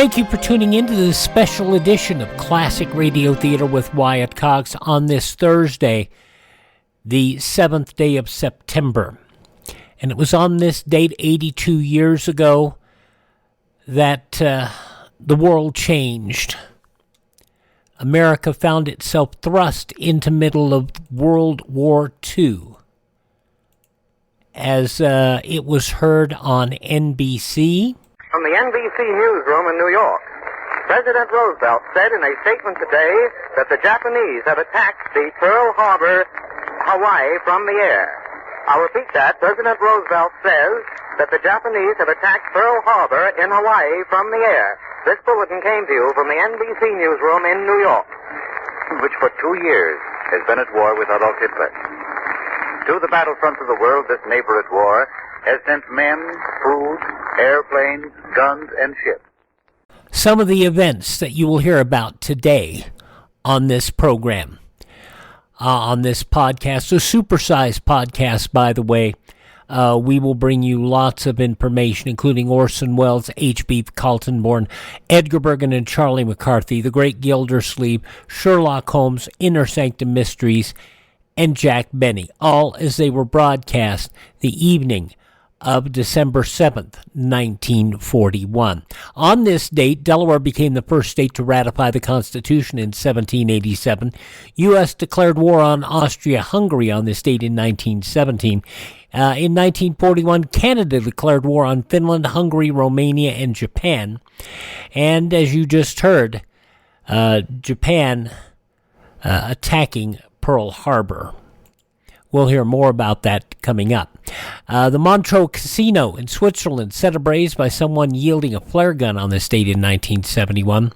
Thank you for tuning in to this special edition of Classic Radio Theater with Wyatt Cox on this Thursday, the 7th day of September. And it was on this date 82 years ago that the world changed. America found itself thrust into middle of World War II as it was heard on NBC. From the NBC newsroom in New York, President Roosevelt said in a statement today that the Japanese have attacked the Pearl Harbor, Hawaii, from the air. I'll repeat that. President Roosevelt says that the Japanese have attacked Pearl Harbor in Hawaii from the air. This bulletin came to you from the NBC newsroom in New York. Which for 2 years has been at war with Adolf Hitler. To the battlefronts of the world, this neighbor at war has sent men, food, airplanes, guns, and ships. Some of the events that you will hear about today on this program, on this podcast, a supersized podcast, by the way. We will bring you lots of information, including Orson Welles, HV Kaltenborn, Edgar Bergen and Charlie McCarthy, The Great Gildersleeve, Sherlock Holmes, Inner Sanctum Mysteries, and Jack Benny, all as they were broadcast the evening of December 7th, 1941. On this date, Delaware became the first state to ratify the Constitution in 1787. U.S. declared war on Austria-Hungary on this date in 1917. In 1941, Canada declared war on Finland, Hungary, Romania, and Japan. And as you just heard, Japan attacking Pearl Harbor. We'll hear more about that coming up. The Montreux Casino in Switzerland set ablaze by someone yielding a flare gun on this date in 1971.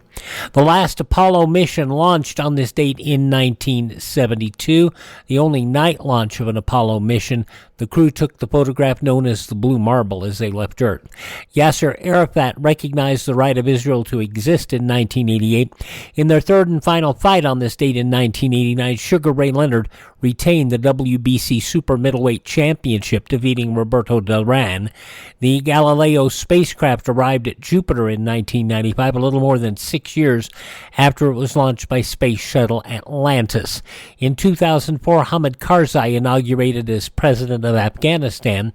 The last Apollo mission launched on this date in 1972, the only night launch of an Apollo mission. The crew took the photograph known as the Blue Marble as they left Earth. Yasser Arafat recognized the right of Israel to exist in 1988. In their third and final fight on this date in 1989, Sugar Ray Leonard retained the WBC Super Middleweight Championship, defeating Roberto Duran. The Galileo spacecraft arrived at Jupiter in 1995, a little more than 6 years after it was launched by Space Shuttle Atlantis. In 2004, Hamid Karzai inaugurated as president of Afghanistan,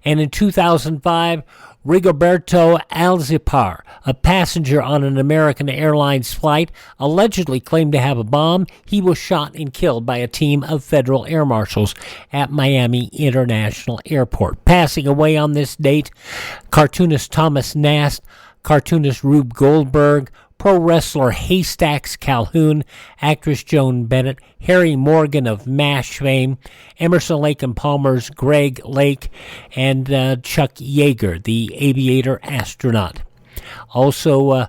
and in 2005, Rigoberto Alzipar, a passenger on an American Airlines flight, allegedly claimed to have a bomb. He was shot and killed by a team of federal air marshals at Miami International Airport. Passing away on this date, cartoonist Thomas Nast, cartoonist Rube Goldberg, pro wrestler Haystacks Calhoun, actress Joan Bennett, Harry Morgan of MASH fame, Emerson, Lake and Palmer's Greg Lake, and Chuck Yeager, the aviator astronaut. Also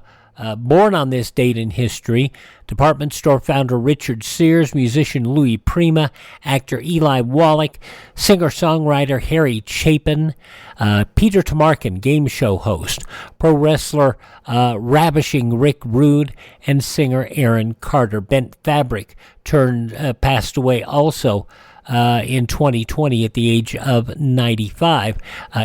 born on this date in history, department store founder Richard Sears, musician Louis Prima, actor Eli Wallach, singer-songwriter Harry Chapin, Peter Tomarken, game show host, pro wrestler Ravishing Rick Rude, and singer Aaron Carter. Bent Fabric passed away also in 2020 at the age of 95.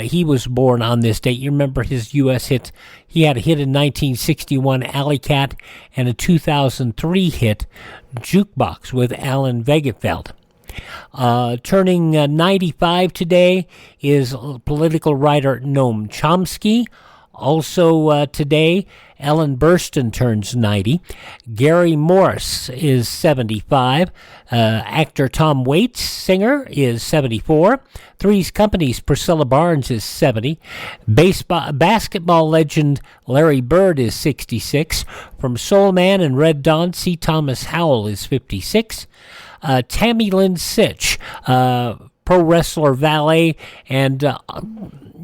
He was born on this date. You remember his U.S. hits. He had a hit in 1961, Alley Cat, and a 2003 hit, Jukebox, with Alan Vegefeld. Turning 95 today is political writer Noam Chomsky. Also today, Ellen Burstyn turns 90. Gary Morris is 75. Actor Tom Waits, singer, is 74. Three's Company's Priscilla Barnes is 70. Basketball legend Larry Bird is 66. From Soul Man and Red Dawn, C. Thomas Howell is 56. Tammy Lynn Sitch, pro wrestler, valet, and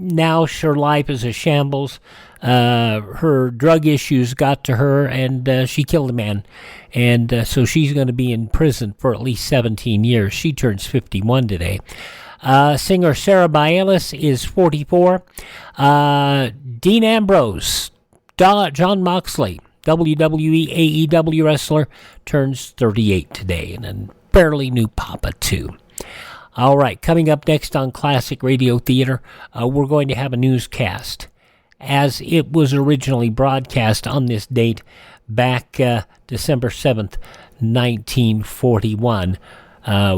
now her life is a shambles. Her drug issues got to her, and she killed a man. And so she's going to be in prison for at least 17 years. She turns 51 today. Singer Sarah Bareilles is 44. Dean Ambrose, John Moxley, WWE AEW wrestler, turns 38 today, and a fairly new papa, too. All right, coming up next on Classic Radio Theater, we're going to have a newscast. as it was originally broadcast on this date back December 7th, 1941.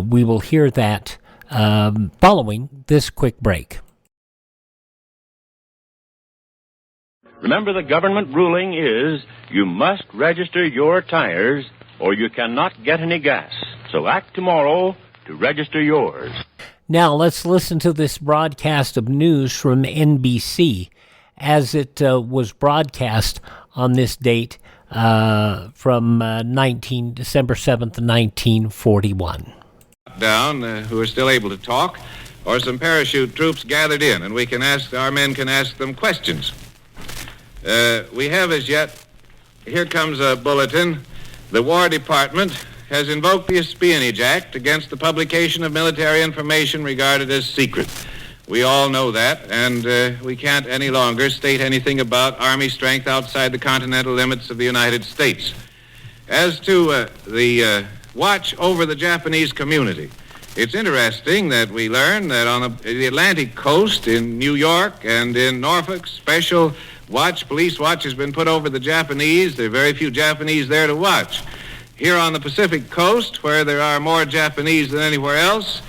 We will hear that following this quick break. Remember, the government ruling is you must register your tires or you cannot get any gas. So act tomorrow to register yours. Now let's listen to this broadcast of news from NBC as it was broadcast on this date from December 7th, 1941. Down, who are still able to talk, or some parachute troops gathered in, and our men can ask them questions. We have as yet, here comes a bulletin. The War Department has invoked the Espionage Act against the publication of military information regarded as secret. We all know that, and we can't any longer state anything about Army strength outside the continental limits of the United States. As to the watch over the Japanese community, it's interesting that we learn that on the Atlantic coast in New York and in Norfolk, special police watch has been put over the Japanese. There are very few Japanese there to watch. Here on the Pacific coast, where there are more Japanese than anywhere else,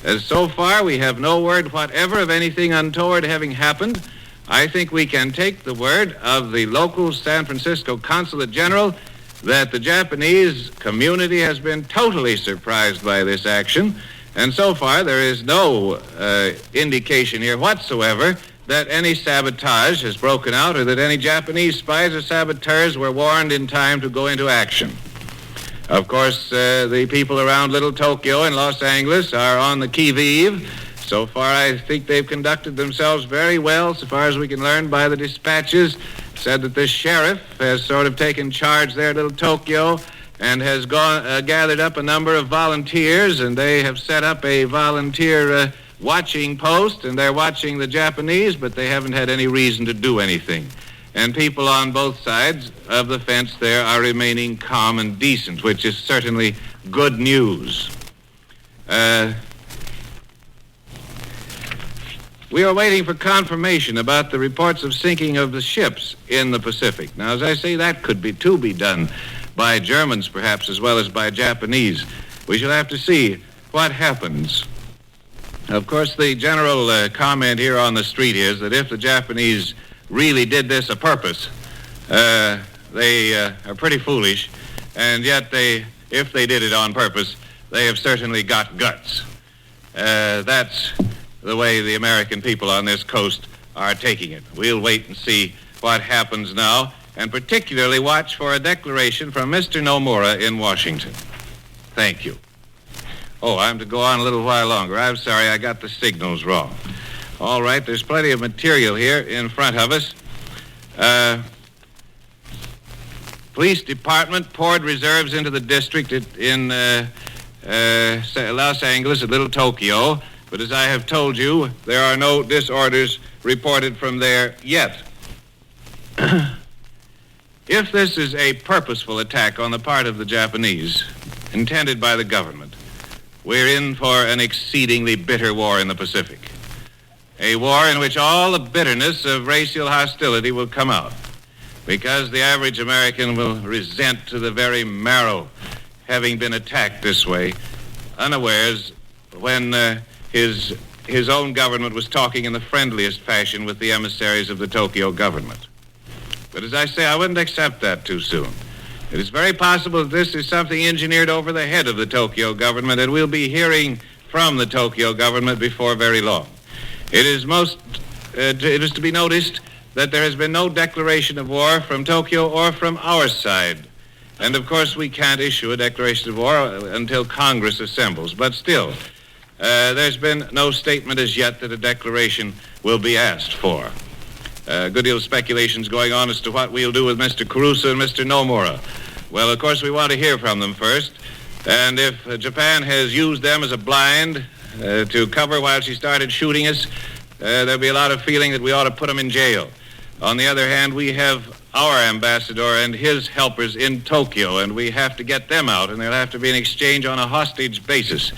as so far we have no word whatever of anything untoward having happened. I think we can take the word of the local San Francisco Consulate General that the Japanese community has been totally surprised by this action, and so far there is no indication here whatsoever that any sabotage has broken out or that any Japanese spies or saboteurs were warned in time to go into action. Of course, the people around Little Tokyo and Los Angeles are on the qui-vive. So far, I think they've conducted themselves very well, so far as we can learn by the dispatches. Said that the sheriff has sort of taken charge there at Little Tokyo and has gathered up a number of volunteers, and they have set up a volunteer watching post, and they're watching the Japanese, but they haven't had any reason to do anything. And people on both sides of the fence there are remaining calm and decent, which is certainly good news. We are waiting for confirmation about the reports of sinking of the ships in the Pacific. Now, as I say, that could be done by Germans, perhaps, as well as by Japanese. We shall have to see what happens. Of course, the general comment here on the street is that if the Japanese really did this a purpose, they are pretty foolish, and yet if they did it on purpose, they have certainly got guts. That's the way the American people on this coast are taking it. We'll wait and see what happens now, and particularly watch for a declaration from Mr. Nomura in Washington. Thank you. Oh, I'm to go on a little while longer. I'm sorry, I got the signals wrong. All right, there's plenty of material here in front of us. Police Department poured reserves into the district in Los Angeles at Little Tokyo, but as I have told you, there are no disorders reported from there yet. If this is a purposeful attack on the part of the Japanese, intended by the government, we're in for an exceedingly bitter war in the Pacific. A war in which all the bitterness of racial hostility will come out, because the average American will resent to the very marrow having been attacked this way, unawares, when his own government was talking in the friendliest fashion with the emissaries of the Tokyo government. But as I say, I wouldn't accept that too soon. It is very possible that this is something engineered over the head of the Tokyo government, and we'll be hearing from the Tokyo government before very long. It is to be noticed that there has been no declaration of war from Tokyo or from our side. And of course, we can't issue a declaration of war until Congress assembles. But still, there's been no statement as yet that a declaration will be asked for. A good deal of speculations going on as to what we'll do with Mr. Caruso and Mr. Nomura. Well, of course, we want to hear from them first. And if Japan has used them as a blind to cover while she started shooting us, there'll be a lot of feeling that we ought to put them in jail. On the other hand, we have our ambassador and his helpers in Tokyo, and we have to get them out, and there'll have to be an exchange on a hostage basis.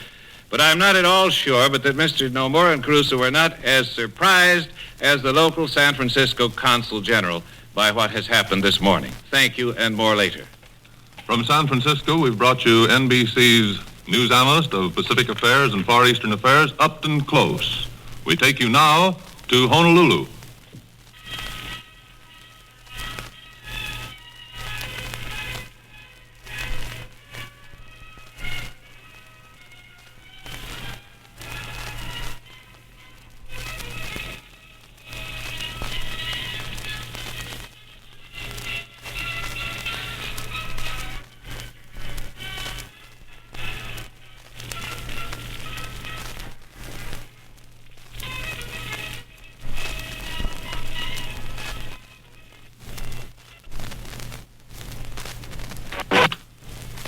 But I'm not at all sure but that Mr. Nomura and Caruso were not as surprised as the local San Francisco Consul General by what has happened this morning. Thank you, and more later. From San Francisco, we've brought you NBC's news analyst of Pacific Affairs and Far Eastern Affairs, Upton Close. We take you now to Honolulu.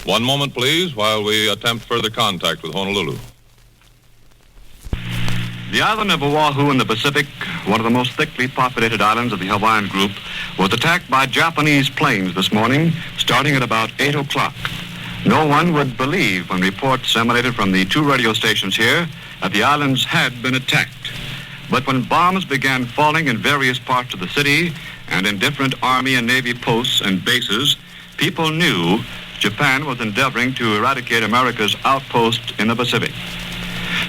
One moment, please, while we attempt further contact with Honolulu. The island of Oahu in the Pacific, one of the most thickly populated islands of the Hawaiian group, was attacked by Japanese planes this morning, starting at about 8 o'clock. No one would believe when reports emanated from the 2 radio stations here that the islands had been attacked. But when bombs began falling in various parts of the city and in different Army and Navy posts and bases, people knew Japan was endeavoring to eradicate America's outpost in the Pacific.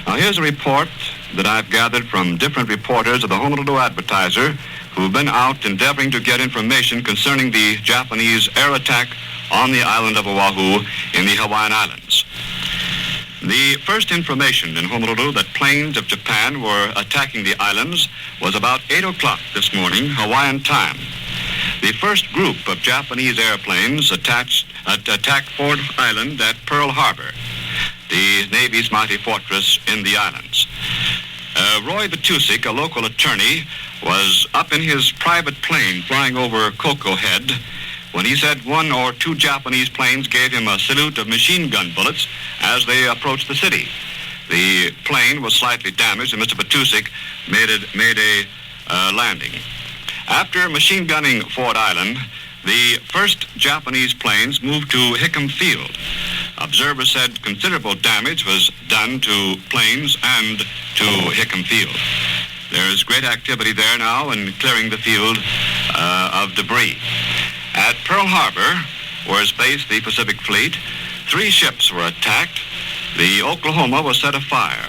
Now, here's a report that I've gathered from different reporters of the Honolulu Advertiser who've been out endeavoring to get information concerning the Japanese air attack on the island of Oahu in the Hawaiian Islands. The first information in Honolulu that planes of Japan were attacking the islands was about 8 o'clock this morning, Hawaiian time. The first group of Japanese airplanes attacked Fort Island at Pearl Harbor, the Navy's mighty fortress in the islands. Roy Batusik, a local attorney, was up in his private plane flying over Cocoa Head when he said 1 or 2 Japanese planes gave him a salute of machine gun bullets as they approached the city. The plane was slightly damaged, and Mr. Batusik made a landing. After machine gunning Fort Island, the first Japanese planes moved to Hickam Field. Observers said considerable damage was done to planes and to Hickam Field. There is great activity there now in clearing the field of debris. At Pearl Harbor, where is based the Pacific Fleet, 3 ships were attacked. The Oklahoma was set afire.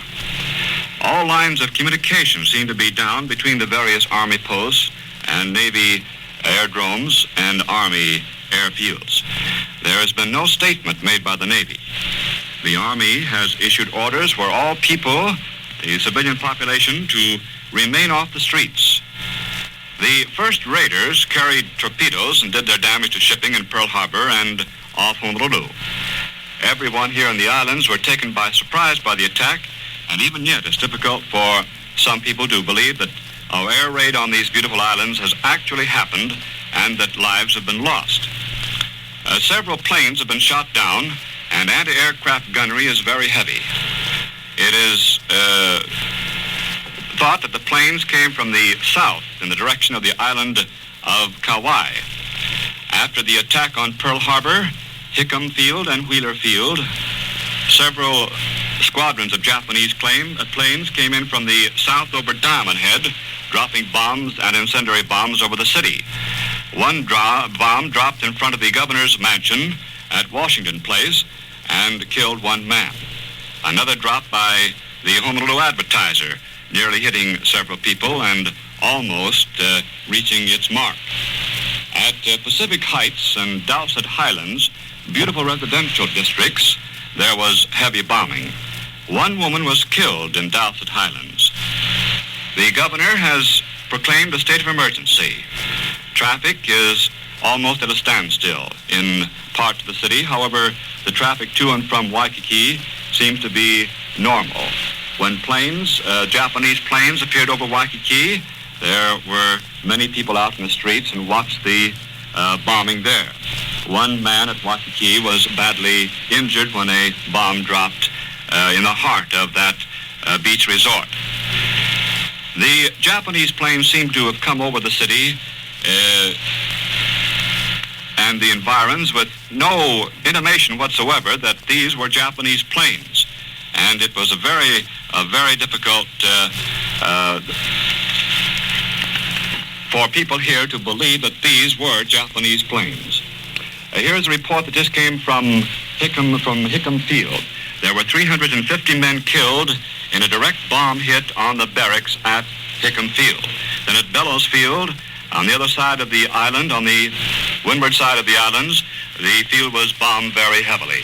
All lines of communication seemed to be down between the various Army posts and Navy aerodromes and Army airfields. There has been no statement made by the Navy. The Army has issued orders for all people, the civilian population, to remain off the streets. The first raiders carried torpedoes and did their damage to shipping in Pearl Harbor and off Honolulu. Everyone here in the islands were taken by surprise by the attack, and even yet it's difficult for some people to believe that our air raid on these beautiful islands has actually happened and that lives have been lost. Several planes have been shot down, and anti-aircraft gunnery is very heavy. It is thought that the planes came from the south in the direction of the island of Kauai. After the attack on Pearl Harbor, Hickam Field, and Wheeler Field, several squadrons of Japanese planes came in from the south over Diamond Head, dropping bombs and incendiary bombs over the city. One bomb dropped in front of the governor's mansion at Washington Place and killed 1 man. Another dropped by the Honolulu Advertiser, nearly hitting several people and almost reaching its mark. At Pacific Heights and Dowsett Highlands, beautiful residential districts, there was heavy bombing. 1 woman was killed in Dowsett Highlands. The governor has proclaimed a state of emergency. Traffic is almost at a standstill in parts of the city. However, the traffic to and from Waikiki seems to be normal. When Japanese planes appeared over Waikiki, there were many people out in the streets and watched the bombing there. 1 man at Waikiki was badly injured when a bomb dropped in the heart of that beach resort. The Japanese planes seem to have come over the city and the environs with no intimation whatsoever that these were Japanese planes. and it was a very difficult for people here to believe that these were Japanese planes. Here's a report that just came from Hickam Field. There were 350 men killed in a direct bomb hit on the barracks at Hickam Field. Then at Bellows Field, on the other side of the island, on the windward side of the islands, the field was bombed very heavily.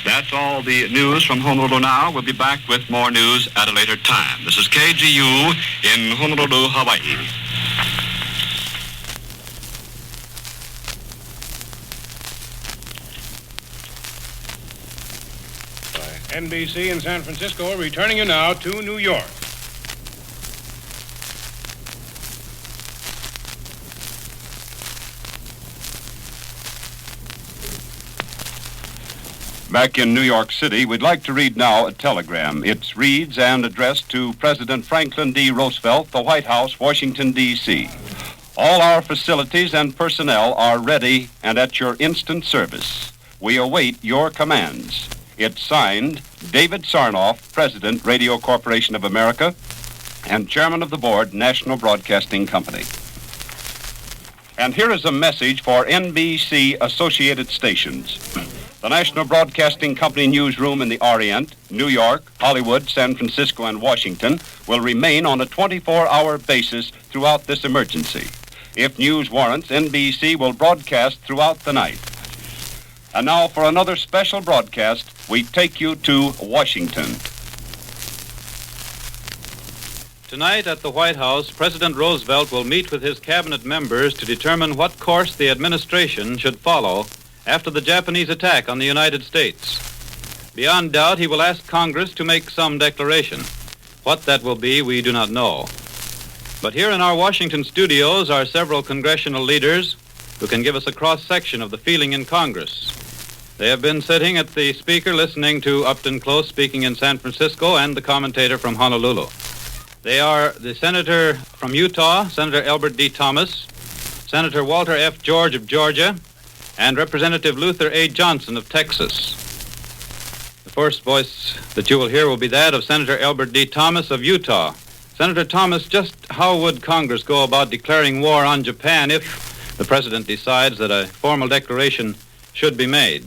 That's all the news from Honolulu now. We'll be back with more news at a later time. This is KGU in Honolulu, Hawaii. NBC in San Francisco, returning you now to New York. Back in New York City, we'd like to read now a telegram. It reads and addressed to President Franklin D. Roosevelt, the White House, Washington, D.C. All our facilities and personnel are ready and at your instant service. We await your commands. It's signed, David Sarnoff, President, Radio Corporation of America, and Chairman of the Board, National Broadcasting Company. And here is a message for NBC associated stations. The National Broadcasting Company newsroom in the Orient, New York, Hollywood, San Francisco, and Washington will remain on a 24-hour basis throughout this emergency. If news warrants, NBC will broadcast throughout the night. And now for another special broadcast, we take you to Washington. Tonight at the White House, President Roosevelt will meet with his cabinet members to determine what course the administration should follow after the Japanese attack on the United States. Beyond doubt, he will ask Congress to make some declaration. What that will be, we do not know. But here in our Washington studios are several congressional leaders who can give us a cross-section of the feeling in Congress. They have been sitting at the speaker listening to Upton Close speaking in San Francisco and the commentator from Honolulu. They are the Senator from Utah, Senator Elbert D. Thomas, Senator Walter F. George of Georgia, and Representative Luther A. Johnson of Texas. The first voice that you will hear will be that of Senator Elbert D. Thomas of Utah. Senator Thomas, just how would Congress go about declaring war on Japan if the President decides that a formal declaration should be made?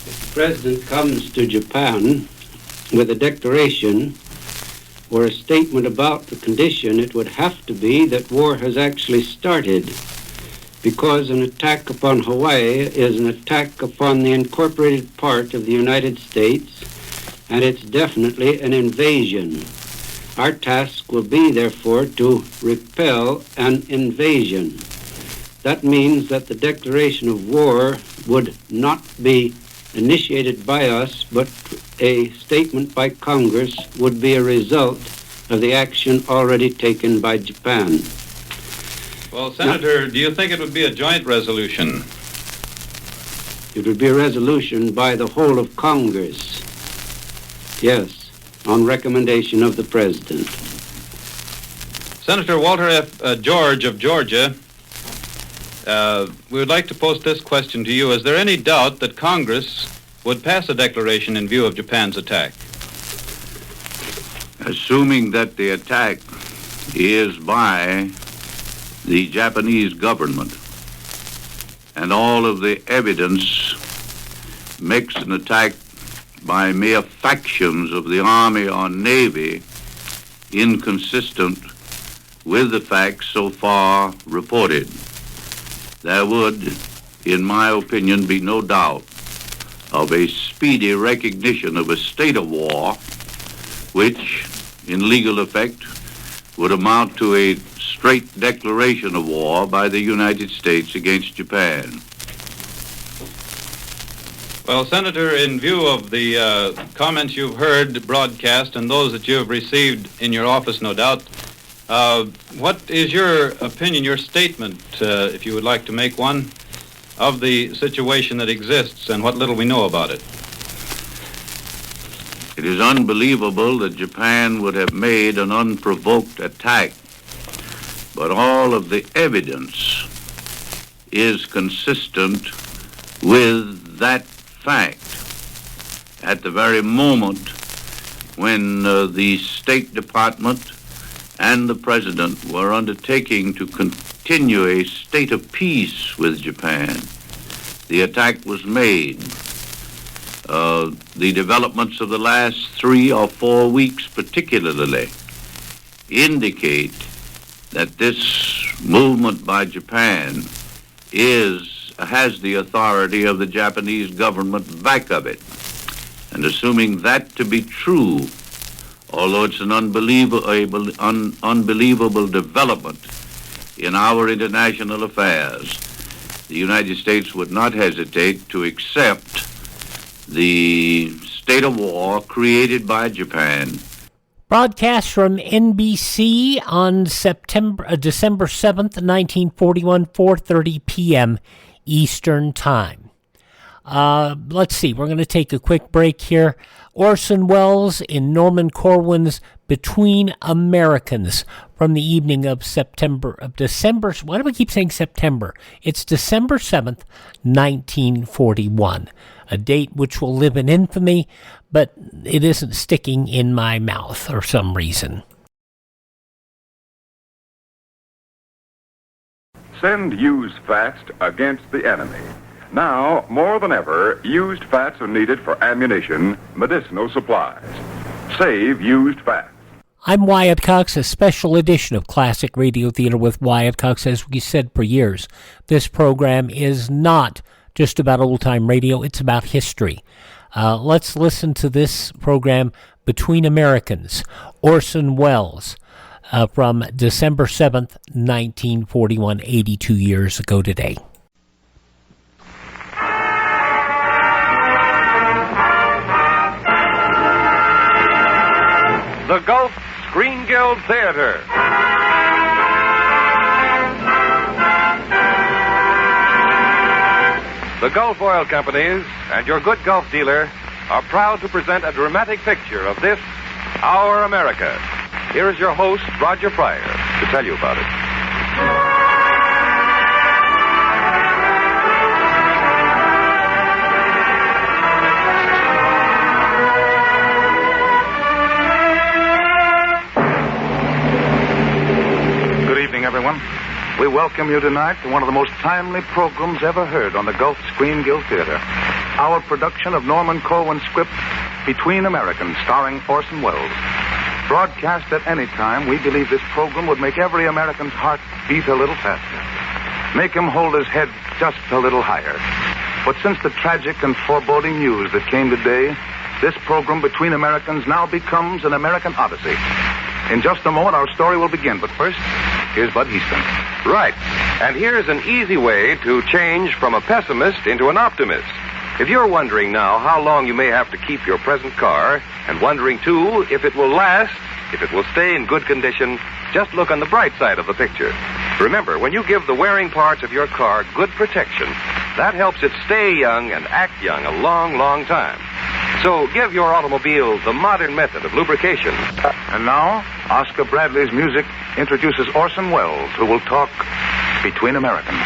If the President comes to Japan with a declaration or a statement about the condition, it would have to be that war has actually started, because an attack upon Hawaii is an attack upon the incorporated part of the United States, and it's definitely an invasion. Our task will be, therefore, to repel an invasion. That means that the declaration of war would not be initiated by us, but a statement by Congress would be a result of the action already taken by Japan. Well, Senator, do you think it would be a joint resolution? It would be a resolution by the whole of Congress. Yes, on recommendation of the President. Senator Walter F. George of Georgia, we would like to post this question to you. Is there any doubt that Congress would pass a declaration in view of Japan's attack? Assuming that the attack is by the Japanese government and all of the evidence makes an attack by mere factions of the Army or Navy inconsistent with the facts so far reported, there would, in my opinion, be no doubt of a speedy recognition of a state of war, which, in legal effect, would amount to a straight declaration of war by the United States against Japan. Well, Senator, in view of the comments you've heard broadcast and those that you have received in your office, no doubt, what is your opinion, your statement, if you would like to make one, of the situation that exists and what little we know about it? It is unbelievable that Japan would have made an unprovoked attack, but all of the evidence is consistent with that fact. at the very moment when the State Department and the President were undertaking to continue a state of peace with Japan, the attack was made. The developments of the last 3 or 4 weeks particularly indicate that this movement by Japan has the authority of the Japanese government back of it. And assuming that to be true, although it's an unbelievable development in our international affairs, the United States would not hesitate to accept the state of war created by Japan. Broadcast from NBC on December 7th, 1941, 4:30 p.m. Eastern Time. Let's see, we're going to take a quick break here. Orson Welles in Norman Corwin's Between Americans from the evening of December, why do we keep saying September? It's December 7th, 1941, a date which will live in infamy, but it isn't sticking in my mouth for some reason. Send used fats against the enemy. Now, more than ever, used fats are needed for ammunition, medicinal supplies. Save used fats. I'm Wyatt Cox, a special edition of Classic Radio Theater with Wyatt Cox. As we said for years, this program is not just about old-time radio, it's about history. Let's listen to this program, Between Americans, Orson Welles, from December 7th, 1941, 82 years ago today. The Gulf Screen Guild Theater. The Gulf Oil Companies and your good Gulf dealer are proud to present a dramatic picture of this, our America. Here is your host, Roger Pryor, to tell you about it. Everyone, we welcome you tonight to one of the most timely programs ever heard on the Gulf Screen Guild Theater. Our production of Norman Corwin's script, Between Americans, starring Orson Welles. Broadcast at any time, we believe this program would make every American's heart beat a little faster. Make him hold his head just a little higher. But since the tragic and foreboding news that came today, this program, Between Americans, now becomes an American odyssey. In just a moment, our story will begin. But first, here's Bud Easton. Right. And here's an easy way to change from a pessimist into an optimist. If you're wondering now how long you may have to keep your present car, and wondering, too, if it will last, if it will stay in good condition, just look on the bright side of the picture. Remember, when you give the wearing parts of your car good protection, that helps it stay young and act young a long, long time. So give your automobile the modern method of lubrication. And now, Oscar Bradley's music introduces Orson Welles, who will talk Between Americans.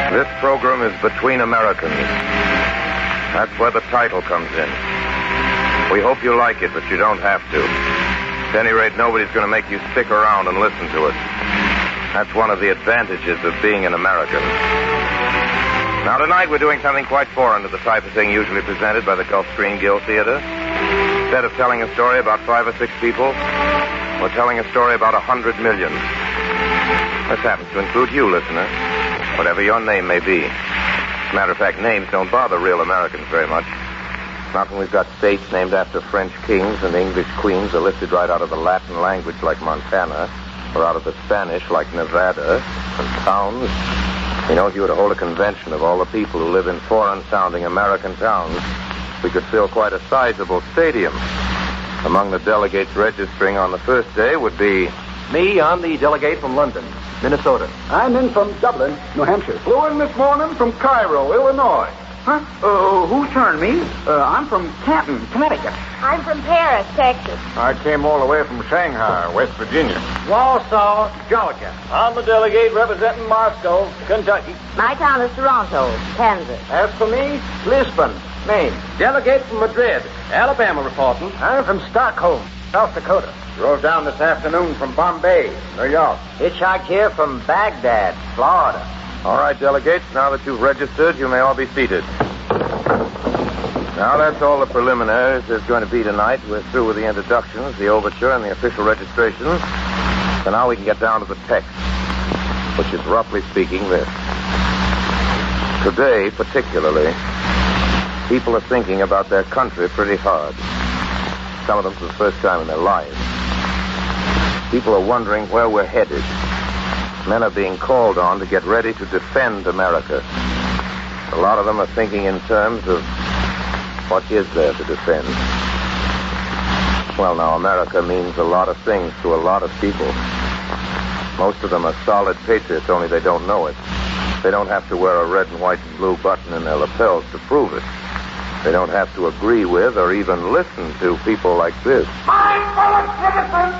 This program is Between Americans. That's where the title comes in. We hope you like it, but you don't have to. At any rate, nobody's going to make you stick around and listen to it. That's one of the advantages of being an American. Now, tonight we're doing something quite foreign to the type of thing usually presented by the Gulf Screen Guild Theater. Instead of telling a story about 5 or 6 people, we're telling a story about 100 million. This happens to include you, listener, whatever your name may be. As a matter of fact, names don't bother real Americans very much. Not when we've got states named after French kings and English queens are lifted right out of the Latin language like Montana, or out of the Spanish like Nevada, and towns. You know, if you were to hold a convention of all the people who live in foreign-sounding American towns, we could fill quite a sizable stadium. Among the delegates registering on the first day would be... Me, I'm the delegate from London. Minnesota. I'm in from Dublin, New Hampshire. Flew in this morning from Cairo, Illinois. Huh? Whose turn, me? I'm from Canton, Connecticut. I'm from Paris, Texas. I came all the way from Shanghai, West Virginia. Warsaw, Georgia. I'm the delegate representing Moscow, Kentucky. My town is Toronto, Kansas. As for me, Lisbon, Maine. Delegate from Madrid, Alabama reporting. I'm from Stockholm, South Dakota. Drove down this afternoon from Bombay, New York. Hitchhiked here from Baghdad, Florida. All right, delegates, now that you've registered, you may all be seated. Now, that's all the preliminaries there's going to be tonight. We're through with the introductions, the overture, and the official registrations. So now we can get down to the text, which is, roughly speaking, this. Today, particularly, people are thinking about their country pretty hard. Some of them for the first time in their lives. People are wondering where we're headed. Men are being called on to get ready to defend America. A lot of them are thinking in terms of what is there to defend. Well, now, America means a lot of things to a lot of people. Most of them are solid patriots, only they don't know it. They don't have to wear a red and white and blue button in their lapels to prove it. They don't have to agree with or even listen to people like this. My fellow citizens,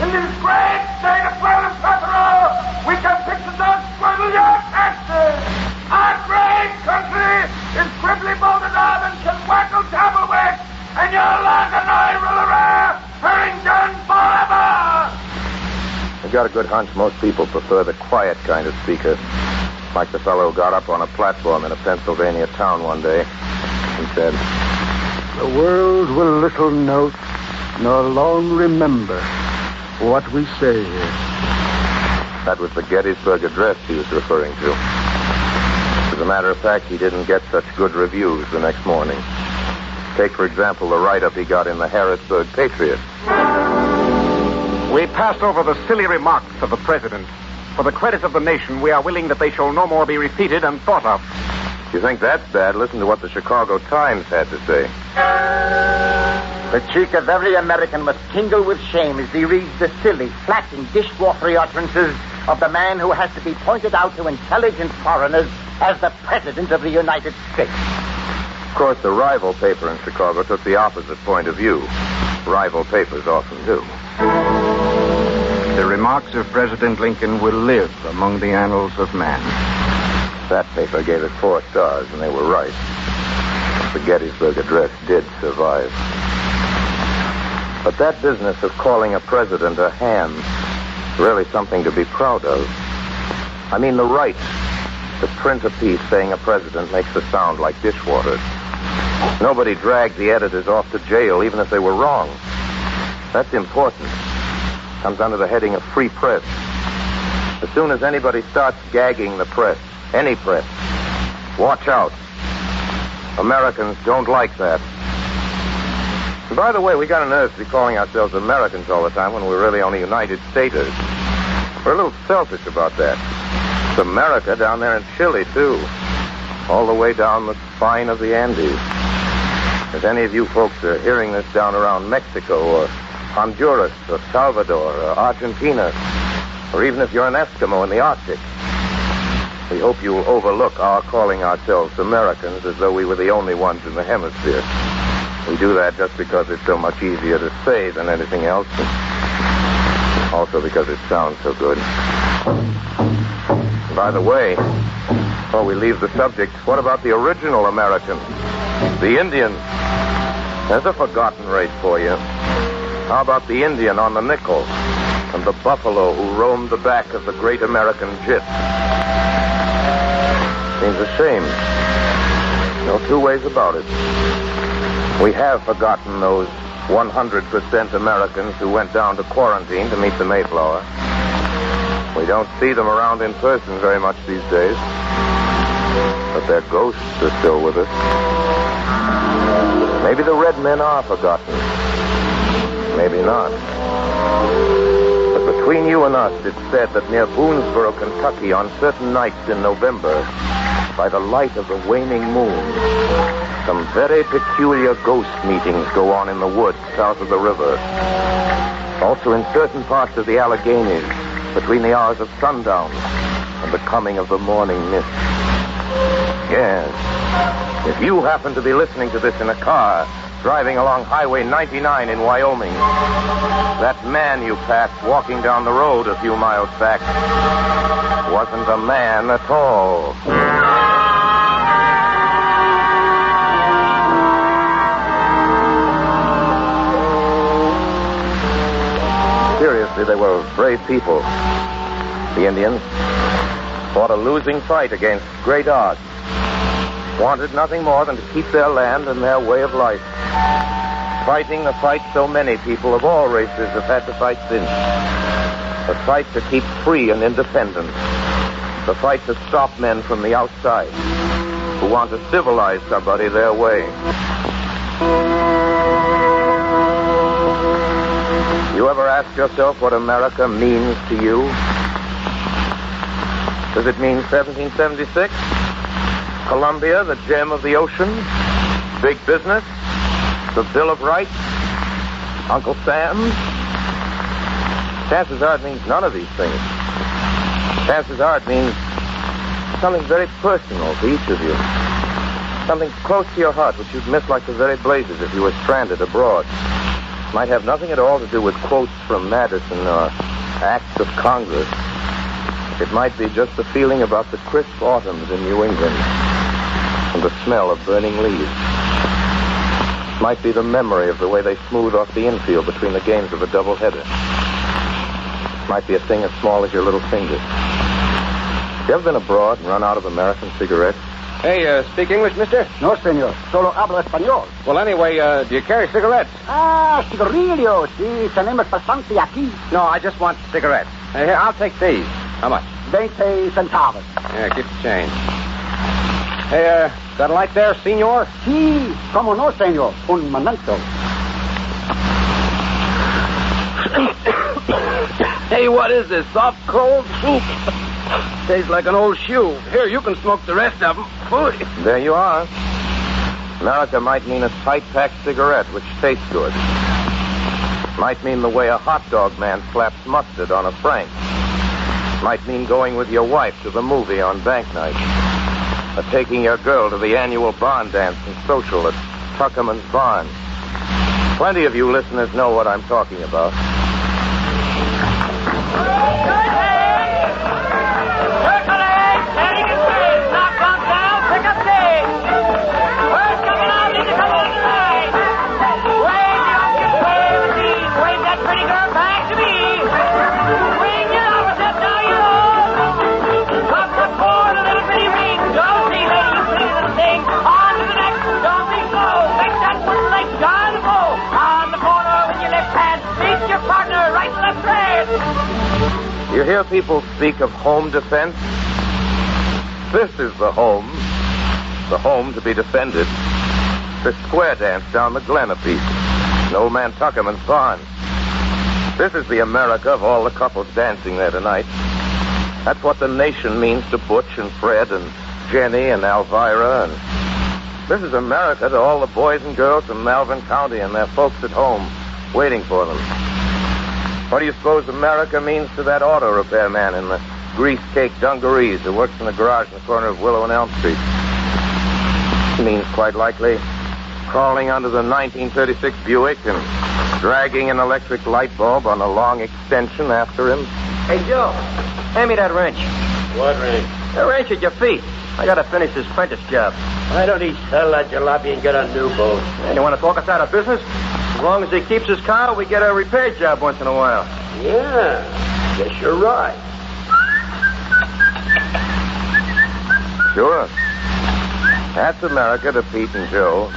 in this great state of plethora, we can picture those brilliant actors. Our great country is grimly bolted on and can waggle tablewicks, and your long and I will Harrington forever. I've got a good hunch most people prefer the quiet kind of speaker, like the fellow who got up on a platform in a Pennsylvania town one day and said, "The world will little note, nor long remember what we say here." That was the Gettysburg Address he was referring to. As a matter of fact, he didn't get such good reviews the next morning. Take, for example, the write-up he got in the Harrisburg Patriot. We pass over the silly remarks of the president. For the credit of the nation, we are willing that they shall no more be repeated and thought of. If you think that's bad, listen to what the Chicago Times had to say. The cheek of every American must tingle with shame as he reads the silly, flat, and dishwatery utterances of the man who has to be pointed out to intelligent foreigners as the President of the United States. Of course, the rival paper in Chicago took the opposite point of view. Rival papers often do. The remarks of President Lincoln will live among the annals of man. That paper gave it 4 stars, and they were right. The Gettysburg Address did survive. But that business of calling a president a ham is really something to be proud of. I mean, the right to print a piece saying a president makes us sound like dishwater. Nobody dragged the editors off to jail, even if they were wrong. That's important. Comes under the heading of free press. As soon as anybody starts gagging the press, any press, watch out. Americans don't like that. And by the way, we got a nerve to be calling ourselves Americans all the time when we're really only United Staters. We're a little selfish about that. It's America down there in Chile, too. All the way down the spine of the Andes. If any of you folks are hearing this down around Mexico or Honduras or Salvador or Argentina, or even if you're an Eskimo in the Arctic, we hope you'll overlook our calling ourselves Americans as though we were the only ones in the hemisphere. We do that just because it's so much easier to say than anything else, and also because it sounds so good. By the way, before we leave the subject, what about the original Americans? The Indians? There's a forgotten race for you. How about the Indian on the nickel and the buffalo who roamed the back of the great American jit? Seems a shame. No 2 ways about it. We have forgotten those 100% Americans who went down to quarantine to meet the Mayflower. We don't see them around in person very much these days. But their ghosts are still with us. Maybe the red men are forgotten. Maybe not. But between you and us, it's said that near Boonesboro, Kentucky, on certain nights in November, by the light of the waning moon, some very peculiar ghost meetings go on in the woods south of the river. Also in certain parts of the Alleghenies, between the hours of sundown and the coming of the morning mist. Yes. If you happen to be listening to this in a car, driving along Highway 99 in Wyoming, that man you passed walking down the road a few miles back wasn't a man at all. Seriously, they were brave people. The Indians fought a losing fight against great odds. Wanted nothing more than to keep their land and their way of life. Fighting the fight so many people of all races have had to fight since. The fight to keep free and independent. The fight to stop men from the outside who want to civilize somebody their way. You ever ask yourself what America means to you? Does it mean 1776? Columbia, the gem of the ocean? Big business? The Bill of Rights? Uncle Sam? Chances are it means none of these things. Chances are it means something very personal to each of you. Something close to your heart which you'd miss like the very blazes if you were stranded abroad. Might have nothing at all to do with quotes from Madison or acts of Congress. It might be just the feeling about the crisp autumns in New England and the smell of burning leaves. It might be the memory of the way they smooth off the infield between the games of a doubleheader. It might be a thing as small as your little finger. You ever been abroad and run out of American cigarettes? Hey, speak English, mister? No, senor. Solo hablo español. Well, anyway, do you carry cigarettes? Ah, cigarrillos. Sí, tenemos bastante aquí. No, I just want cigarettes. Hey, here, I'll take these. How much? 20 centavos. Yeah, keep the change. Hey, got a light there, senor? Sí, como no, senor. Un momento. Hey, what is this? Soft, cold soup? Tastes like an old shoe. Here, you can smoke the rest of them. Food. There you are. America might mean a tight-packed cigarette, which tastes good. Might mean the way a hot dog man slaps mustard on a Frank. Might mean going with your wife to the movie on bank night. Or taking your girl to the annual barn dance and social at Tuckerman's Barn. Plenty of you listeners know what I'm talking about. You hear people speak of home defense? This is the home to be defended. The square dance down the Glen a piece. In old man Tuckerman's barn. This is the America of all the couples dancing there tonight. That's what the nation means to Butch and Fred and Jenny and Elvira. And this is America to all the boys and girls from Malvern County and their folks at home waiting for them. What do you suppose America means to that auto repair man in the grease-caked dungarees who works in the garage in the corner of Willow and Elm Street? It means, quite likely, crawling under the 1936 Buick and dragging an electric light bulb on a long extension after him. Hey, Joe, hand me that wrench. What wrench? The wrench at your feet. I gotta finish this Prentice job. Why don't he sell that jalopy and get a new boat? And you want to talk us out of business? As long as he keeps his car, we get a repair job once in a while. Yeah, guess you're right. Sure. That's America to Pete and Joe.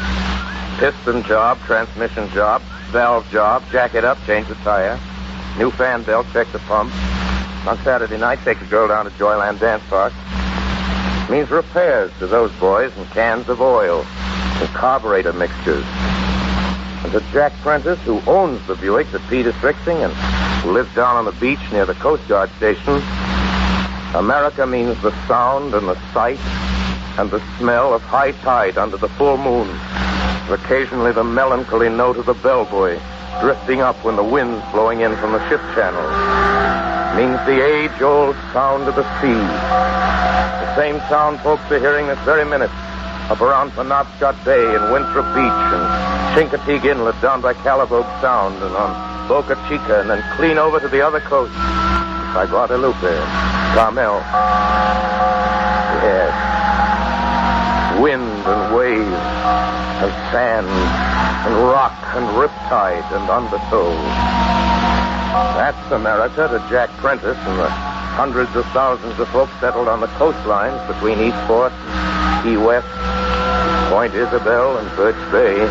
Piston job, transmission job, valve job, jack it up, change the tire. New fan belt, check the pump. On Saturday night, take the girl down to Joyland Dance Park. Means repairs to those boys and cans of oil and carburetor mixtures. And to Jack Prentice, who owns the Buick that Pete is fixing and who lives down on the beach near the Coast Guard station, America means the sound and the sight and the smell of high tide under the full moon. And occasionally the melancholy note of the bellboy drifting up when the wind's blowing in from the ship channel. means the age-old sound of the sea. The same sound folks are hearing this very minute up around Penobscot Bay and Winthrop Beach and Chincoteague Inlet down by Calabogue Sound and on Boca Chica and then clean over to the other coast by Guadalupe, Carmel. Yes. Wind and wave and sand and rock and riptide and undertow. That's America to Jack Prentice and the hundreds of thousands of folks settled on the coastlines between Eastport and Key West, Point Isabel and Birch Bay.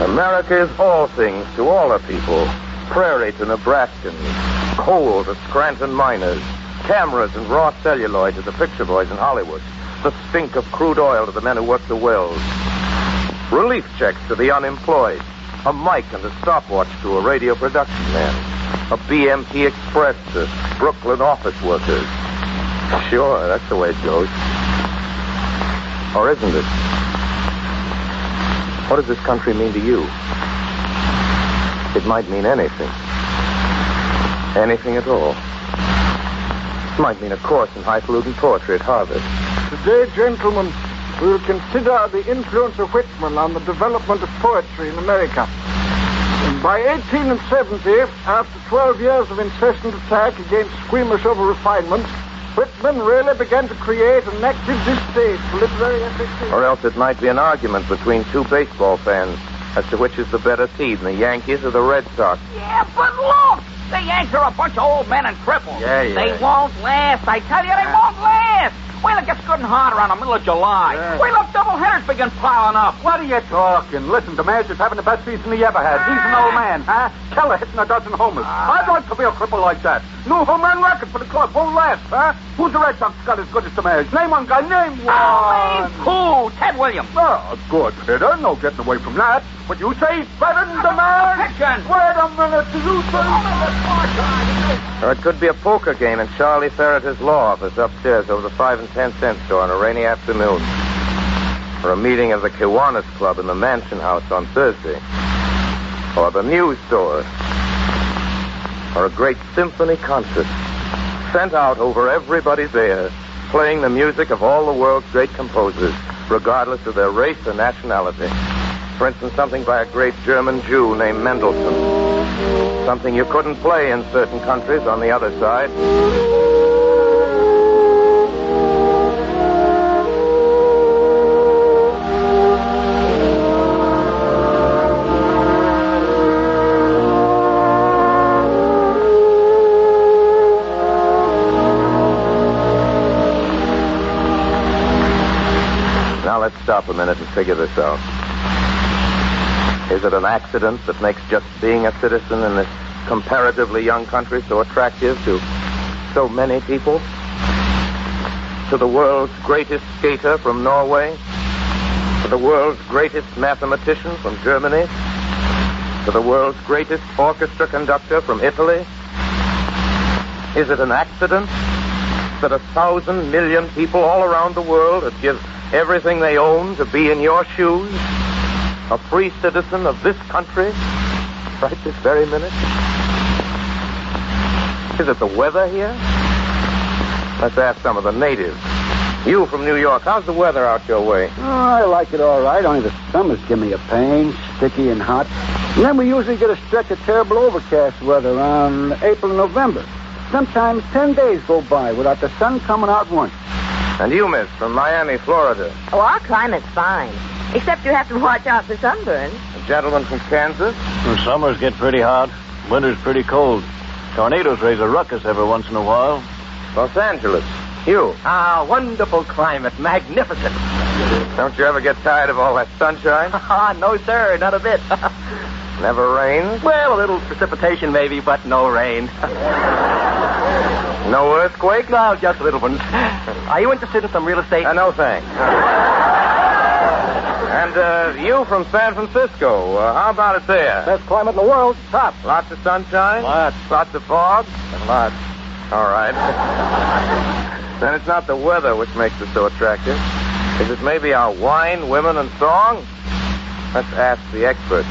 America is all things to all the people. Prairie to Nebraskans, coal to Scranton miners, cameras and raw celluloid to the picture boys in Hollywood, the stink of crude oil to the men who work the wells, relief checks to the unemployed, a mic and a stopwatch to a radio production man, a BMT Express to Brooklyn office workers. Sure, that's the way it goes. Or isn't it? What does this country mean to you? It might mean anything. Anything at all. It might mean a course in highfalutin poetry at Harvard. Today, gentlemen, we will consider the influence of Whitman on the development of poetry in America. And by 1870, after 12 years of incessant attack against squeamish over-refinement, Whitman really began to create an active distaste for literary ethics. Or else it might be an argument between two baseball fans as to which is the better team, the Yankees or the Red Sox. Yeah, but look! The Yanks are a bunch of old men and cripples. Yeah. They won't last. I tell you, they won't last. Wait till it gets good and hot around the middle of July. Yeah. Wait till doubleheaders begin piling up. What are you talking? Listen, DeMaster's having the best season he ever had. He's an old man, huh? Keller hitting a dozen homers. I'd like to be a cripple like that. New home run record for the club. Won't last, huh? Who's the Red Sox got as good as DeMaster? Name one guy. Name one. Who? Ted Williams. Oh, good, Peter. No getting away from that. But you say he's better than DeMaster? Wait a minute. Do you say... Or it could be a poker game in Charlie Ferreter's law office upstairs over the 5 and 10 cent store on a rainy afternoon. Or a meeting of the Kiwanis Club in the Mansion House on Thursday. Or the news store. Or a great symphony concert sent out over everybody's ear, playing the music of all the world's great composers, regardless of their race or nationality. For instance, something by a great German Jew named Mendelssohn. Something you couldn't play in certain countries on the other side. Now let's stop a minute and figure this out. Is it an accident that makes just being a citizen in this comparatively young country so attractive to so many people? To the world's greatest skater from Norway? To the world's greatest mathematician from Germany? To the world's greatest orchestra conductor from Italy? Is it an accident that 1,000 million people all around the world would give everything they own to be in your shoes? A free citizen of this country, right this very minute? Is it the weather here? Let's ask some of the natives. You from New York, how's the weather out your way? Oh, I like it all right, only the summers give me a pain, sticky and hot. And then we usually get a stretch of terrible overcast weather around April and November. Sometimes 10 days go by without the sun coming out once. And you, miss, from Miami, Florida. Oh, our climate's fine. Except you have to watch out for sunburn. A gentleman from Kansas? Well, summers get pretty hot. Winter's pretty cold. Tornadoes raise a ruckus every once in a while. Los Angeles. You? Ah, wonderful climate. Magnificent. Don't you ever get tired of all that sunshine? No, sir. Not a bit. Never rains? Well, a little precipitation maybe, but no rain. No earthquake? No, just little ones. Are you interested in some real estate? No, thanks. And you from San Francisco, how about it there? Best climate in the world, top. Lots of sunshine? Lots of fog? Lots. All right. Then it's not the weather which makes it so attractive. Is it maybe our wine, women, and song? Let's ask the expert.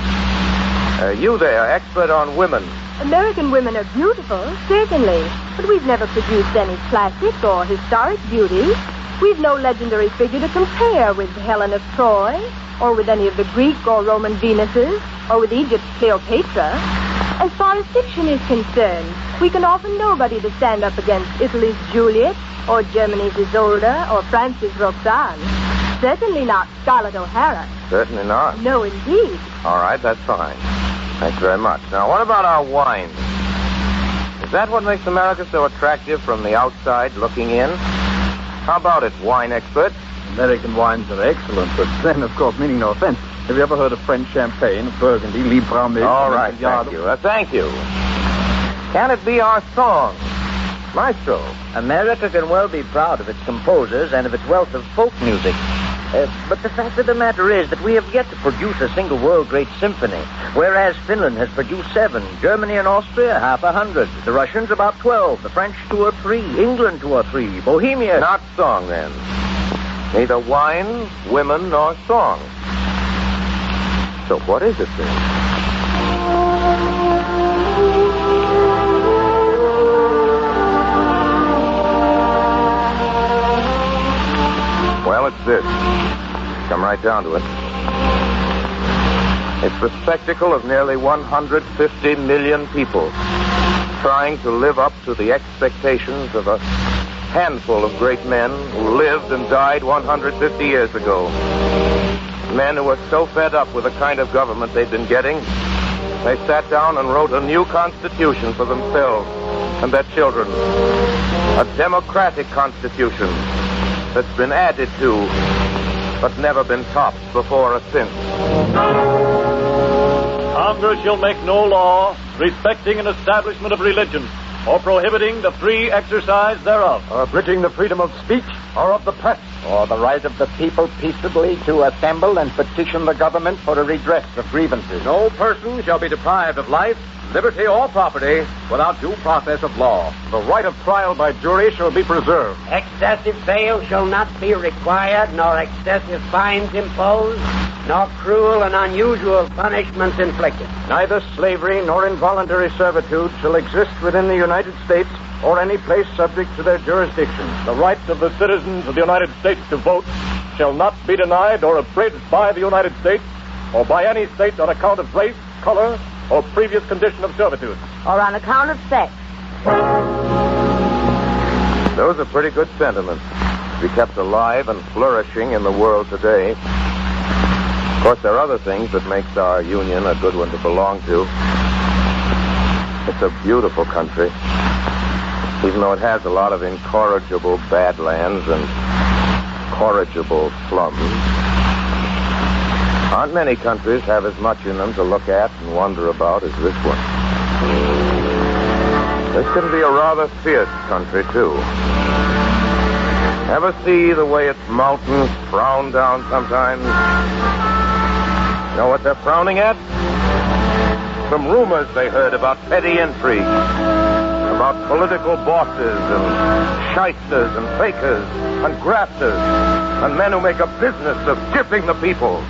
You there, expert on women. American women are beautiful, certainly, but we've never produced any classic or historic beauty. We've no legendary figure to compare with Helen of Troy, or with any of the Greek or Roman Venuses, or with Egypt's Cleopatra. As far as fiction is concerned, we can offer nobody to stand up against Italy's Juliet, or Germany's Isolde, or France's Roxanne. Certainly not Scarlett O'Hara. Certainly not. No, indeed. All right, that's fine. Thanks very much. Now, what about our wines? Is that what makes America so attractive from the outside looking in? How about it, wine expert? American wines are excellent, but then, of course, meaning no offense, have you ever heard of French champagne, Burgundy, Liebfraumilch? All right, thank you. Thank you. Can it be our song? Maestro. America can well be proud of its composers and of its wealth of folk music. But the fact of the matter is that we have yet to produce a single world-great symphony, whereas Finland has produced 7, Germany and Austria half 100, the Russians about 12, the French 2 or 3, England 2 or 3, Bohemia... Not song, then. Neither wine, women, nor song. So what is it, then? Well, it's this. Come right down to it. It's the spectacle of nearly 150 million people trying to live up to the expectations of a handful of great men who lived and died 150 years ago. Men who were so fed up with the kind of government they'd been getting, they sat down and wrote a new constitution for themselves and their children. A democratic constitution that's been added to, but never been topped before or since. Congress shall make no law respecting an establishment of religion, or prohibiting the free exercise thereof, or abridging the freedom of speech or of the press, or the right of the people peaceably to assemble and petition the government for a redress of grievances. No person shall be deprived of life, liberty, or property without due process of law. The right of trial by jury shall be preserved. Excessive bail shall not be required, nor excessive fines imposed, nor cruel and unusual punishments inflicted. Neither slavery nor involuntary servitude shall exist within the United States or any place subject to their jurisdiction. The right of the citizens of the United States to vote shall not be denied or abridged by the United States or by any state on account of race, color, or previous condition of servitude. Or on account of sex. Those are pretty good sentiments to be kept alive and flourishing in the world today. Of course, there are other things that makes our union a good one to belong to. It's a beautiful country, even though it has a lot of incorrigible badlands and corrigible slums. Aren't many countries have as much in them to look at and wonder about as this one. This can be a rather fierce country, too. Ever see the way its mountains frown down sometimes? Know what they're frowning at? Some rumors they heard about petty intrigue, about political bosses and shysters and fakers and grafters and men who make a business of gypping the people.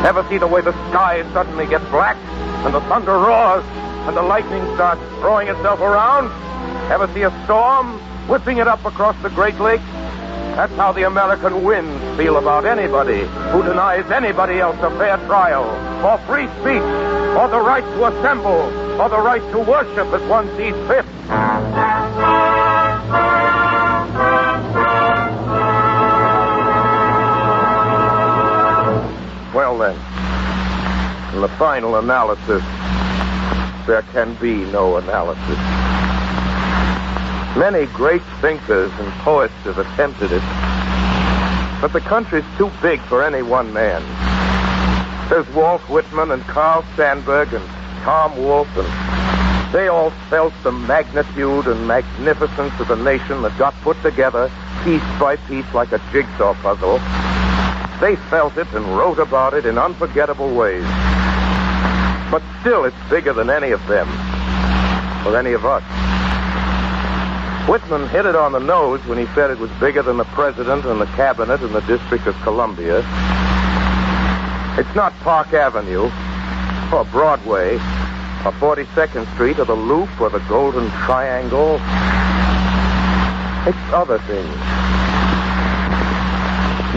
Ever see the way the sky suddenly gets black and the thunder roars and the lightning starts throwing itself around? Ever see a storm whipping it up across the Great Lakes? That's how the American winds feel about anybody who denies anybody else a fair trial, or free speech, or the right to assemble, or the right to worship as one sees fit. Well, then, in the final analysis, there can be no analysis. Many great thinkers and poets have attempted it, but the country's too big for any one man. There's Walt Whitman and Carl Sandburg and Tom Wolfe, and they all felt the magnitude and magnificence of the nation that got put together piece by piece like a jigsaw puzzle. They felt it and wrote about it in unforgettable ways. But still, it's bigger than any of them, or any of us. Whitman hit it on the nose when he said it was bigger than the president and the cabinet and the District of Columbia. It's not Park Avenue, or Broadway, or 42nd Street, or the Loop, or the Golden Triangle. It's other things.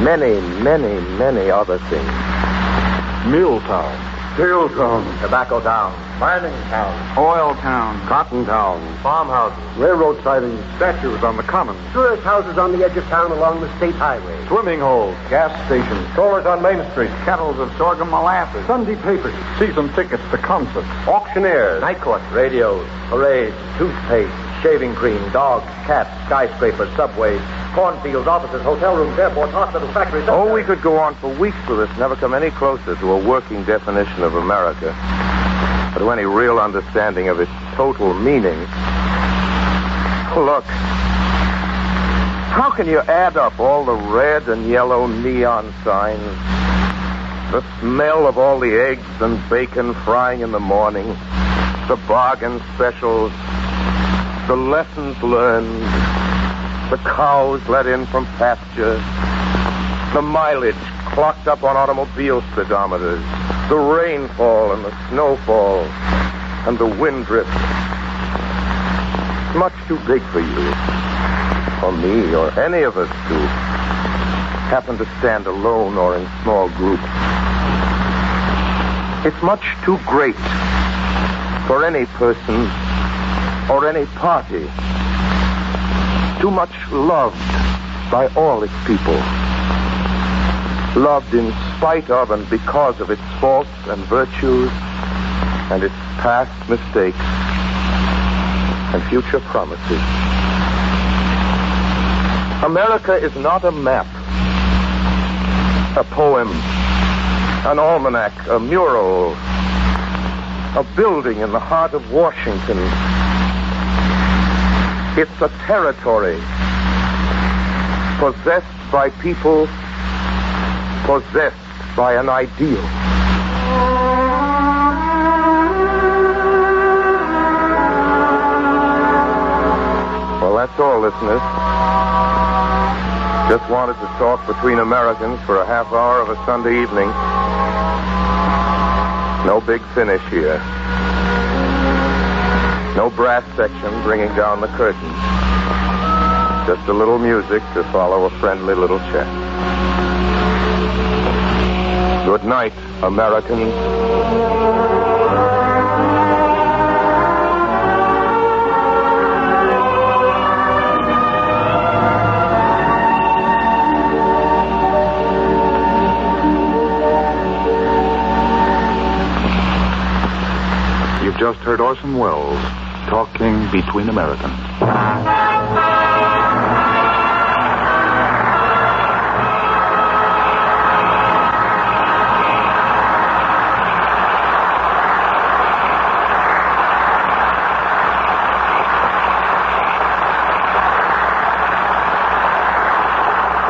Many, many, many other things. Milltown. Steel Town. Tobacco Town. Mining Town. Oil Town. Cotton Town. Farmhouses. Railroad sidings. Statues on the common. Tourist houses on the edge of town along the state highway. Swimming holes. Gas stations. Stores on Main Street. Kettles of sorghum molasses. Sunday papers. Season tickets to concerts. Auctioneers. Night courts. Radios. Parades. Toothpaste. Shaving cream. Dogs. Cats. Skyscrapers. Subways. Cornfields. Offices. Hotel rooms. Airports. Hospitals. Factories. Oh, we could go on for weeks with this, never come any closer to a working definition of America, or to any real understanding of its total meaning. Look, how can you add up all the red and yellow neon signs, the smell of all the eggs and bacon frying in the morning, the bargain specials, the lessons learned, the cows let in from pasture, the mileage clocked up on automobile speedometers, the rainfall and the snowfall, and the wind drift? It's much too big for you, or me, or any of us to happen to stand alone or in small groups. It's much too great for any person or any party. Too much loved by all its people. Loved in spite of and because of its faults and virtues and its past mistakes and future promises. America is not a map, a poem, an almanac, a mural, a building in the heart of Washington. It's a territory possessed by people, possessed by an ideal. Well, that's all, listeners. Just wanted to talk between Americans for a half hour of a Sunday evening. No big finish here. No brass section bringing down the curtain. Just a little music to follow a friendly little chat. Good night, Americans. You've just heard Orson Welles talking between Americans.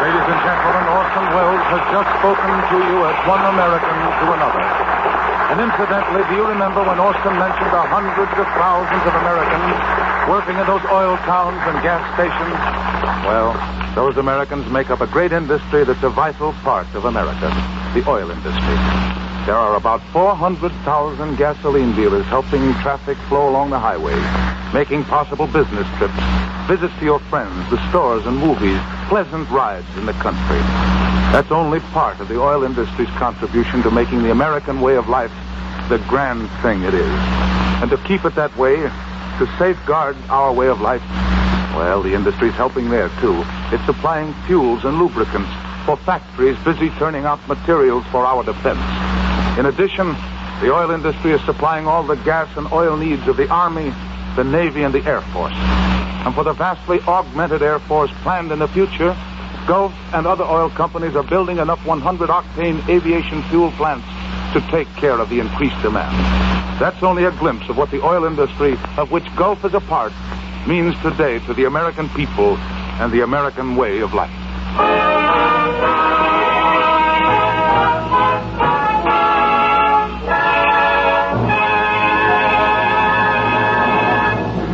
Ladies and gentlemen, Orson Welles has just spoken to you as one American to another. And incidentally, do you remember when Orson mentioned the hundreds of thousands of Americans working in those oil towns and gas stations? Well, those Americans make up a great industry that's a vital part of America, the oil industry. There are about 400,000 gasoline dealers helping traffic flow along the highways, making possible business trips, visits to your friends, the stores and movies, pleasant rides in the country. That's only part of the oil industry's contribution to making the American way of life the grand thing it is. And to keep it that way, to safeguard our way of life, well, the industry's helping there, too. It's supplying fuels and lubricants for factories busy turning out materials for our defense. In addition, the oil industry is supplying all the gas and oil needs of the Army, the Navy, and the Air Force. And for the vastly augmented Air Force planned in the future, Gulf and other oil companies are building enough 100-octane aviation fuel plants to take care of the increased demand. That's only a glimpse of what the oil industry, of which Gulf is a part, means today to the American people and the American way of life.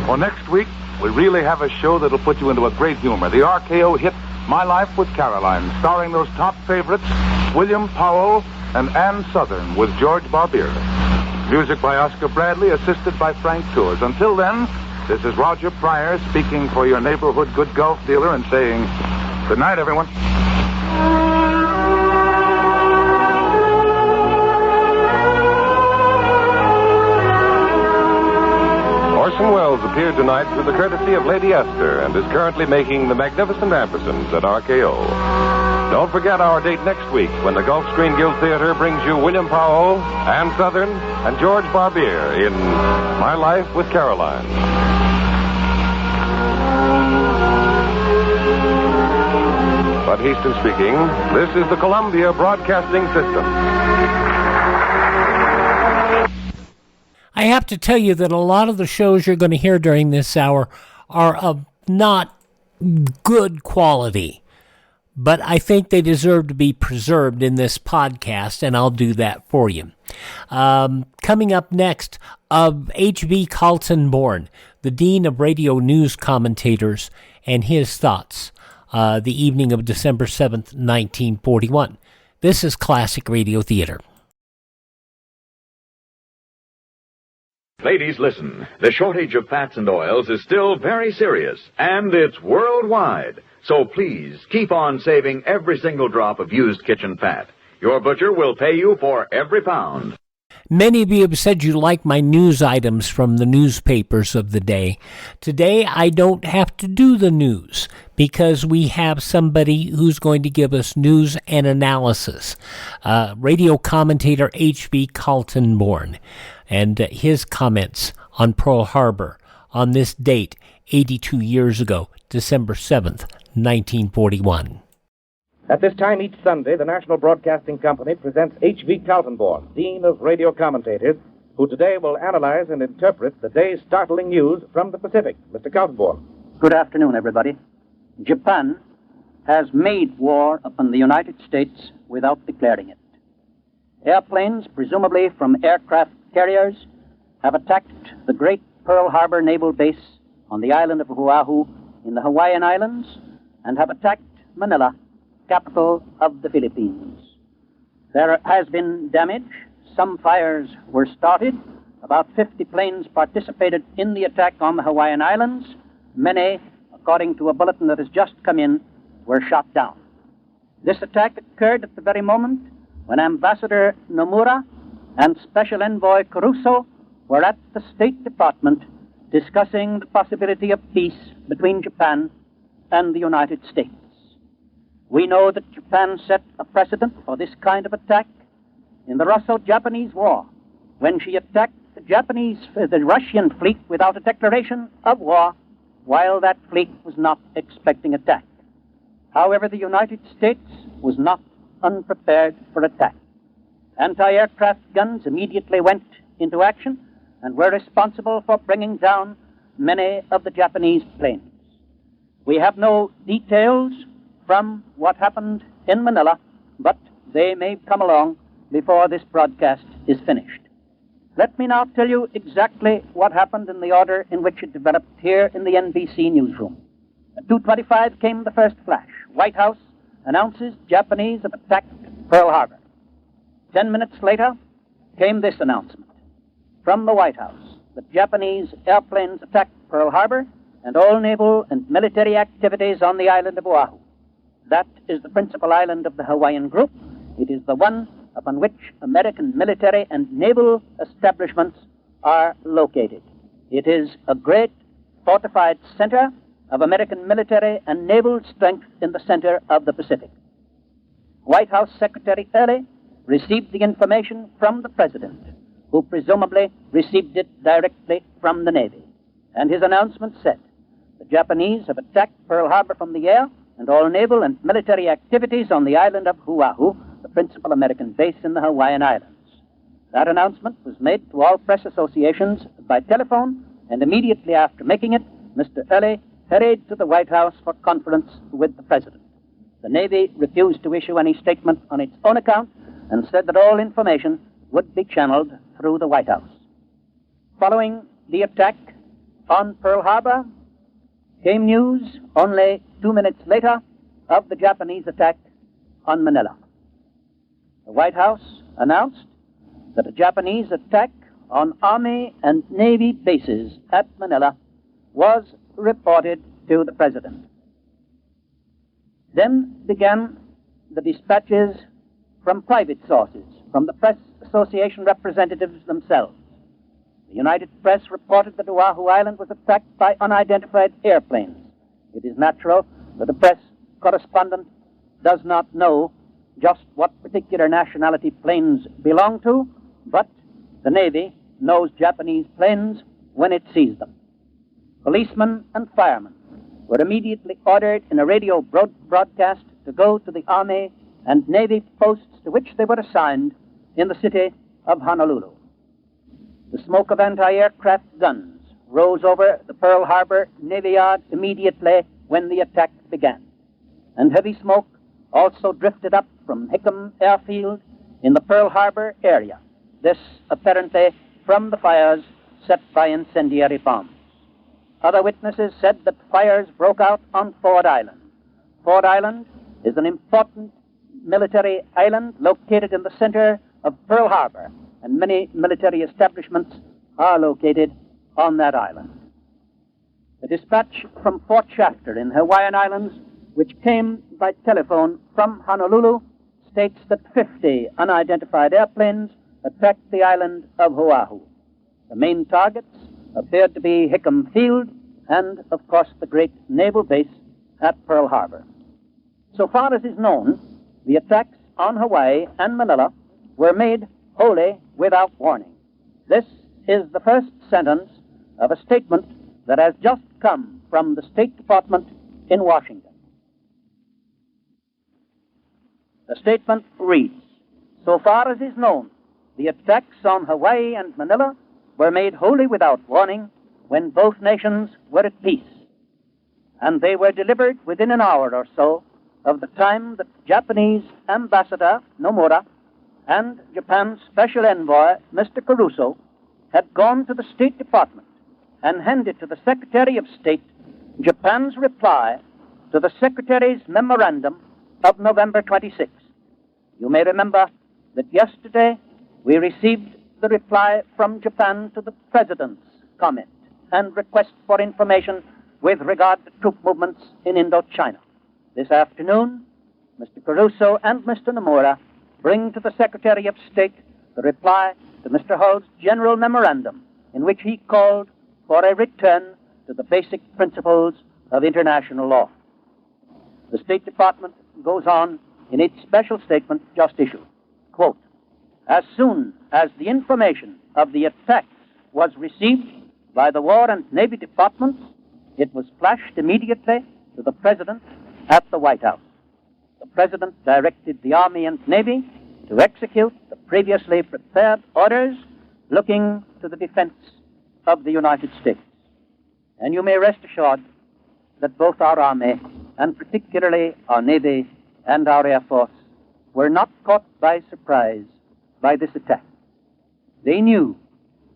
Well, next week, we really have a show that'll put you into a great humor. The RKO hit My Life with Caroline, starring those top favorites, William Powell and Ann Sothern with George Barbier. Music by Oscar Bradley, assisted by Frank Tours. Until then, this is Roger Pryor speaking for your neighborhood good golf dealer and saying good night, everyone. Orson Welles appeared tonight through the courtesy of Lady Esther and is currently making the magnificent ampersands at RKO. Don't forget our date next week when the Gulf Screen Guild Theater brings you William Powell, Ann Southern, and George Barbier in My Life with Caroline. Bud Heaston speaking. This is the Columbia Broadcasting System. I have to tell you that a lot of the shows you're going to hear during this hour are of not good quality, but I think they deserve to be preserved in this podcast, and I'll do that for you. Coming up next, HV Kaltenborn, the Dean of Radio News Commentators, and his thoughts the evening of December 7th, 1941. This is Classic Radio Theater. Ladies, listen. The shortage of fats and oils is still very serious, and it's worldwide. So please, keep on saving every single drop of used kitchen fat. Your butcher will pay you for every pound. Many of you have said you like my news items from the newspapers of the day. Today, I don't have to do the news because we have somebody who's going to give us news and analysis. Radio commentator HV Kaltenborn and his comments on Pearl Harbor on this date 82 years ago, December 7th, 1941. At this time each Sunday, the National Broadcasting Company presents H.V. Kaltenborn, Dean of Radio Commentators, who today will analyze and interpret the day's startling news from the Pacific. Mr. Kaltenborn. Good afternoon, everybody. Japan has made war upon the United States without declaring it. Airplanes, presumably from aircraft carriers, have attacked the great Pearl Harbor Naval Base on the island of Oahu in the Hawaiian Islands and have attacked Manila, capital of the Philippines. There has been damage. Some fires were started. About 50 planes participated in the attack on the Hawaiian Islands. Many, according to a bulletin that has just come in, were shot down. This attack occurred at the very moment when Ambassador Nomura and Special Envoy Caruso were at the State Department discussing the possibility of peace between Japan and the United States. We know that Japan set a precedent for this kind of attack in the Russo-Japanese War, when she attacked the Russian fleet without a declaration of war, while that fleet was not expecting attack. However, the United States was not unprepared for attack. Anti-aircraft guns immediately went into action and were responsible for bringing down many of the Japanese planes. We have no details from what happened in Manila, but they may come along before this broadcast is finished. Let me now tell you exactly what happened in the order in which it developed here in the NBC newsroom. At 2:25 came the first flash. White House announces Japanese have attacked Pearl Harbor. 10 minutes later came this announcement from the White House that Japanese airplanes attacked Pearl Harbor and all naval and military activities on the island of Oahu. That is the principal island of the Hawaiian group. It is the one upon which American military and naval establishments are located. It is a great fortified center of American military and naval strength in the center of the Pacific. White House Secretary Early received the information from the President, who presumably received it directly from the Navy. And his announcement said, the Japanese have attacked Pearl Harbor from the air and all naval and military activities on the island of Oahu, the principal American base in the Hawaiian Islands. That announcement was made to all press associations by telephone, and immediately after making it, Mr. Early hurried to the White House for conference with the President. The Navy refused to issue any statement on its own account and said that all information would be channeled through the White House. Following the attack on Pearl Harbor came news only 2 minutes later of the Japanese attack on Manila. The White House announced that a Japanese attack on Army and Navy bases at Manila was reported to the President. Then began the dispatches from private sources, from the Press Association representatives themselves. The United Press reported that Oahu Island was attacked by unidentified airplanes. It is natural that the press correspondent does not know just what particular nationality planes belong to, but the Navy knows Japanese planes when it sees them. Policemen and firemen were immediately ordered in a radio broadcast to go to the Army and Navy posts to which they were assigned in the city of Honolulu. The smoke of anti-aircraft guns rose over the Pearl Harbor Navy Yard immediately when the attack began, and heavy smoke also drifted up from Hickam Airfield in the Pearl Harbor area, this apparently from the fires set by incendiary bombs. Other witnesses said that fires broke out on Fort Island. Fort Island is an important military island located in the center of Pearl Harbor, and many military establishments are located on that island. A dispatch from Fort Shafter in Hawaiian Islands, which came by telephone from Honolulu, states that 50 unidentified airplanes attacked the island of Oahu. The main targets appeared to be Hickam Field and, of course, the great naval base at Pearl Harbor. So far as is known, the attacks on Hawaii and Manila were made wholly without warning. This is the first sentence of a statement that has just come from the State Department in Washington. The statement reads, "So far as is known, the attacks on Hawaii and Manila were made wholly without warning when both nations were at peace, and they were delivered within an hour or so of the time that Japanese Ambassador Nomura and Japan's Special Envoy, Mr. Caruso, had gone to the State Department and handed to the Secretary of State Japan's reply to the Secretary's memorandum of November 26. You may remember that yesterday we received the reply from Japan to the President's comment and request for information with regard to troop movements in Indochina. This afternoon, Mr. Caruso and Mr. Nomura bring to the Secretary of State the reply to Mr. Hull's general memorandum in which he called for a return to the basic principles of international law. The State Department goes on in its special statement just issued, quote, "As soon as the information of the attacks was received by the War and Navy Departments, it was flashed immediately to the President at the White House. The President directed the Army and Navy to execute the previously prepared orders looking to the defense of the United States. And you may rest assured that both our Army, and particularly our Navy and our Air Force, were not caught by surprise by this attack. They knew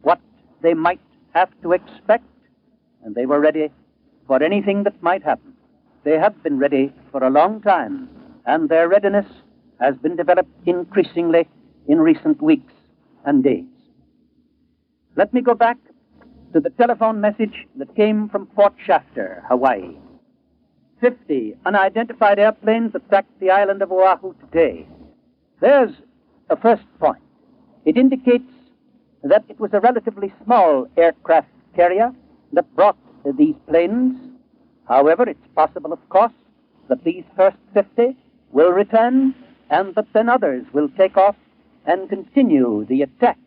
what they might have to expect, and they were ready for anything that might happen. They have been ready for a long time, and their readiness has been developed increasingly in recent weeks and days." Let me go back to the telephone message that came from Fort Shafter, Hawaii. 50 unidentified airplanes attacked the island of Oahu today. There's a first point. It indicates that it was a relatively small aircraft carrier that brought these planes. However, it's possible, of course, that these first 50 will return and that then others will take off and continue the attack.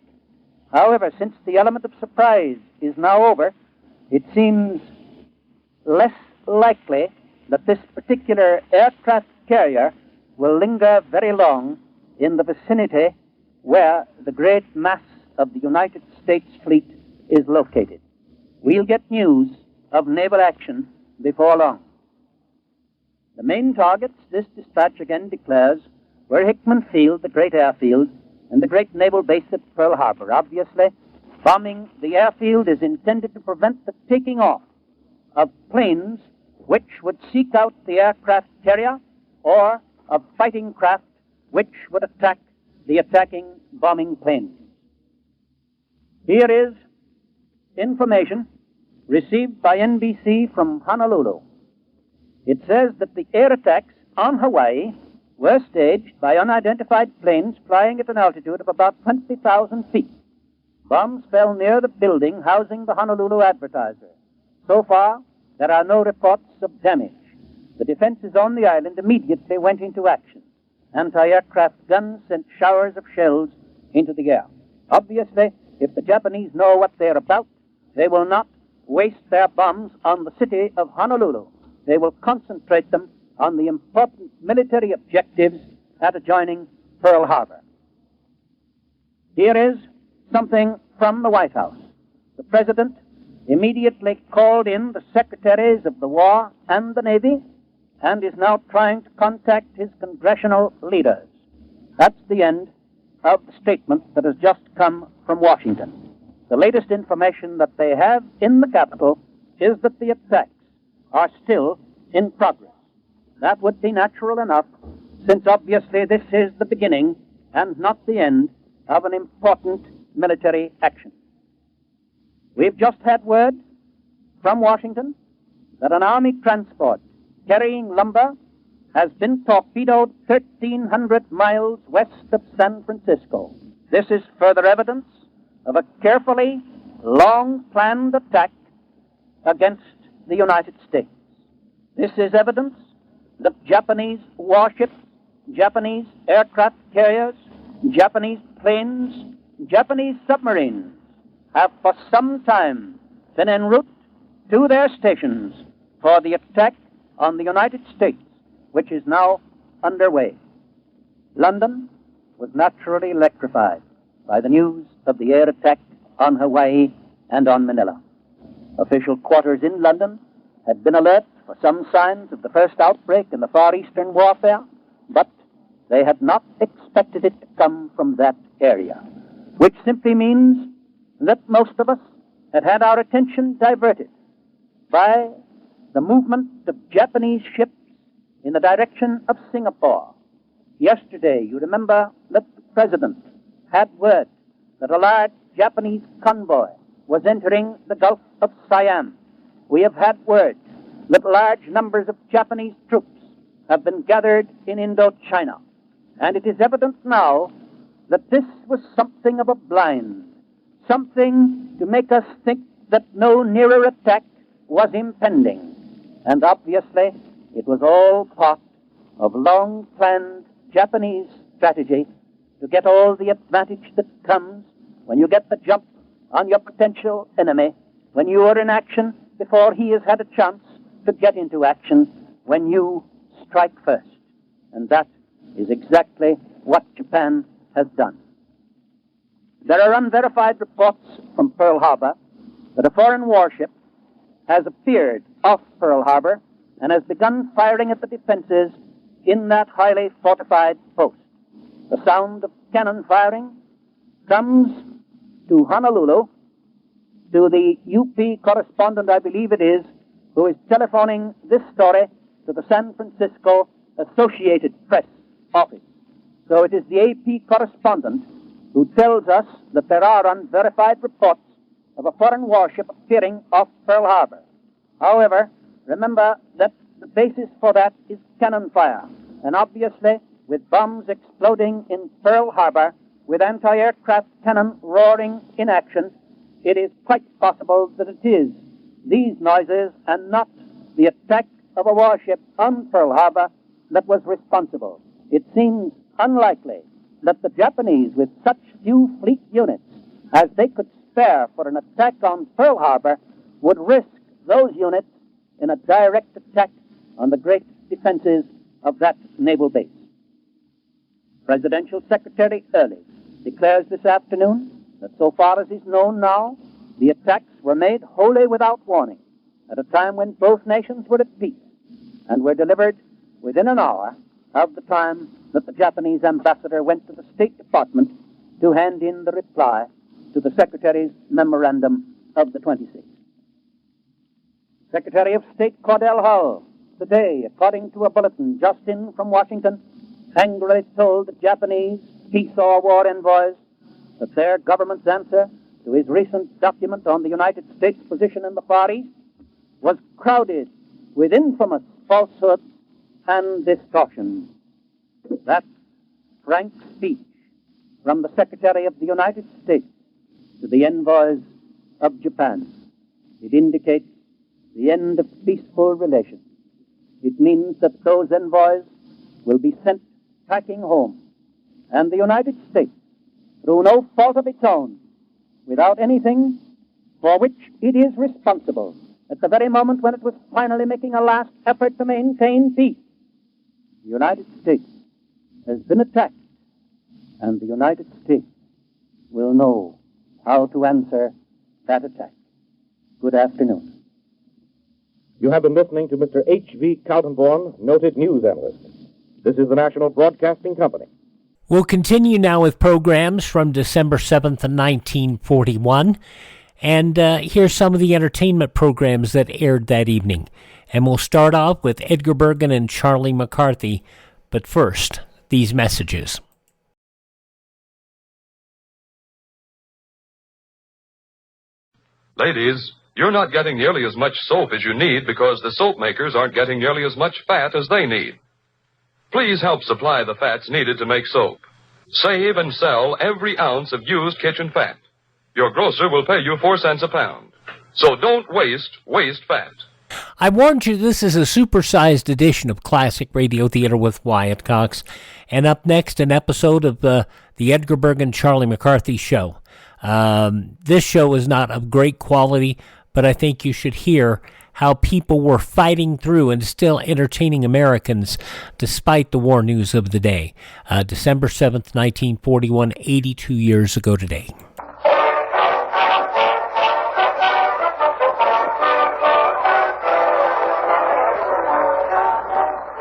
However, since the element of surprise is now over, it seems less likely that this particular aircraft carrier will linger very long in the vicinity where the great mass of the United States fleet is located. We'll get news of naval action before long. The main targets, this dispatch again declares, were Hickman Field, the great airfield, and the great naval base at Pearl Harbor. Obviously, bombing the airfield is intended to prevent the taking off of planes which would seek out the aircraft carrier or of fighting craft which would attack the attacking bombing planes. Here is information received by NBC from Honolulu. It says that the air attacks on Hawaii were staged by unidentified planes flying at an altitude of about 20,000 feet. Bombs fell near the building housing the Honolulu Advertiser. So far, there are no reports of damage. The defenses on the island immediately went into action. Anti-aircraft guns sent showers of shells into the air. Obviously, if the Japanese know what they're about, they will not waste their bombs on the city of Honolulu. They will concentrate them on the important military objectives at adjoining Pearl Harbor. Here is something from the White House. The President immediately called in the Secretaries of the War and the Navy and is now trying to contact his congressional leaders. That's the end of the statement that has just come from Washington. The latest information that they have in the capital is that the attacks are still in progress. That would be natural enough, since obviously this is the beginning and not the end of an important military action. We've just had word from Washington that an Army transport carrying lumber has been torpedoed 1,300 miles west of San Francisco. This is further evidence of a carefully, long-planned attack against the United States. This is evidence that Japanese warships, Japanese aircraft carriers, Japanese planes, Japanese submarines have for some time been en route to their stations for the attack on the United States, which is now underway. London was naturally electrified by the news of the air attack on Hawaii and on Manila. Official quarters in London had been alert for some signs of the first outbreak in the Far Eastern warfare, but they had not expected it to come from that area, which simply means that most of us had had our attention diverted by the movement of Japanese ships in the direction of Singapore. Yesterday, you remember that the President had word that a large Japanese convoy was entering the Gulf of Siam. We have had word that large numbers of Japanese troops have been gathered in Indochina. And it is evident now that this was something of a blind, something to make us think that no nearer attack was impending. And obviously, it was all part of long-planned Japanese strategy to get all the advantage that comes when you get the jump on your potential enemy, when you are in action before he has had a chance to get into action, when you strike first. And that is exactly what Japan has done. There are unverified reports from Pearl Harbor that a foreign warship has appeared off Pearl Harbor and has begun firing at the defenses in that highly fortified post. The sound of cannon firing comes to Honolulu, to the UP correspondent, I believe it is, who is telephoning this story to the San Francisco Associated Press office. So it is the AP correspondent who tells us that there are unverified reports of a foreign warship appearing off Pearl Harbor. However, remember that the basis for that is cannon fire. And obviously, with bombs exploding in Pearl Harbor, with anti-aircraft cannon roaring in action, it is quite possible that it is these noises and not the attack of a warship on Pearl Harbor that was responsible. It seems unlikely that the Japanese, with such few fleet units as they could spare for an attack on Pearl Harbor, would risk those units in a direct attack on the great defenses of that naval base. Presidential Secretary Early declares this afternoon that so far as is known now, the attacks were made wholly without warning at a time when both nations were at peace and were delivered within an hour of the time that the Japanese ambassador went to the State Department to hand in the reply to the Secretary's memorandum of the 26th. Secretary of State Cordell Hull, today, according to a bulletin just in from Washington, angrily told the Japanese peace or war envoys that their government's answer to his recent document on the United States position in the Far East was crowded with infamous falsehoods and distortions. That frank speech from the Secretary of the United States to the envoys of Japan, it indicates the end of peaceful relations. It means that those envoys will be sent packing home, and the United States, through no fault of its own, without anything for which it is responsible, at the very moment when it was finally making a last effort to maintain peace, the United States has been attacked, and the United States will know how to answer that attack. Good afternoon. You have been listening to Mr. HV Kaltenborn, noted news analyst. This is the National Broadcasting Company. We'll continue now with programs from December 7th, 1941. And here's some of the entertainment programs that aired that evening. And we'll start off with Edgar Bergen and Charlie McCarthy. But first, these messages. Ladies, you're not getting nearly as much soap as you need because the soap makers aren't getting nearly as much fat as they need. Please help supply the fats needed to make soap. Save and sell every ounce of used kitchen fat. Your grocer will pay you 4 cents a pound. So don't waste fat. I warned you this is a supersized edition of Classic Radio Theater with Wyatt Cox. And up next, an episode of the Edgar Bergen Charlie McCarthy Show. This show is not of great quality, but I think you should hear how people were fighting through and still entertaining Americans despite the war news of the day. December 7th, 1941, 82 years ago today.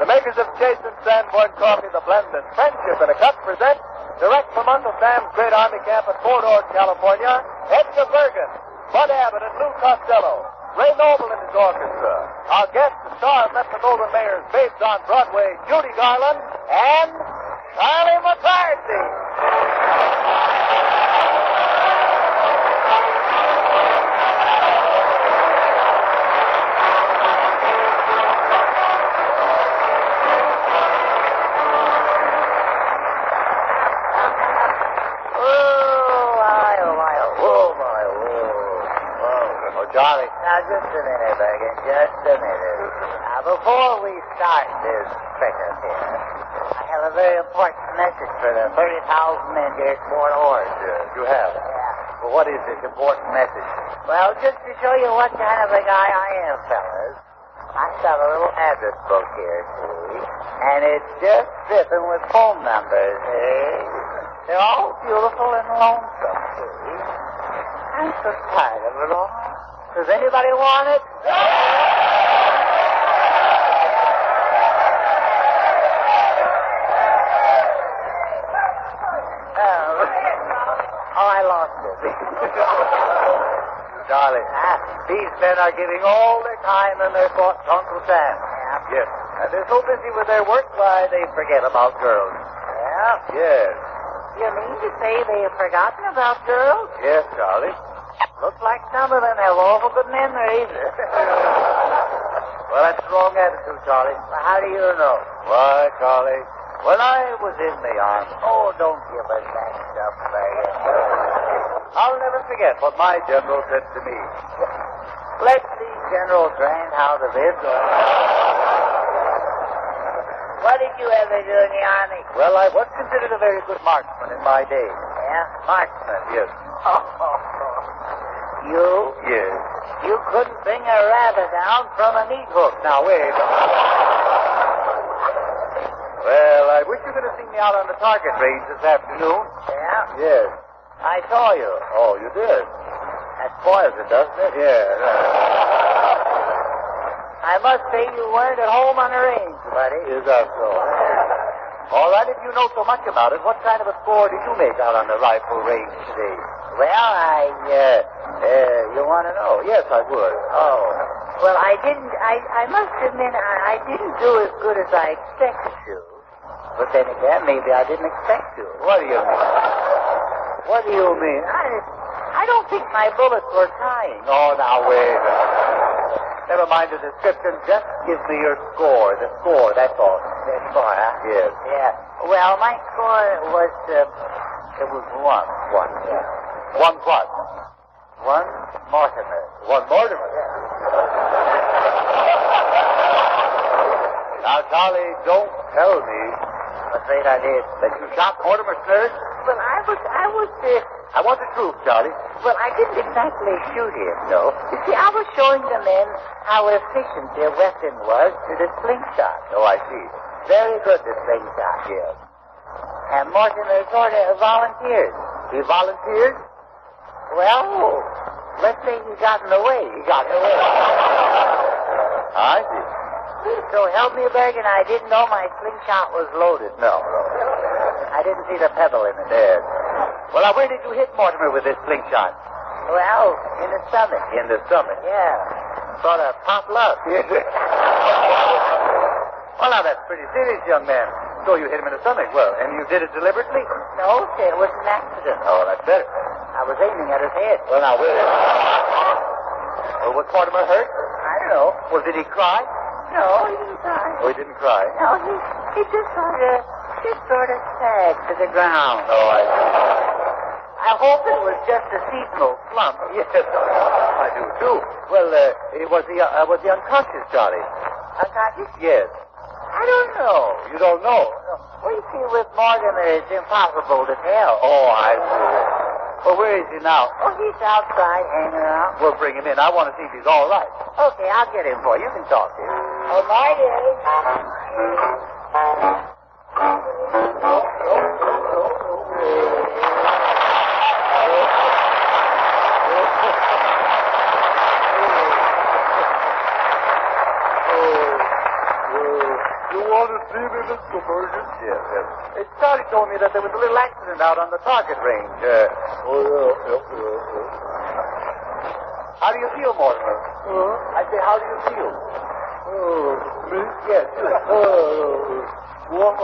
The makers of Chase and Sanborn Coffee, the blend and friendship in a cup, present direct from Uncle Sam's Great Army Camp at Fort Ord, California, Edgar Bergen, Bud Abbott, and Lou Costello. Ray Noble and his orchestra. Our guest, the star of Metro-Goldwyn-Mayer's Babes on Broadway, Judy Garland, and Charlie McCarthy. Charlie. Now, just a minute, Bergen, just a minute. Now, before we start this fricas here, I have a very important message for the 30,000 men here at Fort Ord. You have? Yeah. Well, what is this important message? Well, just to show you what kind of a guy I am, fellas, I've got a little address book here, see? And it's just dripping with phone numbers, see? They're all beautiful and lonesome, see? I'm so tired of it all. Does anybody want it? I lost it. Charlie, these men are giving all their time and their thought to Uncle Sam. Yeah. Yes. And they're so busy with their work, why, they forget about girls. Yeah? Yes. You mean to say they've forgotten about girls? Yes, Charlie. Looks like some of them have awful good memories. Well, that's the wrong attitude, Charlie. Well, how do you know? Why, Charlie, when I was in the army... Oh, don't give us that stuff, Bergen. I'll never forget what my general said to me. Let these generals rant out of this. What did you ever do in the army? Well, I was considered a very good marksman in my day. Yeah? Marksman, yes. You? Yes. You couldn't bring a rabbit down from a meat hook. Now, wait. Well, I wish you could have seen me out on the target range this afternoon. Yeah? Yes. I saw you. Oh, you did? That spoils it, doesn't it? Yeah. I must say you weren't at home on the range, buddy. Is that so? All right, if you know so much about it, what kind of a score did you make out on the rifle range today? Well, you want to know? Yes, I would. Oh. Well, I must admit, I didn't do as good as I expected to. But then again, maybe I didn't expect to. What do you mean? What do you mean? I I don't think my bullets were tying. Oh, now, wait. Never mind the description. Just give me your score. The score, that's all. The score, huh? Yes. Yeah. Well, my score was, it was one. One. Yeah. One what? One Mortimer. One Mortimer? Now, Charlie, don't tell me. I'm afraid I did. That you shot Mortimer's nurse? Well, I want the truth, Charlie. Well, I didn't exactly shoot him, no. You see, I was showing the men how efficient their weapon was to the slingshot. Oh, I see. Very good, the slingshot. Yes. And Mortimer sort of volunteered. He volunteered? Well, let's say he got in the way. He got in the way. I see. So help me, Bergen, I didn't know my slingshot was loaded. No. I didn't see the pebble in it. Yes. Well, now, where did you hit Mortimer with this slingshot? Well, in the stomach. In the stomach? Yeah. Sort of pop love. Well, now, that's pretty serious, young man. So you hit him in the stomach. Well, and you did it deliberately? No, sir, it was an accident. Oh, that's better. I was aiming at his head. Well, now, wait. Well, was Mortimer hurt? I don't know. Well, did he cry? No, he didn't cry. Oh, he didn't cry? No, he just sort of sagged to the ground. Oh, I see. I hope it was just a seasonal slump. Yes, I do, too. Well, was he unconscious, Charlie? Unconscious? Yes. I don't know. You don't know? Well, you see, with Mortimer, it's impossible to tell. Oh, I see. Well, where is he now? Oh, he's outside hanging around. We'll bring him in. I want to see if he's all right. Okay, I'll get him for you. You can talk to him. Oh, my Mr. Bergen? Yes. Charlie told me that there was a little accident out on the target range. How do you feel, Mortimer? I say, how do you feel? Me? Yes, you. Well,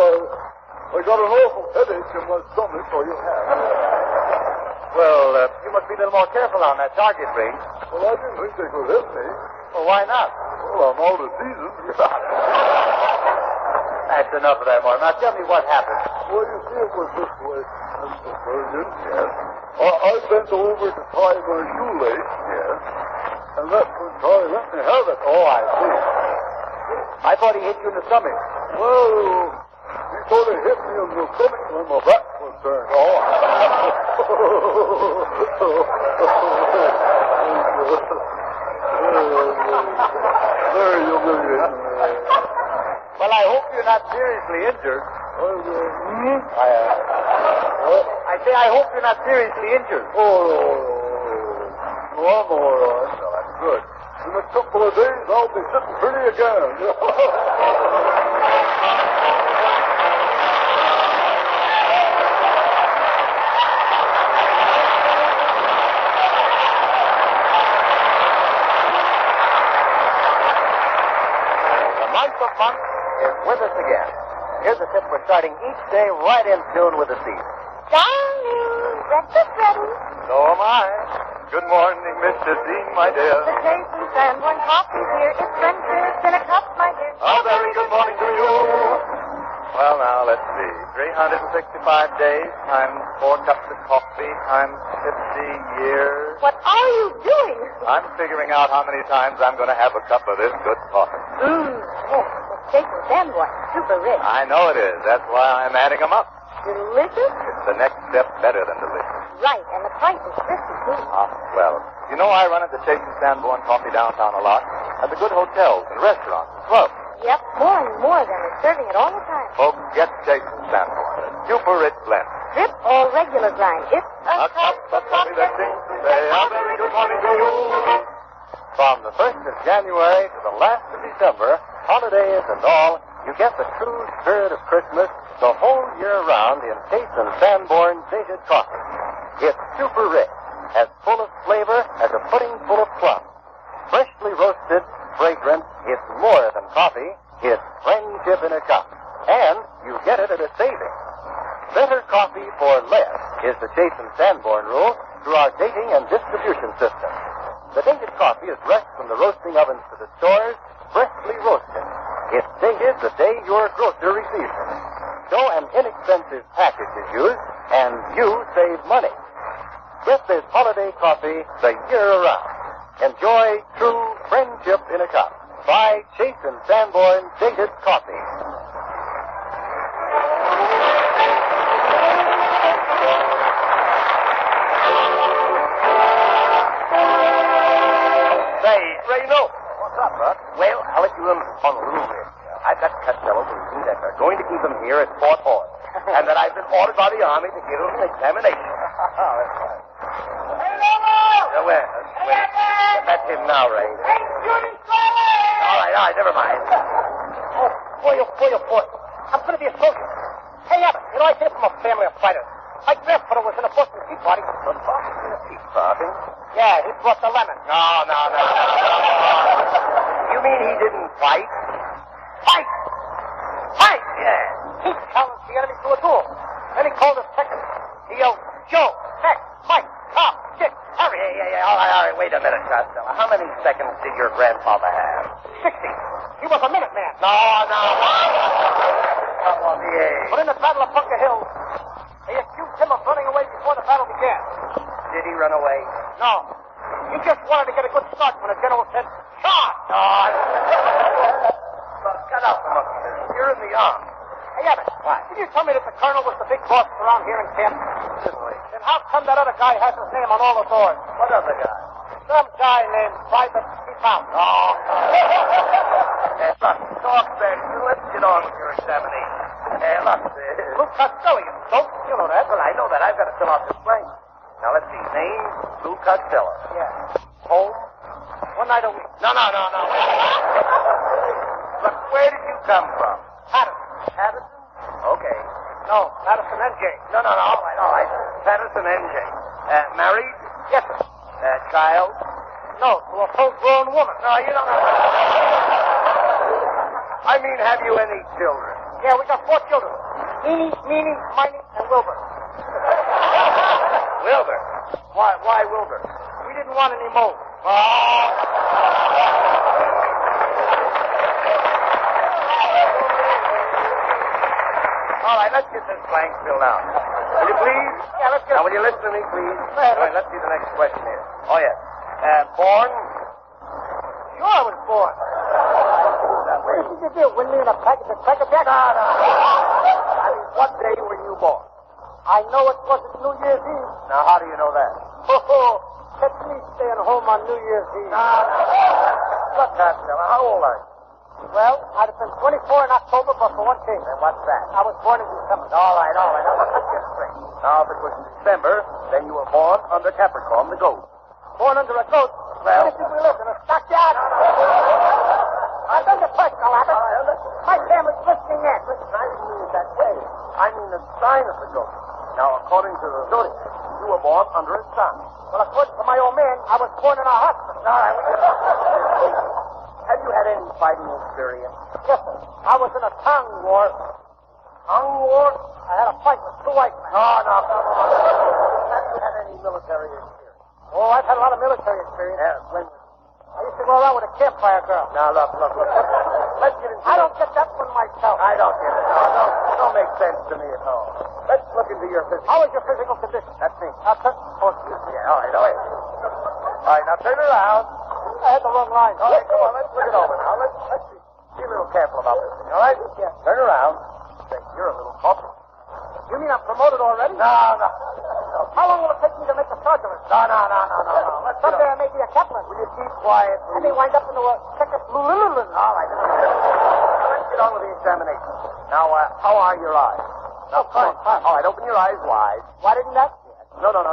I got an awful headache in my stomach, so you have. Well, you must be a little more careful on that target range. Well, I didn't think they could hit me. Well, why not? Well, I'm out of season. That's enough of that, Mortimer. Now, tell me what happened. Well, you see, it was this way, Mr. Bergen. Yes. I bent over to tie my shoelace. Yes. And that's when Charlie let me have it. Oh, I see. I thought he hit you in the stomach. Well, he sort of hit me in the stomach when my back was turned. Oh, very humiliating. Well, I hope you're not seriously injured. I say I hope you're not seriously injured. I'm all right. So that's good. In a couple of days, I'll be sitting pretty again. The month of months is with us again. Here's a tip for starting each day right in tune with the season. Darling, breakfast ready. So am I. Good morning, Mr. Zing, my dear. The Jason Sanborn coffee here. It's French in a cup, my dear. A very good morning to you. Well, now, let's see. 365 days times 4 cups of coffee times 50 years. What are you doing? I'm figuring out how many times I'm going to have a cup of this good coffee. Yes, the Jason Sanborn. Super rich. I know it is. That's why I'm adding them up. Delicious? It's the next step better than delicious. Right, and the price is thrifty, too. Well, you know I run into Jason Sanborn coffee downtown a lot. At the good hotels and restaurants and clubs. Yep, more and more of them are serving it all the time. Folks, get Jason Sanborn. A super rich blend. Drip or regular grind. It's a cup of coffee that sings to say a very good morning to you. From the 1st of January to the last of December, holidays and all, you get the true spirit of Christmas the whole year round in Jason Sanborn dated coffee. It's super rich, as full of flavor as a pudding full of plum. Freshly roasted, fragrant, it's more than coffee. It's friendship in a cup. And you get it at a saving. Better coffee for less is the Jason Sanborn rule, through our dating and distribution system. The dated coffee is fresh from the roasting ovens to the stores, freshly roasted. It's dated the day your grocer receives it. So an inexpensive package is used, and you save money. Get this holiday coffee the year around. Enjoy true friendship in a cup. Buy Chase and Sanborn dated coffee. Say, Reno. What's up, Bud? Well, I'll let you in on a little bit. I've got Costello believing that they're going to keep him here at Fort Ord, and that I've been ordered by the Army to give him an examination. That's him now, Ray. Hey, Judy Garland! All right, never mind. Oh, boy. I'm going to be a soldier. Hey, Abbott, I came from a family of fighters. My grandfather was in a Boston Tea Party. The Boston Tea Party? Yeah, he brought the lemon. No. You mean he didn't fight? Fight! Yeah. He challenged the enemy to a duel. Then he called his seconds. He yelled, Joe, Tex, Mike, Tom, Dick, Harry. Yeah. All right. Wait a minute, Costello. How many seconds did your grandfather have? 60. He was a minute man. No. Come on, yeah. But in the Battle of Bunker Hill, they accused him of running away before the battle began. Did he run away? No. He just wanted to get a good start when the general said, charge! Look, get up, monkey. You're in the army. Hey, Abbott. What? Did you tell me that the colonel was the big boss around here in camp? Certainly. Then how come that other guy has his name on all the doors? What other guy? Some guy named Private Keep Out. Oh. Look, talk then. Let's get on with your examination. Look. Lou Costello, you dope. You know that. Well, I know that. I've got to fill out this blank. Now, let's see. Name, Lou Costello. Yeah. Home? One night a week. No. Look, where did you come from? Patterson? Okay. No, Patterson NJ. No. All right. Patterson NJ. Married? Yes, sir. Child? No, to a full-grown woman. No, you don't know. I mean, have you any children? Yeah, we got 4 children. Eenie, Meanie, Miney, and Wilbur. Wilbur? Why Wilbur? We didn't want any more. All right, let's get this blank filled out. Will you please? Yeah, let's get it. Now, will you listen to me, please? Yeah, All right, let's see the next question here. Oh, yes. Born? Sure, I was born. What did you do? Win me in a package of Cracker Jacks? No. I mean, what day were you born? I know it wasn't New Year's Eve. Now, how do you know that? Catch me staying home on New Year's Eve. Look, Costello, how old are you? Well, I'd have been 24 in October, but for one thing. And what's that? I was born in December. All right. Now, let's get straight. Now, if it was in December, then you were born under Capricorn, the goat. Born under a goat? Well... Where did we live? In a stockyard? I beg your pardon, Abbott. My family's listening in. Listen, I didn't mean it that way. I mean the sign of the goat. Now, according to the zodiac, you were born under a sun. Well, according to my old man, I was born in a hospital. All right, have you had any fighting experience? Yes, sir. I was in a tongue war. Tongue war? I had a fight with 2 white men. No, come on. Have you had any military experience? Oh, I've had a lot of military experience. When? I used to go around with a campfire girl. Now, look. Let's get into I don't get that one myself. I don't get it. No, don't make sense to me at all. Let's look into your physical... How is your physical condition? That's me. Now, turn... Oh, excuse me. All right. All right, now turn around. I had the wrong line. All right, come on. Let's look it over now. Let's be a little careful about this thing, all right? Yeah. Turn around. Say, you're a little corporal. You mean I'm promoted already? No. How long will it take me to make a sergeant? No. Someday I may be a captain. Will you keep quiet, please? I may wind up into a second blue. All right. Let's get on with the examination. Now, how are your eyes? Now, fine. All right, open your eyes wide. Why didn't that? No. Don't.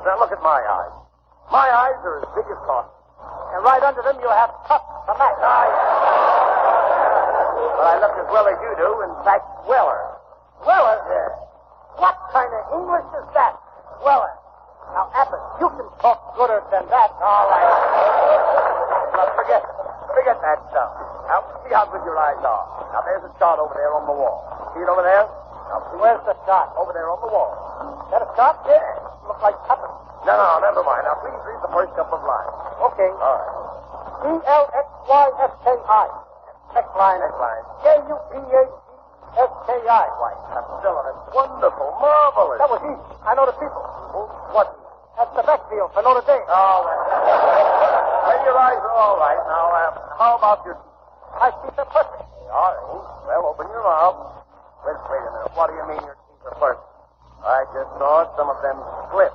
Now, look at my eyes. My eyes are as big as saucers. And right under them you have cups to match. But I look as well as you do. In fact, weller. Weller? Yeah. What kind of English is that? Weller. Now, Abbott, you can talk gooder than that. All right. Now, forget that stuff. Now, see how good your eyes are. Now, there's a chart over there on the wall. See it over there? Now, where's the chart? Over there on the wall. Is that a chart? Yeah. Look like tuppence. No, never mind. Now, please read the first couple of lines. Okay. All right. Elxyski. Next line. Kupachski. Why, Costello, that's wonderful, marvelous. That was easy. I know the people. What? That's the backfield for Notre Dame. Oh, well, your eyes are all right. Now, how about your teeth? My teeth are perfect. All right. Well, open your mouth. Wait a minute. What do you mean your teeth are perfect? I just saw some of them slip.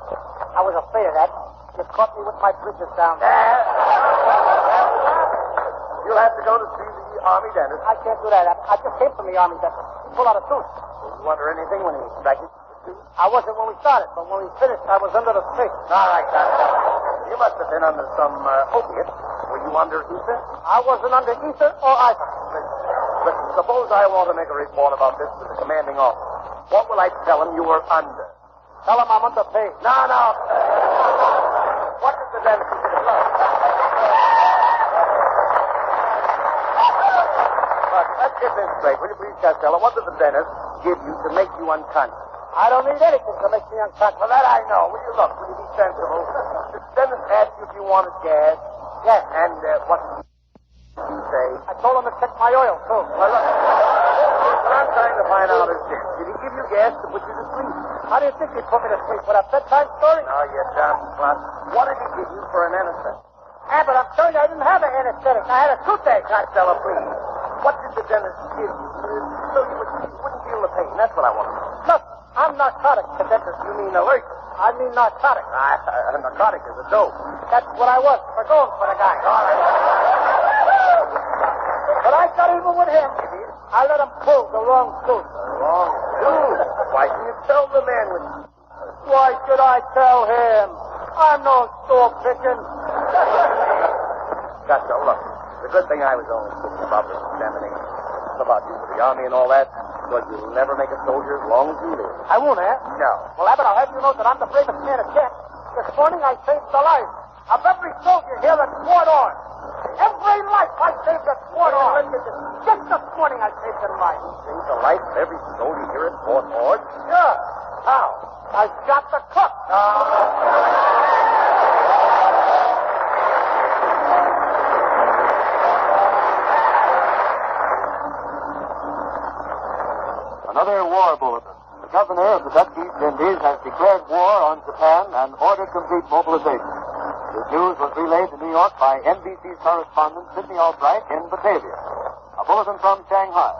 I was afraid of that. You caught me with my bridges down. You'll have to go to see the Army dentist. I can't do that. I just came from the Army dentist. He pulled out a tooth. Did you wonder anything when he extracted the tooth? I wasn't when we started, but when we finished, I was under the stick. All right, Costello. You must have been under some opiate. Were you under ether? I wasn't under ether or either. But suppose I want to make a report about this to the commanding officer. What will I tell him you were under? Tell him I'm underpaid. No. What did the dentist do to the blood? Look, let's get this straight. Will you please, Costello? What did the dentist give you to make you unconscious? I don't need anything to make me unconscious. Well, that I know. Will you look? Will you be sensible? Did the dentist ask you if you wanted gas? Yes. And what did you say? I told him to check my oil, too. Well, look. What I'm trying to find out is this. Did he give you gas to put you to sleep? How do you think he put me to sleep? With a bedtime story? No, you dumb slut. What did he give you for an anesthetic? Abbott, I'm telling you, I didn't have an anesthetic. I had a toothache. Costello, please. What did the dentist give you so you wouldn't feel the pain? That's what I want to know. Look, I'm narcotic. The dentist, You mean allergic? I mean narcotic. A narcotic is a dope. That's what I was, for going for the guy. All right. But I got even with him. I let him pull the wrong tooth. Wrong tooth? Why didn't you tell the man with... Why should I tell him? I'm no store picking. Costello, look. The good thing I was only thinking about this examination. About you for the Army and all that. Because you'll never make a soldier as long as you live. I won't, eh? No. Well, Abbott, I'll have you know that I'm the bravest man at camp. This morning I saved the life of every soldier here at Fort Ord. Every life I saved at Fort Ord. Just this morning I saved their life. Saved the life of every soldier here at Fort Ord? Sure. How? I shot the cook. Another war bulletin. The governor of the Dutch East Indies has declared war on Japan and ordered complete mobilization. This news was relayed to New York by NBC's correspondent Sidney Albright in Batavia. A bulletin from Shanghai.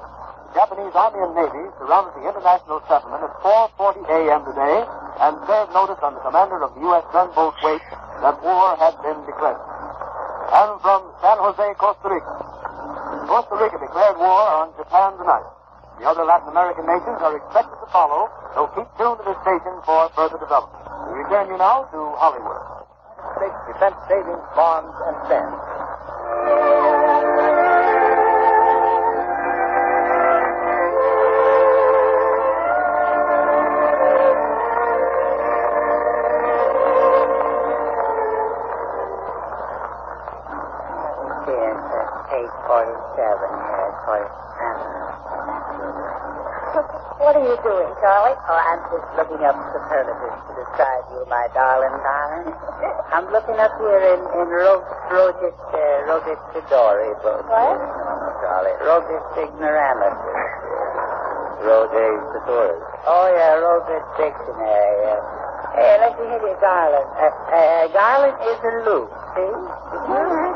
The Japanese Army and Navy surrounded the international settlement at 4:40 a.m. today and served notice on the commander of the U.S. gunboat Wake that war had been declared. And from San Jose, Costa Rica. Costa Rica declared war on Japan tonight. The other Latin American nations are expected to follow, so keep tuned to this station for further development. We return you now to Hollywood. States Defense Savings Bonds and Stamps. What are you doing, Charlie? Oh, I'm just looking up superlatives to describe you, my darling. I'm looking up here in Rogus Sidori book. What? No, Charlie. Rogus Ignoramus. Rogus Sidori. Oh, yeah, Rogus Dictionary. Hey, let me hear you, Garland. Garland is a loop, see?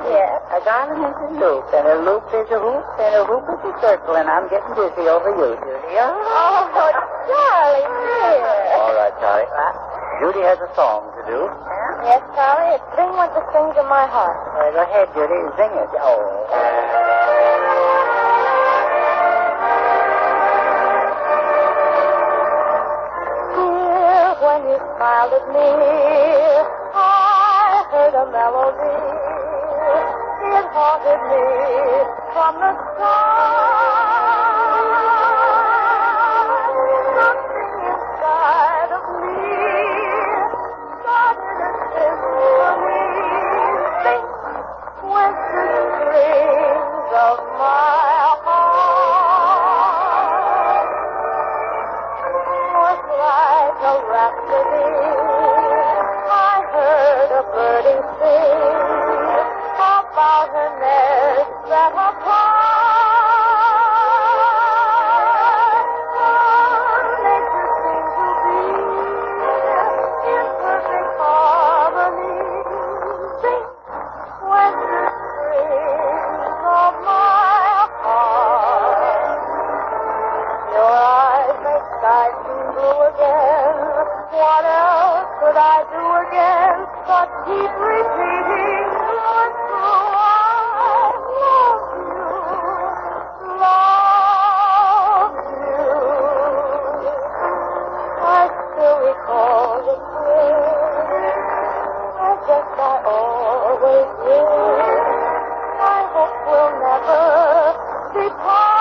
Yeah, a garland is a loop, and a loop is a hoop, and a hoop is a circle, and I'm getting dizzy over you, Judy. Oh, Charlie, dear. All right, Charlie. Judy has a song to do. Yes, Charlie, it's Zing with the strings of my heart. Go ahead, Judy. Sing it. When you smiled at me, I heard a melody. It haunted me from the start. Something inside of me started a symphony. Sing with the strings of my heart. Was like a rhapsody. I her nest that her part. Nature seemed to be in perfect harmony. Sing, when the strings of my heart. Your eyes make skies seem blue again. What else could I do again but keep repeating what's true? I love you, love you. I still recall the thrill. I guess I always will. I hope we'll never depart.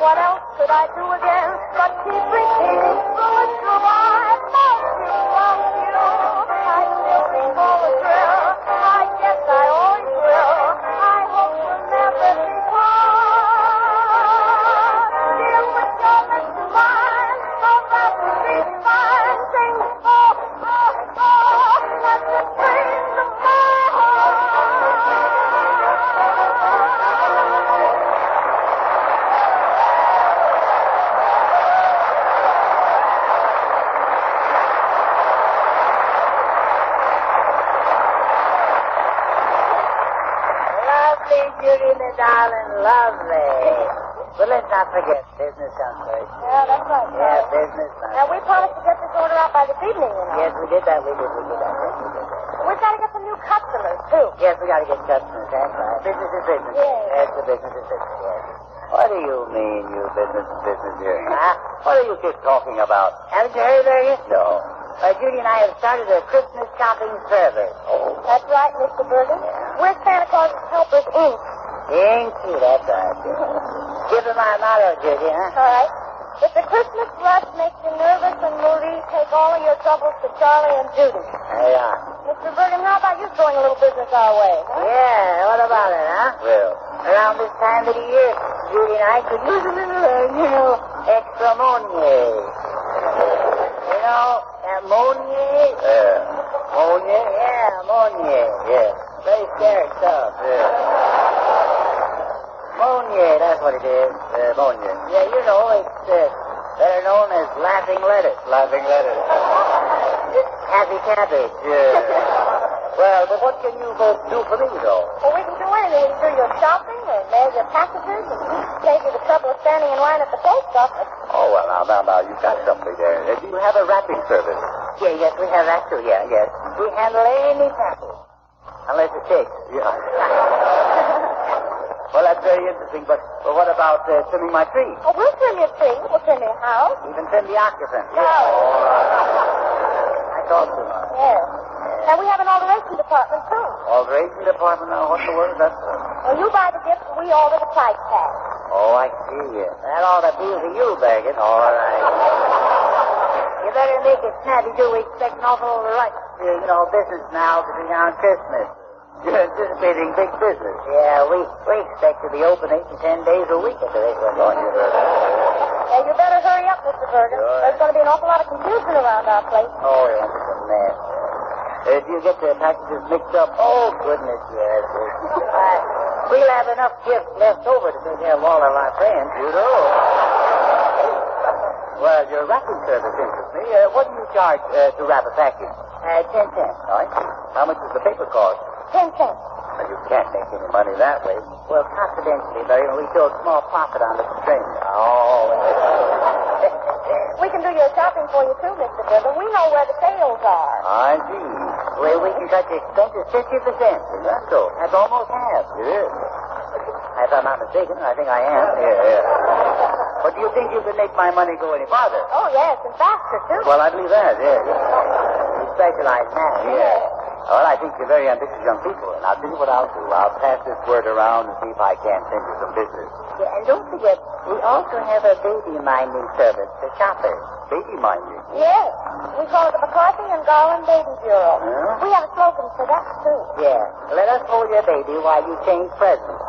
What else could I do again but keep repeating through and through? I love you, love you. I still recall the thrill. I guess I always will. I hope we'll never be apart. Dear, with your lips to mine, oh, that would be fine. Sing, oh, oh, oh, let the strings of my heart. Judy, my darling, lovely. But let's not forget, business comes first. Yeah, that's right. Yeah, business comes. Now, we promised to get this order out by this evening, you know. Yes, we did that. We did that. Yes, we did that. We've got to get some new customers, too. Yes, we got to get customers. That's right. Business is business. Yes. Yes, the business is business. Yes. What do you mean, you business is business here? Huh? What are you kids talking about? Haven't you heard of it? No. Judy and I have started a Christmas shopping service. Oh. That's right, Mr. Bergen. Yeah. We're Santa Claus's Helpers, Inc. Ain't you? That's right. Give them my motto, Judy, huh? All right. If the Christmas rush makes you nervous and moody, take all of your troubles to Charlie and Judy. There you are. Mr. Bergen, how about you throwing a little business our way, huh? Yeah, what about it, huh? Well, around this time of the year, Judy and I could use a little, extra money. You know, ammonia? Ammonia? Yeah, ammonia. Yeah. Very scary stuff. Ammonia, that's what it is. Ammonia. Yeah, you know, it's better known as laughing lettuce. Laughing lettuce. Happy cabbage. Well, but what can you folks do for me, though? Well, we can do anything. We can do your shopping and mail your packages and save you the trouble of standing in line at the post office. Oh, well, now, you've got something there. Do you have a wrapping service? Yeah, yes, we have that, too. Yeah, yes. We handle any package. Unless it takes. Yeah. Well, that's very interesting, but what about trimming my tree? Oh, we'll trim your tree. We'll trim your house. Even trim the occupant. No. I talk too much. Yes. And we have an alteration department, too. Alteration department? Now, what the word is that? Well, you buy the gift and we order the price tag. Oh, I see. That ought to appeal to you, Bergen. All right. You better make it snappy, too. We expect an awful rush, business now between now and Christmas. You're anticipating big business. Yeah, we expect to be open 8 to 10 days a week at the rate we're going. Yeah, you better hurry up, Mr. Bergen. Sure. There's going to be an awful lot of confusion around our place. Oh, yes, it's a mess. Do you get the packages mixed up? Oh, goodness, yes. We'll have enough gifts left over to take care of all of our friends, you know. Well, your wrapping service interests me. What do you charge to wrap a package? 10 cents. All right. How much does the paper cost? 10 cents. Well, you can't make any money that way. Well, confidentially, Larry, we show a small profit on the string. Oh. We can do your shopping for you, too, Mr. Dibble. We know where the sales are. I see. Well, we can cut your expenses 50%. Is that so? That's almost half. It is. If I'm not mistaken, I think I am. Yeah. But do you think you can make my money go any farther? Oh, yes, and faster, too. Well, I believe that, yes. You specialize now, yes. Well, I think you're very ambitious young people, and I'll tell you what I'll do. I'll pass this word around and see if I can send you some business. Yeah, and don't forget, we also have a baby-minding service for shoppers. Baby-minding? Yes. We call it the McCarthy and Garland Baby Bureau. Huh? We have a slogan for that, too. Yeah. Let us hold your baby while you change presents.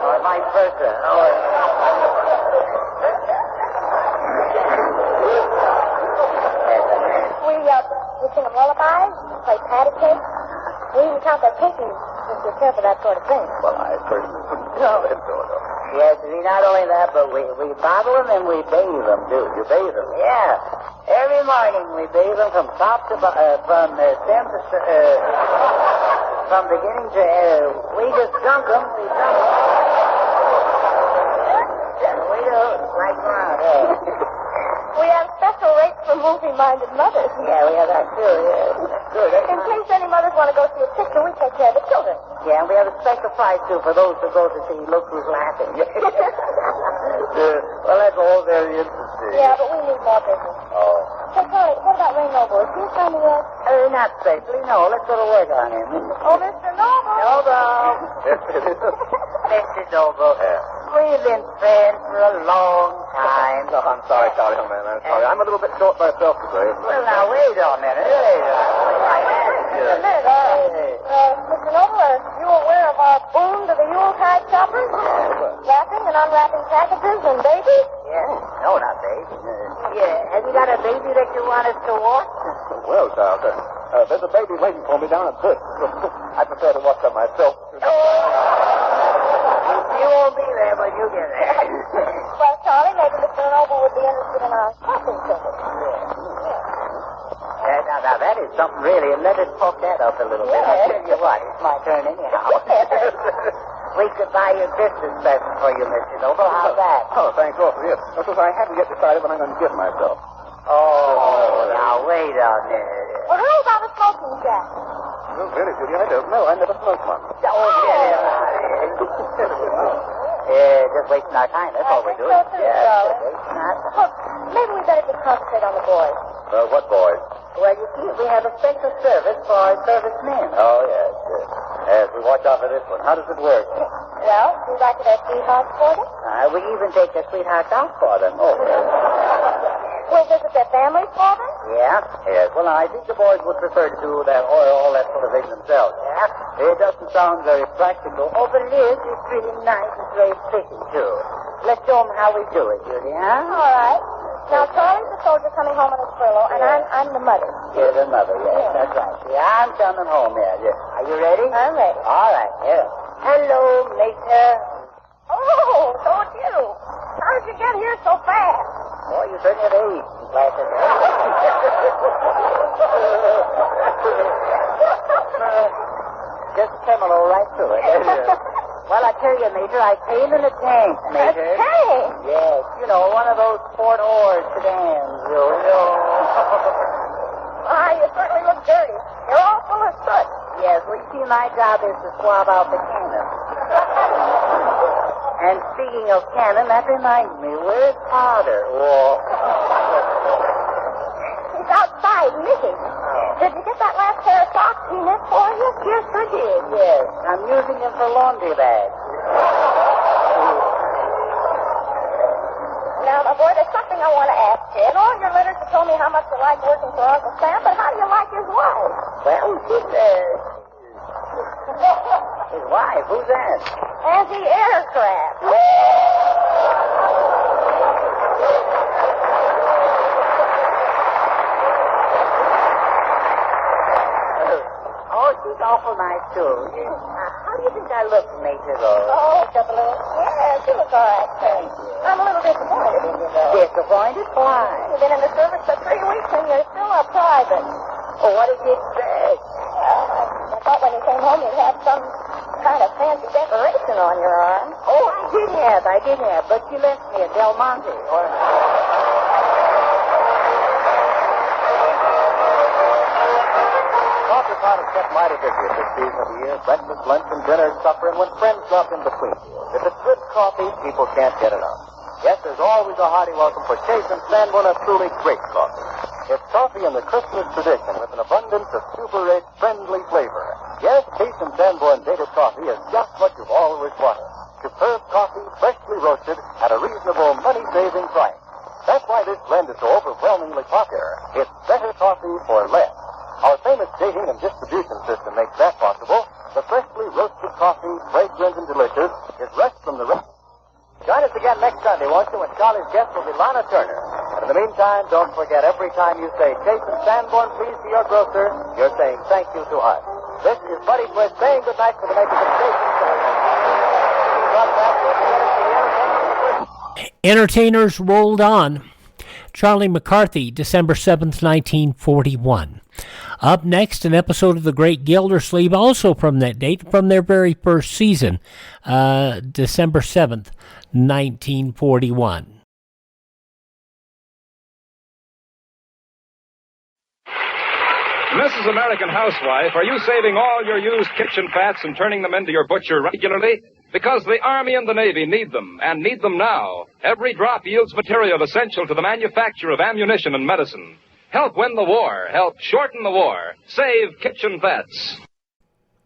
Or vice versa. We sing them lullabies, play patty cake. We even count their pinkies if you care for that sort of thing. Well, I personally wouldn't know it, Dodo. Yes, see, not only that, but we bottle them and we bathe them, too. You bathe them? Yeah. Every morning we bathe them from top to from stem to from beginning to we just dunk them. We do like around. We have special rates for movie-minded mothers. Yeah, we have that, too. Yeah. That's good. In case any mothers want to go see a picture, we take care of the children. Yeah, and we have a special price, too, for those who go to see Look Who's Laughing. Well, that's all very interesting. Yeah, but we need more business. Oh. Hey, Charlie, what about Ray Noble? Is he assigned yet? Not specially, no. Let's go to work on him. Oh, Mr. Noble. Mr. Noble. We've been friends for a long time. Oh, I'm sorry, Charlie, old man. I'm sorry. I'm a little bit short myself today. Well, now, wait a minute. Mr. Noble, are you aware of our boon to the Yuletide shoppers? Wrapping and unwrapping packages and babies? Yeah. No, not baby. Yeah. Have you got a baby that you want us to watch? Well, child, there's a baby waiting for me down at church. I prefer to watch her myself. You won't be there when you get there. Well, Charlie, maybe Mr. Noble would be interested in our shopping service. Now, that is something really. Let us talk that up a little bit. I'll tell you what, it's my turn anyhow. We could buy you a Christmas present for you, Mr. Noble. How's that? Oh, thanks awfully, yes. Because I haven't yet decided what I'm going to give myself. Oh, now, wait a minute. Well, how about a smoking jacket? Well, really, Judy, I don't know. I never smoked one. Just wasting our time. That's all we're doing. So too, Look, maybe we better just concentrate on the boys. What boys? Well, you see, we have a special service for our servicemen. Oh, yes. As we watch out for this one. How does it work? Well, do you like it as sweethearts for them? We even take their sweethearts out for them. Oh, yes. We'll visit their families for them? Yeah? Yes. Well, I think the boys would prefer to do that all that sort of thing themselves. Yeah? It doesn't sound very practical. Oh, but it is. It's really nice and very pretty, too. Let's show them how we do it, Judy, huh? All right. Now, Charlie's the soldier coming home on his furlough, and I'm the mother. You're the mother, yes. That's right. See, I'm coming home, yes. Are you ready? I'm ready. All right, here. Hello, Major. Oh, so it's you. How did you get here so fast? Boy, you certainly have aged in classes. Just tremolo right through it. Well, I tell you, Major, I came in a tank, Major. A tank? Yes, you know, one of those Fort Ord sedans, you know. You certainly look dirty. You're all full of soot. Yes, well, you see, my job is to swab out the cannon. And speaking of cannon, that reminds me, where's Father? Oh. He's outside knitting. Did you get that last pair of socks he knit for you? Yes, I did, yes. I'm using them for laundry bags. Now, my boy, there's something I want to ask you. In all your letters, you told me how much you like working for Uncle Sam, but how do you like his wife? Well, she says... His wife? Who's that? Anti-aircraft. Oh, she's awful nice, too. How do you think I look, Major, though? Oh, just a little. Yeah, she looks all right. Thank you. I'm a little disappointed in you, though. Disappointed? Why? You've been in the service for 3 weeks and you're still a private. Oh, what did you expect? I thought when you you came home, you'd have some kind of fancy decoration on your arm. Oh, I did have. But you left me at Del Monte. Coffee pot is kept mighty busy at this season of the year. Breakfast, lunch, and dinner, supper, and when friends drop in between meals. If it's good coffee, people can't get enough. Yes, there's always a hearty welcome for Chase and Sanborn of truly great coffee. It's coffee in the Christmas tradition with an abundance of super-rich, friendly flavor. Yes, Chase and Sanborn dated coffee is just what you've always wanted. Superb coffee, freshly roasted, at a reasonable money-saving price. That's why this blend is so overwhelmingly popular. It's better coffee for less. Our famous dating and distribution system makes that possible. The freshly roasted coffee, fragrant and delicious, is rushed from the rest. Join us again next Sunday, won't you, when Charlie's guest will be Lana Turner. And in the meantime, don't forget, every time you say Chase and Sanborn, please, to your grocer, you're saying thank you to us. This is Buddy Twist saying good night for the makers of Chase and Sanborn. Entertainers rolled on. Charlie McCarthy, December 7th, 1941. Up next, an episode of The Great Gildersleeve, also from that date, from their very first season, December 7th, 1941. Mrs. American Housewife, are you saving all your used kitchen fats and turning them into your butcher regularly? Because the Army and the Navy need them, and need them now. Every drop yields material essential to the manufacture of ammunition and medicine. Help win the war. Help shorten the war. Save kitchen fats.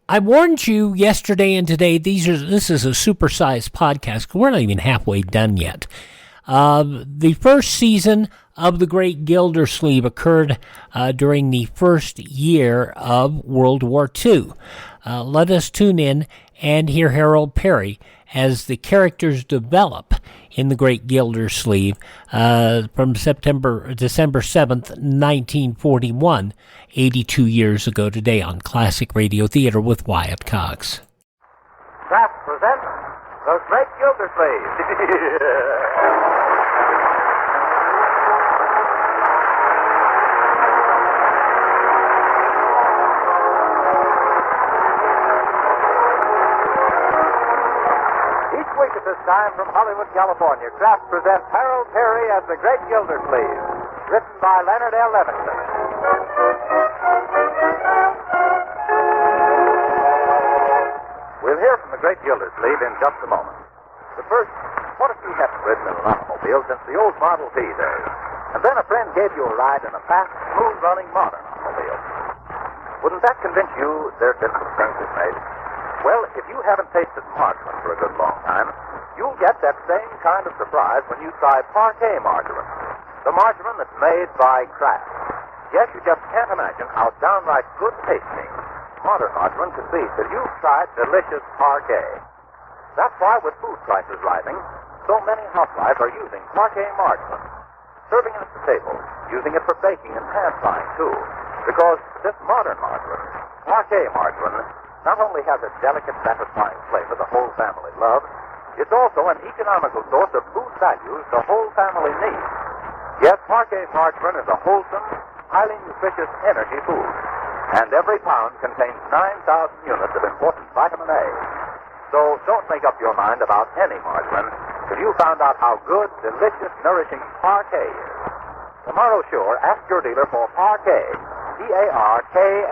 I warned you yesterday and today, this is a supersized podcast. We're not even halfway done yet. The first season of The Great Gildersleeve occurred during the first year of World War II. Let us tune in and hear Harold Peary as the characters develop in The Great Gildersleeve from December 7th, 1941, 82 years ago today on Classic Radio Theater with Wyatt Cox. Kraft presents The Great Gildersleeve. At this time from Hollywood, California, Kraft presents Harold Peary as The Great Gildersleeve, written by Leonard L. Levinson. We'll hear from The Great Gildersleeve in just a moment. But first, what if you hadn't ridden in an automobile since the old Model T days? And then a friend gave you a ride in a fast, smooth-running modern automobile. Wouldn't that convince you there's been some changes made? Well, if you haven't tasted margarine for a good long time, you'll get that same kind of surprise when you try Parquet margarine. The margarine that's made by Kraft. Yes, you just can't imagine how downright good tasting modern margarine could be till you've tried delicious Parquet. That's why with food prices rising, so many housewives are using Parquet margarine. Serving it at the table, using it for baking and pan frying too. Because this modern margarine, Parquet margarine, not only has a delicate, satisfying flavor the whole family loves, it's also an economical source of food values the whole family needs. Yes, Parquet margarine is a wholesome, highly nutritious energy food. And every pound contains 9,000 units of important vitamin A. So don't make up your mind about any margarine till you found out how good, delicious, nourishing Parquet is. Tomorrow, sure, ask your dealer for Parquet. Parkay.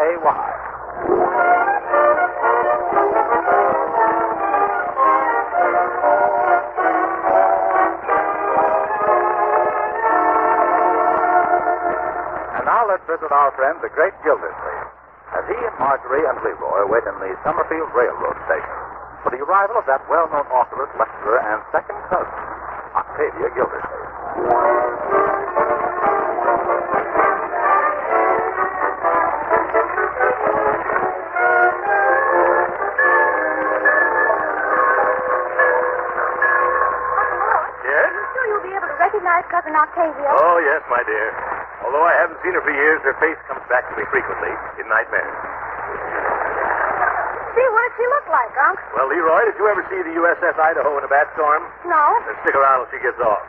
And now let's visit our friend, the Great Gildersleeve, as he and Marjorie and Leroy wait in the Summerfield Railroad Station for the arrival of that well-known authoress, lecturer, and second cousin, Octavia Gildersleeve. Cousin Octavia? Oh, yes, my dear. Although I haven't seen her for years, her face comes back to me frequently in nightmares. See, what does she look like, Unc? Well, Leroy, did you ever see the USS Idaho in a bad storm? No. Then stick around till she gets off.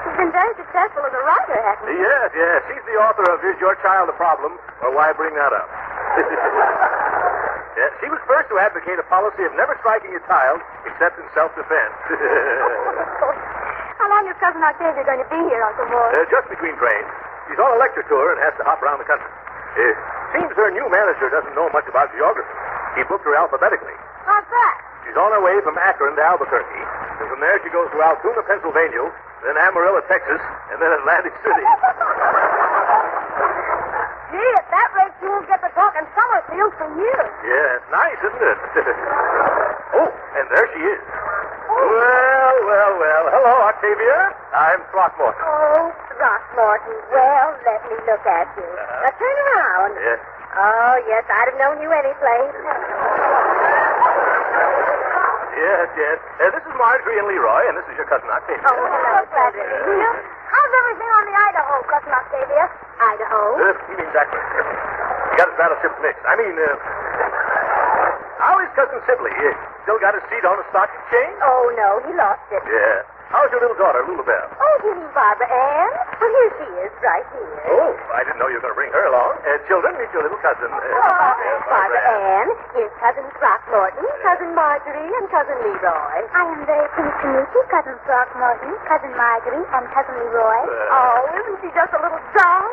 She's been very successful as a writer, hasn't she? Yes. She's the author of Is Your Child a Problem? Or Why Bring That Up? Yeah, she was first to advocate a policy of never striking a child except in self-defense. How long is Cousin Octavia going to be here, Uncle Mort? Just between trains. She's on a lecture tour and has to hop around the country. Seems her new manager doesn't know much about geography. He booked her alphabetically. How's that? She's on her way from Akron to Albuquerque. And from there she goes to Altoona, Pennsylvania, then Amarillo, Texas, and then Atlantic City. Gee, at that rate, you'll get to talking Summerfield for years. Yeah, it's nice, isn't it? Oh, and there she is. Well. Hello, Octavia. I'm Throckmorton. Oh, Throckmorton. Well, let me look at you. Now turn around. Yes. Oh, yes, I'd have known you any place. Yes. This is Marjorie and Leroy, and this is your cousin Octavia. Oh, hello, Frederick. How's everything on the Idaho, Cousin Octavia? Idaho? He means Akron. He got his battleships mixed. How is Cousin Sibley? Still got his seat on the stock exchange? Oh, no, he lost it. Yeah. How's your little daughter, Lulabelle? Oh, you mean Barbara Ann? Well, here she is, right here. Oh, I didn't know you were going to bring her along. Children, meet your little cousin. Barbara Ann. Here's Cousin Throckmorton, Cousin Marjorie, and Cousin Leroy. I am very pleased to meet you, Cousin Throckmorton, Cousin Marjorie, and Cousin Leroy. Oh, isn't she just a little dull?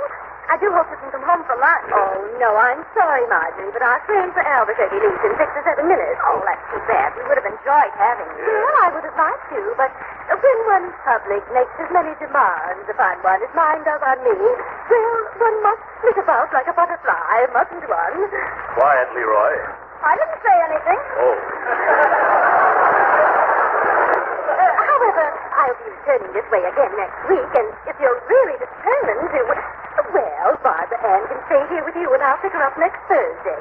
I do hope you can come home for lunch. Oh, no, I'm sorry, Marjorie, but our train for Albuquerque leaves in 6 or 7 minutes. Oh, that's too bad. We would have enjoyed having you. Well, I would have liked to, but when one's public makes as many demands upon one as mine does on me, well, one must flit about like a butterfly, mustn't one? Quiet, Leroy. I didn't say anything. Oh. However, I'll be returning this way again next week, and if you're really determined to... Well, Barbara Ann can stay here with you, and I'll pick her up next Thursday.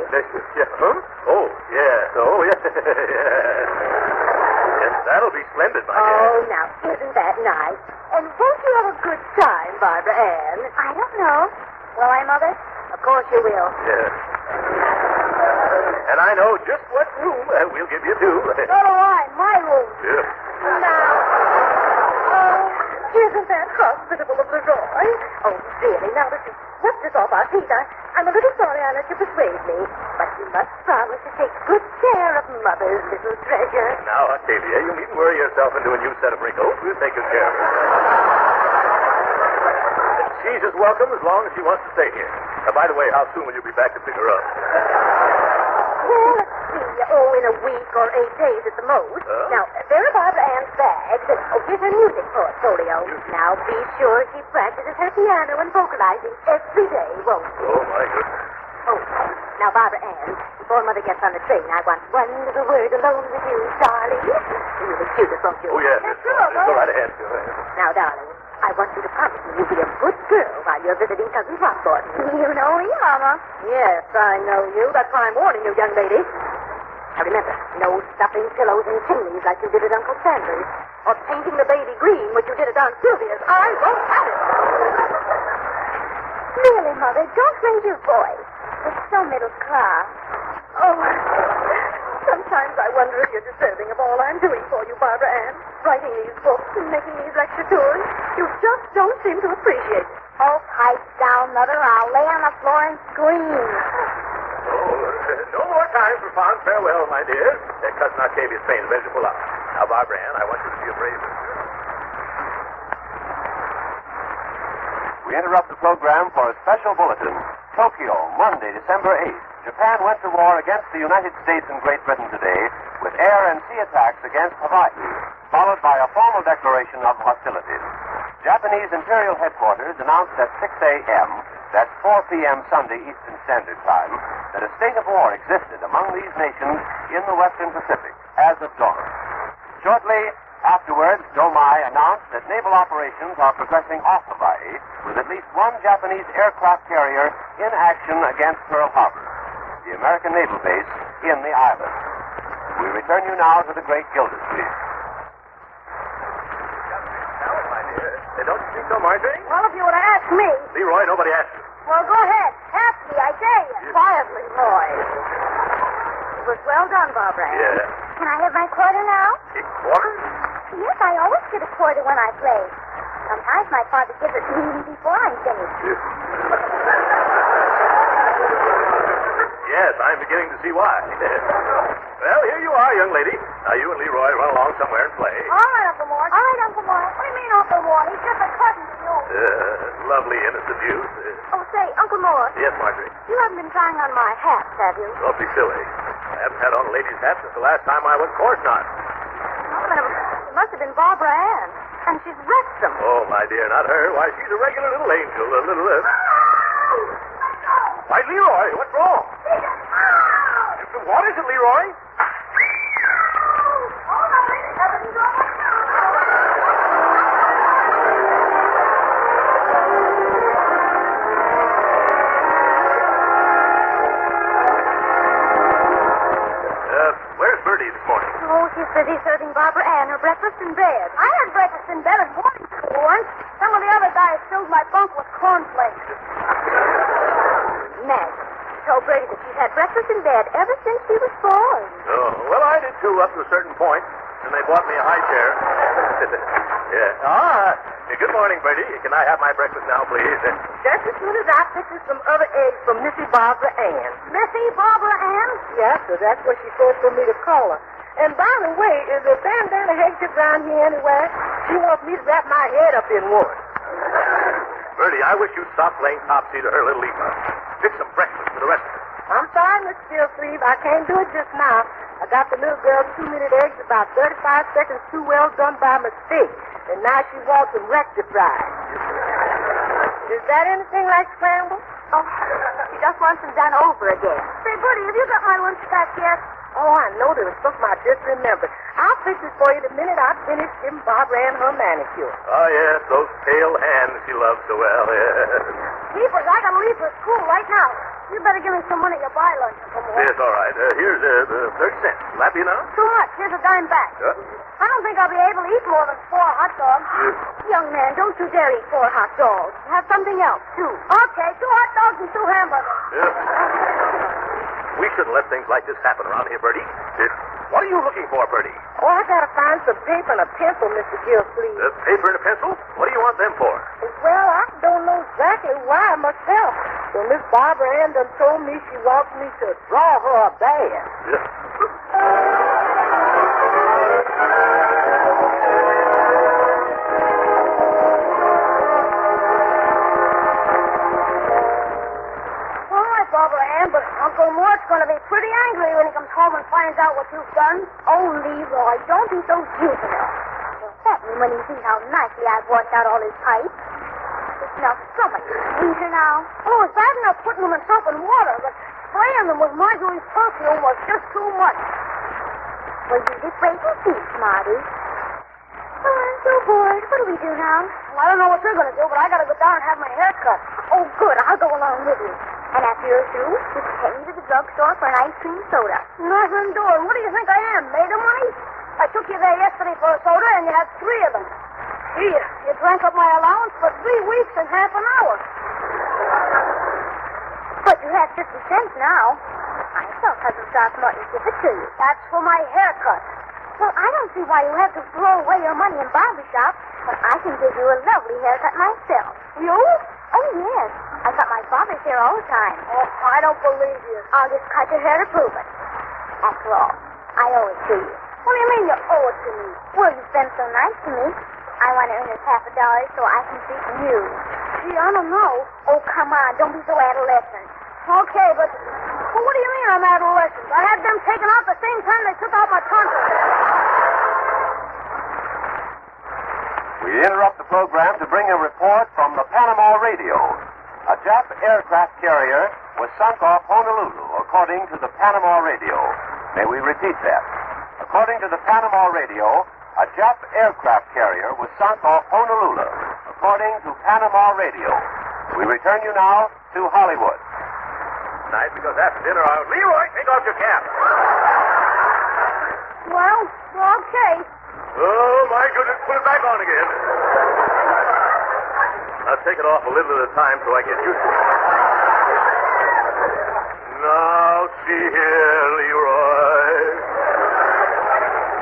Yeah, huh? Oh, yeah. Yes, that'll be splendid, my dear. Oh, now, isn't that nice? And won't you have a good time, Barbara Ann? I don't know. Will I, Mother? Of course you will. Yeah. And I know just what room we'll give you, too. So do I. My room. Yeah. Now, isn't that hospitable of Leroy? Oh, really, now that you've whipped us off our feet, I'm a little sorry I let you persuade me. But you must promise to take good care of Mother's little treasure. Now, Octavia, you needn't worry yourself into a new set of wrinkles. We'll take good care of her. She's as welcome as long as she wants to stay here. By the way, how soon will you be back to pick her up? Well, let's see. Oh, in a week or 8 days at the most. Now, there are Barbara Ann's bags, and here's her music portfolio. Now, be sure she practices her piano and vocalizing every day, won't she? Oh, my goodness. Oh, now, Barbara Ann, before Mother gets on the train, I want one little word alone with you, darling. You'll be cutest, won't you? Oh, yes. Go right ahead. Now, darling, I want you to promise me you'll be a good girl while you're visiting Cousin Throckmorton. You know me, Mama. Yes, I know you. That's why I'm warning you, young lady. Now, remember, no stuffing pillows in chimneys like you did at Uncle Sanders, or painting the baby green, which you did at Aunt Sylvia's. I won't have it. Really, Mother, don't raise your voice. It's so middle class. Oh, sometimes I wonder if you're deserving of all I'm doing for you, Barbara Ann. Writing these books and making these lecture tours. You just don't seem to appreciate it. Oh, pipe down, Mother. I'll lay on the floor and scream. No more time for fond farewell, my dear. Cousin Octavia's train is ready to pull out. Now, Barbara Ann, I want you to be a brave little girl. We interrupt the program for a special bulletin. Tokyo, Monday, December 8th. Japan went to war against the United States and Great Britain today with air and sea attacks against Hawaii, followed by a formal declaration of hostilities. Japanese Imperial Headquarters announced at 6 a.m., that's 4 p.m. Sunday Eastern Standard Time, that a state of war existed among these nations in the Western Pacific as of dawn. Shortly afterwards, Domai announced that naval operations are progressing off Hawaii with at least one Japanese aircraft carrier in action against Pearl Harbor, the American naval base in the island. We return you now to the Great Gildersleeve. Don't you think so, Marjorie? Well, if you would have asked me. Leroy, nobody asked you. Well, go ahead. Ask me, I dare you. Quietly, boy. It was well done, Barbara Ann. Yeah. Can I have my quarter now? A quarter? Yes, I always get a quarter when I play. Sometimes my father gives it to me even before I'm finished. Yes, I'm beginning to see why. Well, here you are, young lady. Now, you and Leroy run along somewhere and play. All right, Uncle Mort. All right, Uncle Mort. What do you mean, Uncle Mort? He's just a cousin to you. Lovely, innocent youth. Oh, say, Uncle Mort. Yes, Marjorie. You haven't been trying on my hats, have you? Don't be silly. I haven't had on a lady's hat since the last time I went. Of course not. Oh, but it must have been Barbara Ann. And she's wrecked them. Oh, my dear, not her. Why, she's a regular little angel. A little... Why, Leroy, what's wrong? What is it, Leroy? Where's Bertie this morning? Oh, she's busy serving Barbara Ann her breakfast in bed. I had breakfast in bed at boarding school once. Some of the other guys filled my bunk with cornflakes. Meg, she told Bertie that she's had breakfast in bed ever since she was born. Oh, well, I did too, up to a certain point. And they bought me a high chair. Good morning, Bertie. Can I have my breakfast now, please? Just as soon as I fixes some other eggs from Missy Barbara Ann. Missy Barbara Ann? Yes, sir. That's what she told for me to call her. And by the way, is a bandana handkerchief around here anywhere? She wants me to wrap my head up in one. Bertie, I wish you'd stop playing topsy to her little Eva. Fix some breakfast for the rest of us. I'm sorry, Miss Gildersleeve. I can't do it just now. I got the little girl's 2-minute eggs about 35 seconds too well done by mistake. And now she wants them rectified. Is that anything like scrambled? Oh, she just wants them done over again. Say, Bertie, have you got my lunch back yet? Oh, I know there was something I just remembered. I'll fix it for you the minute I finish giving Barbara Ann her manicure. Oh, yes, those pale hands she loves so well, yes. Keepers, I gotta leave for school right now. You better give me some money to buy lunch. Yes, all right. Here's 30 cents. Will that be enough? Too much. Here's a dime back. I don't think I'll be able to eat more than 4 hot dogs. Young man, don't you dare eat 4 hot dogs. Have something else, too. Okay, 2 hot dogs and 2 hamburgers. We shouldn't let things like this happen around here, Bertie. What are you looking for, Bertie? Oh, I gotta find some paper and a pencil, Mr. Gildersleeve. Paper and a pencil? What do you want them for? Well, I don't know exactly why myself. So Miss Barbara Ann done told me she wants me to draw her a bear. Barbara Ann, but Uncle Mort's going to be pretty angry when he comes home and finds out what you've done. Oh, Leroy, don't be so juvenile. He'll thank me when he sees how nicely I've washed out all his pipes. It smells so much sweeter now. Oh, it's bad enough putting them in soap and water, but spraying them with Marjorie's perfume was just too much. Well, you get break your teeth, Smarty. Oh, I'm so bored. What do we do now? Well, I don't know what you're going to do, but I got to go down and have my hair cut. Oh, good. I'll go along with you. And after you're through, you can take me to the drugstore for an ice cream soda. Nothing doing. What do you think I am, maid of money? I took you there yesterday for a soda, and you had 3 of them. Here, you drank up my allowance for 3 weeks and half an hour. But you have 50 cents now. I saw Cousin Throckmorton give it to you. That's for my haircut. Well, I don't see why you have to throw away your money in barber shop when I can give you a lovely haircut myself. You? Oh, yes. I cut my father's hair all the time. Oh, I don't believe you. I'll just cut your hair to prove it. After all, I owe it to you. What do you mean you owe it to me? Well, you've been so nice to me. I want to earn us $50 so I can treat you. Gee, I don't know. Oh, come on. Don't be so adolescent. Okay, but what do you mean I'm adolescent? I had them taken out the same time they took out my tonsils. We interrupt the program to bring a report from the Panama Radio. A Jap aircraft carrier was sunk off Honolulu, according to the Panama Radio. May we repeat that? According to the Panama Radio, a Jap aircraft carrier was sunk off Honolulu, according to Panama Radio. We return you now to Hollywood. Nice, because after dinner Leroy, take off your cap. Well, okay. Oh, my goodness, put it back on again. I'll take it off a little at a time so I get used to it. Now, see here, Leroy.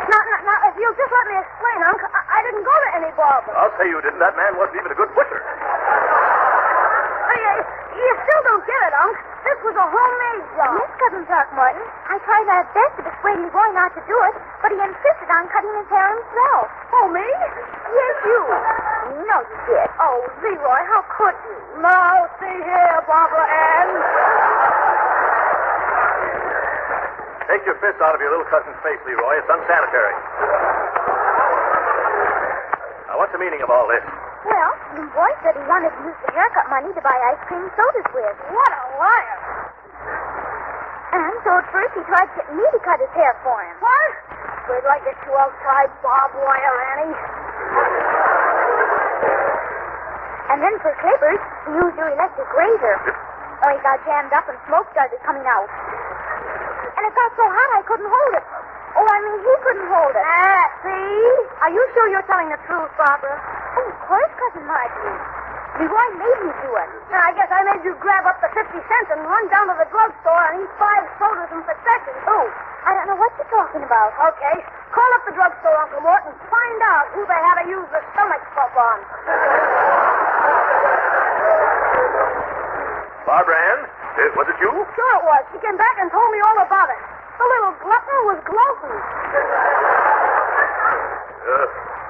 Now, if you'll just let me explain, Unc, I didn't go to any barber. I'll say you didn't. That man wasn't even a good butcher. You still don't get it, Unc. This was a homemade job. Yes, Cousin Throckmorton. I tried my best to persuade Leroy not to do it, but he insisted on cutting his hair himself. Oh, me? Yes, you. No, you did. Oh, Leroy, how could you? Now, see here, Barbara Ann. Take your fist out of your little cousin's face, Leroy. It's unsanitary. Now, what's the meaning of all this? Well, Leroy said he wanted to use the haircut money to buy ice cream sodas with. What a liar. And so at first he tried to get me to cut his hair for him. What? Wait till I get you outside barbed wire, Annie. And then for clippers, he used your electric razor. Oh, he got jammed up and smoke started coming out. And it got so hot I couldn't hold it. Oh, I mean, he couldn't hold it. See? Are you sure you're telling the truth, Barbara? Oh, of course, Cousin Marjorie. Leroy made me do it. Now, I guess I made you grab up the 50 cents and run down to the drugstore and eat 5 sodas in succession, too. I don't know what you're talking about. Okay. Call up the drugstore, Uncle Mort, and find out who they had to use the stomach pump on. Barbara Ann, was it you? Sure it was. She came back and told me all about it. The little glutton was gloating.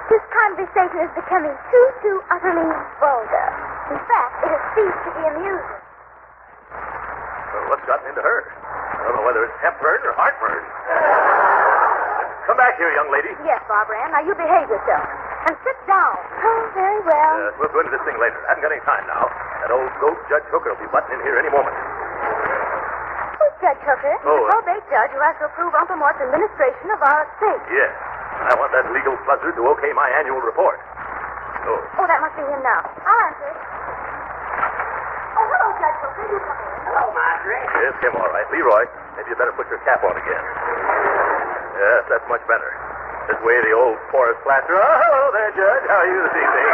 This conversation is becoming too utterly vulgar. In fact, it has ceased to be amusing. Well, what's gotten into her? I don't know whether it's hepburn or heartburn. Come back here, young lady. Yes, Barbara Ann. Now, you behave yourself. And sit down. Oh, very well. We'll go into this thing later. I haven't got any time now. That old goat Judge Hooker will be butting in here any moment. Who's Judge Hooker? Oh, the probate judge who has to approve Uncle Mort's administration of our estate. Yes. I want that legal buzzard to okay my annual report. Oh, that must be him now. I'll answer it. Oh, hello, Judge Hooker. You come in. Hello, Marjorie. Yes, Kim, all right. Leroy, maybe you better put your cap on again. Yes, that's much better. This way the old forest plaster. Oh, hello there, Judge. How are you this evening?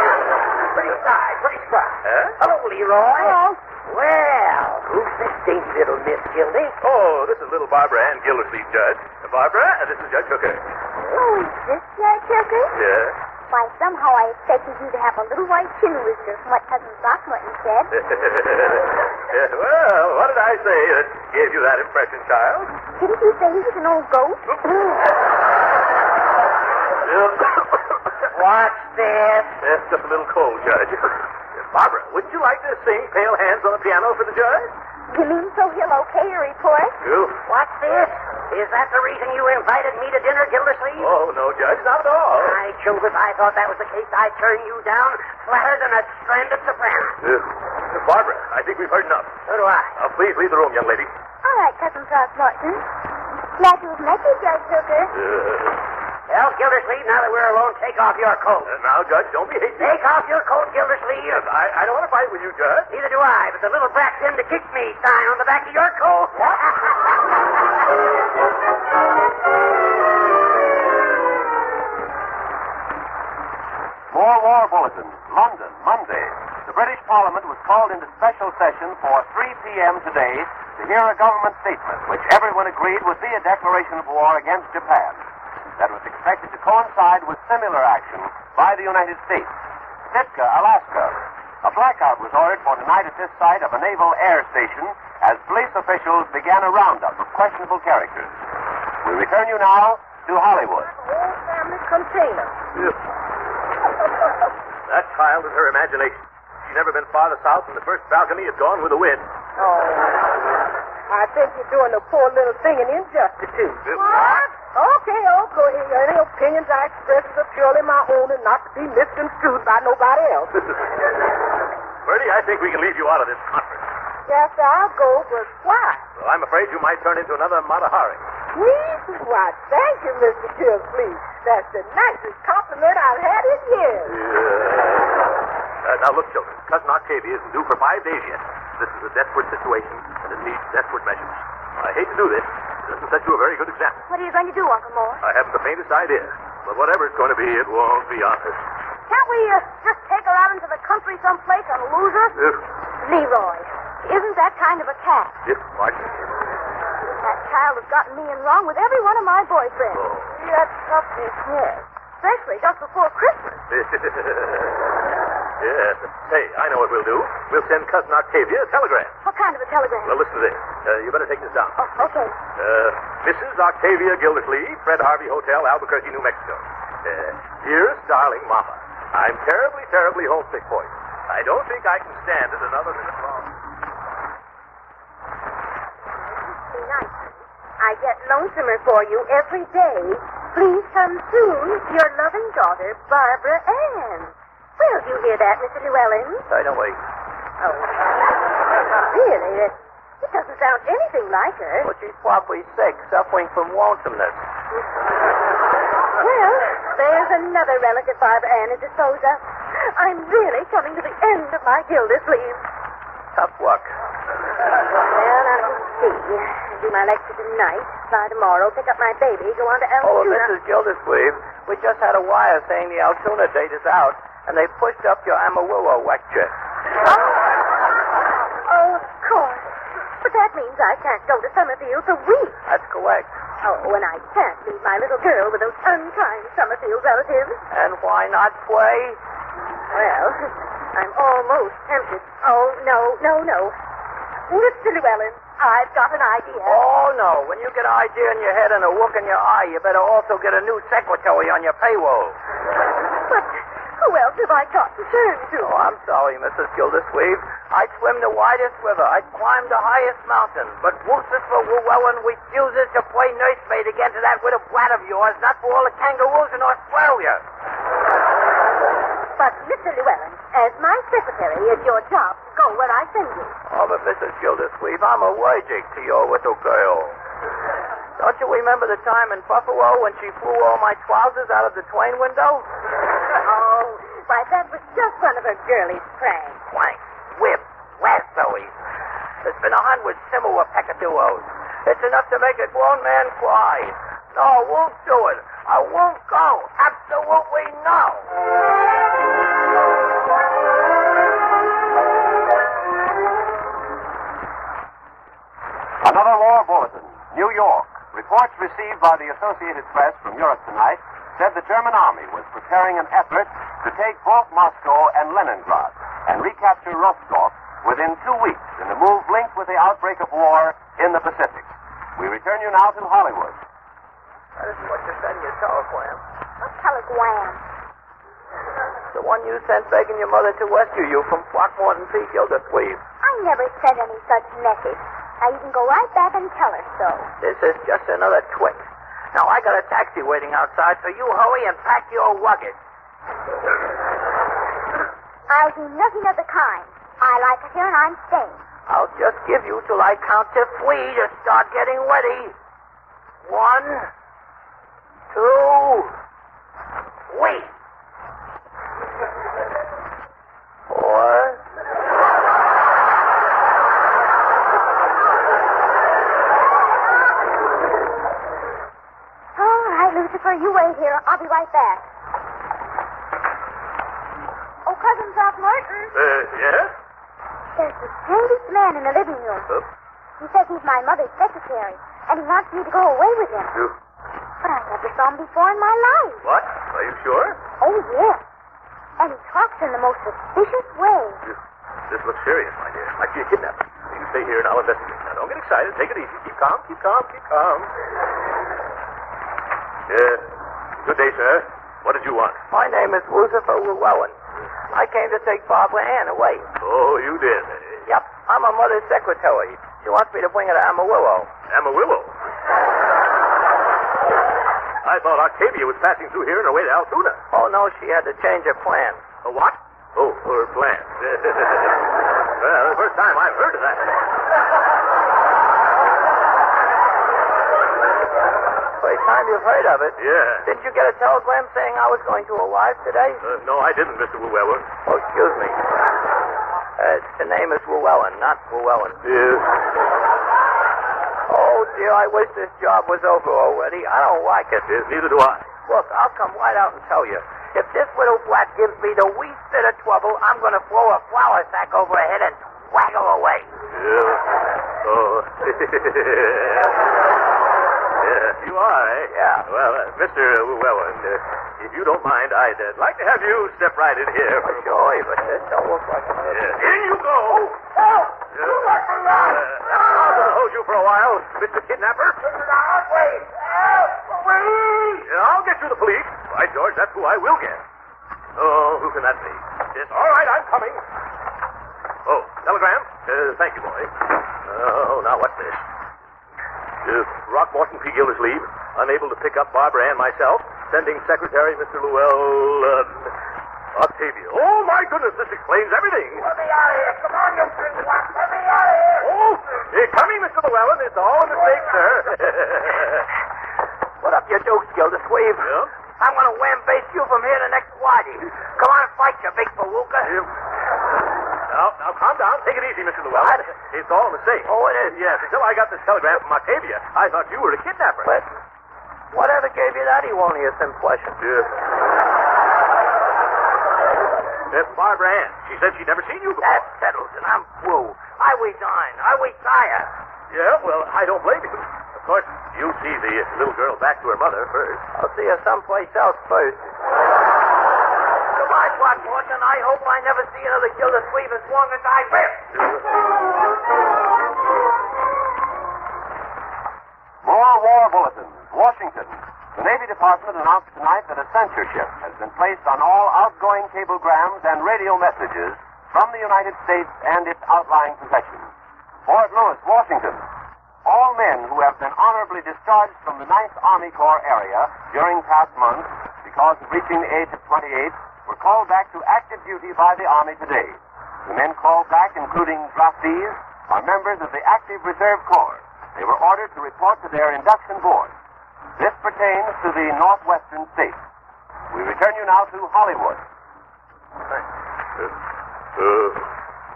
Pretty spry. Huh? Hello, Leroy. Hello. Well, who's this dainty little Miss Gildy? Oh, this is little Barbara Ann Gildersleeve, Judge. Barbara, this is Judge Hooker. Oh, is this Judge Hooker? Yes. Why, somehow I expected you to have a little white chin rooster from what Cousin Throckmorton said. Yes, well, what did I say that gave you that impression, child? Didn't you say he was an old goat? What's this? It's just a little cold, Judge. Barbara, wouldn't you like to sing Pale Hands on the Piano for the judge? You mean so he'll okay your report? You? What's this? Is that the reason you invited me to dinner, Gildersleeve? Oh, no, Judge, not at all. By Jove, if I thought that was the case, I'd turn you down flatter than a stranded soprano. Barbara, I think we've heard enough. So do I. Now, please leave the room, young lady. All right, Cousin Throckmorton. Glad to have met you, Judge Hooker. Well, Gildersleeve, now that we're alone, take off your coat. Now, Judge, don't be hasty. Take off your coat, Gildersleeve. Yes, I don't want to fight with you, Judge. Neither do I, but the little brat him to kick me sign on the back of your coat. More War Bulletin. London, Monday. The British Parliament was called into special session for 3 p.m. today to hear a government statement, which everyone agreed would be a declaration of war against Japan. That was expected to coincide with similar action by the United States. Sitka, Alaska. A blackout was ordered for tonight at this site of a naval air station as police officials began a roundup of questionable characters. We return you now to Hollywood. Whole family container. That child and her imagination. She's never been farther south than the first balcony had gone with the wind. Oh, I think you're doing the poor little thing an injustice to. What? Okay, go ahead. Any opinions I express are purely my own and not to be misconstrued by nobody else. Bertie, I think we can leave you out of this conference. Yes, I'll go, but why? Well, I'm afraid you might turn into another Matahari. Me? Why, thank you, Mr. Gildersleeve. That's the nicest compliment I've had in years. Now, look, children. Cousin Octavia isn't due for 5 days yet. This is a desperate situation, and it needs desperate measures. I hate to do this. It doesn't set you a very good example. What are you going to do, Uncle Mort? I haven't the faintest idea. But whatever it's going to be, it won't be honest. Can't we just take her out into the country someplace and lose her? Leroy, isn't that kind of a cat? What? That child has gotten me in wrong with every one of my boyfriends. Oh. That's toughness, yes. Especially just before Christmas. Yes. Hey, I know what we'll do. We'll send Cousin Octavia a telegram. What kind of a telegram? Well, listen to this. You better take this down. Oh, okay. Mrs. Octavia Gildersleeve, Fred Harvey Hotel, Albuquerque, New Mexico. Dearest darling Mama, I'm terribly, terribly homesick for you. I don't think I can stand it another minute longer. Be nice. I get lonesomer for you every day. Please come soon. Your loving daughter, Barbara Ann. Where did you hear that, Mr. Llewellyn? Right away. Oh. Really? It doesn't sound anything like her. Well, she's probably sick, suffering from lonesomeness. Well, there's another relic Barbara Ann is disposed of. I'm really coming to the end of my Gildersleeve. Tough luck. Well, now let's see. I do my lecture tonight, fly tomorrow, pick up my baby, go on to Oh, Altoona. Mrs. Gildersleeve, we just had a wire saying the Altoona date is out, and they pushed up your Amarillo lecture. Oh, of course. But that means I can't go to Summerfield for weeks. That's correct. Oh, and I can't leave my little girl with those unkind Summerfield relatives. And why not play? Well, I'm almost tempted. Oh, no. Mr. Llewellyn, I've got an idea. Oh, no. When you get an idea in your head and a look in your eye, you better also get a new secretary on your payroll. But who else have I got to turn to? Oh, I'm sorry, Mrs. Gildersleeve. I'd swim the widest river. I'd climb the highest mountain. But Lucifer Llewellyn refuses to play nursemaid again to that little brat of yours, not for all the kangaroos in Australia. But, Mr. Llewellyn, as my secretary, it's your job to go where I send you. Oh, but Mrs. Gildersleeve, I'm allergic to your little girl. Don't you remember the time in Buffalo when she flew all my trousers out of the train window? Oh, why, that was just one of her girlish pranks. Planks, whips, lassos. There's been 100 similar peccadillos. It's enough to make a grown man cry. No, I won't do it. I won't go. Absolutely no. Another war bulletin. New York. Reports received by the Associated Press from Europe tonight said the German army was preparing an effort to take both Moscow and Leningrad and recapture Rostov within 2 weeks in a move linked with the outbreak of war in the Pacific. We return you now to Hollywood. That isn't what you said in your telegram. A telegram. The one you sent begging your mother to rescue you from Throckmorton P. Gildersleeve. I never sent any such message. Now, you can go right back and tell her so. This is just another trick. Now, I got a taxi waiting outside, so you hurry and pack your luggage. I'll do nothing of the kind. I like it here, and I'm staying. I'll just give you till I count to 3 to start getting ready. 1, 2, 3. 4. All right, Lucifer, you wait here. I'll be right back. Oh, Cousin Throckmorton. Yes? There's the strangest man in the living room. He says he's my mother's secretary, and he wants me to go away with him. But I never saw him before in my life. What? Are you sure? Oh, yes. And he talks in the most suspicious way. This looks serious, my dear. Might be a kidnapping. You stay here and I'll investigate. Now, don't get excited. Take it easy. Keep calm, keep calm, keep calm. Good day, sir. What did you want? My name is Lucifer Llewellyn. I came to take Barbara Ann away. Oh, you did? Yep. I'm her mother's secretary. She wants me to bring her to Amarillo. Amarillo? I thought Octavia was passing through here on her way to Altoona. Oh, no, she had to change her plan. A what? Oh, her plan. Well, the first time I've heard of that. First time you've heard of it? Yeah. Didn't you get a telegram saying I was going to arrive today? No, I didn't, Mr. Llewellyn. Oh, excuse me. The name is Llewellyn, not Llewellyn. Yes. Oh, dear, I wish this job was over already. I don't like it. Yes, neither do I. Look, I'll come right out and tell you. If this little brat gives me the least bit of trouble, I'm going to throw a flour sack over her head and wag her away. Yeah. Oh. You are, eh? Yeah. Well, Mr. Llewellyn, if you don't mind, I'd like to have you step right in here. Joy, but it don't look like a... In you go. Help! You let me out! I'll just hold you for a while, Mr. Kidnapper. Wait! Help! Please! I'll get you the police. By George, that's who I will get. Oh, who can that be? Yes, all right, I'm coming. Oh, telegram? Thank you, boy. Oh, now what's this? Rockmorton P. Gildersleeve, unable to pick up Barbara Ann myself, sending Secretary Mr. Llewellyn, Octavia. Oh, my goodness, this explains everything. Let me out of here. Come on, you big one. Let me out of here. Oh, coming, Mr. Llewellyn. It's all a mistake, sir. Put up your dukes, Gildersleeve. Yeah? I'm going to wham-base you from here to next Waddy. Come on, fight, you big palooka. Now, calm down. Take it easy, Mr. Llewellyn. It's all a mistake. Oh, it is? Yes, until I got this telegram from Octavia, I thought you were a kidnapper. But whatever gave you that evilness impression? Barbara Ann. She said she'd never seen you before. That settles it. I'm through. I resign. I retire. Yeah, well, I don't blame you. Of course, you'll see the little girl back to her mother first. I'll see her someplace else first. Goodbye, Throckmorton. I hope I never see another Gildersleeve as long as I live. More war bulletins. Washington. The Navy Department announced tonight that a censorship has been placed on all outgoing cablegrams and radio messages from the United States and its outlying possessions. Fort Lewis, Washington. All men who have been honorably discharged from the 9th Army Corps area during past months because of reaching the age of 28 were called back to active duty by the Army today. The men called back, including draftees, are members of the Active Reserve Corps. They were ordered to report to their induction board. This pertains to the northwestern states. We return you now to Hollywood.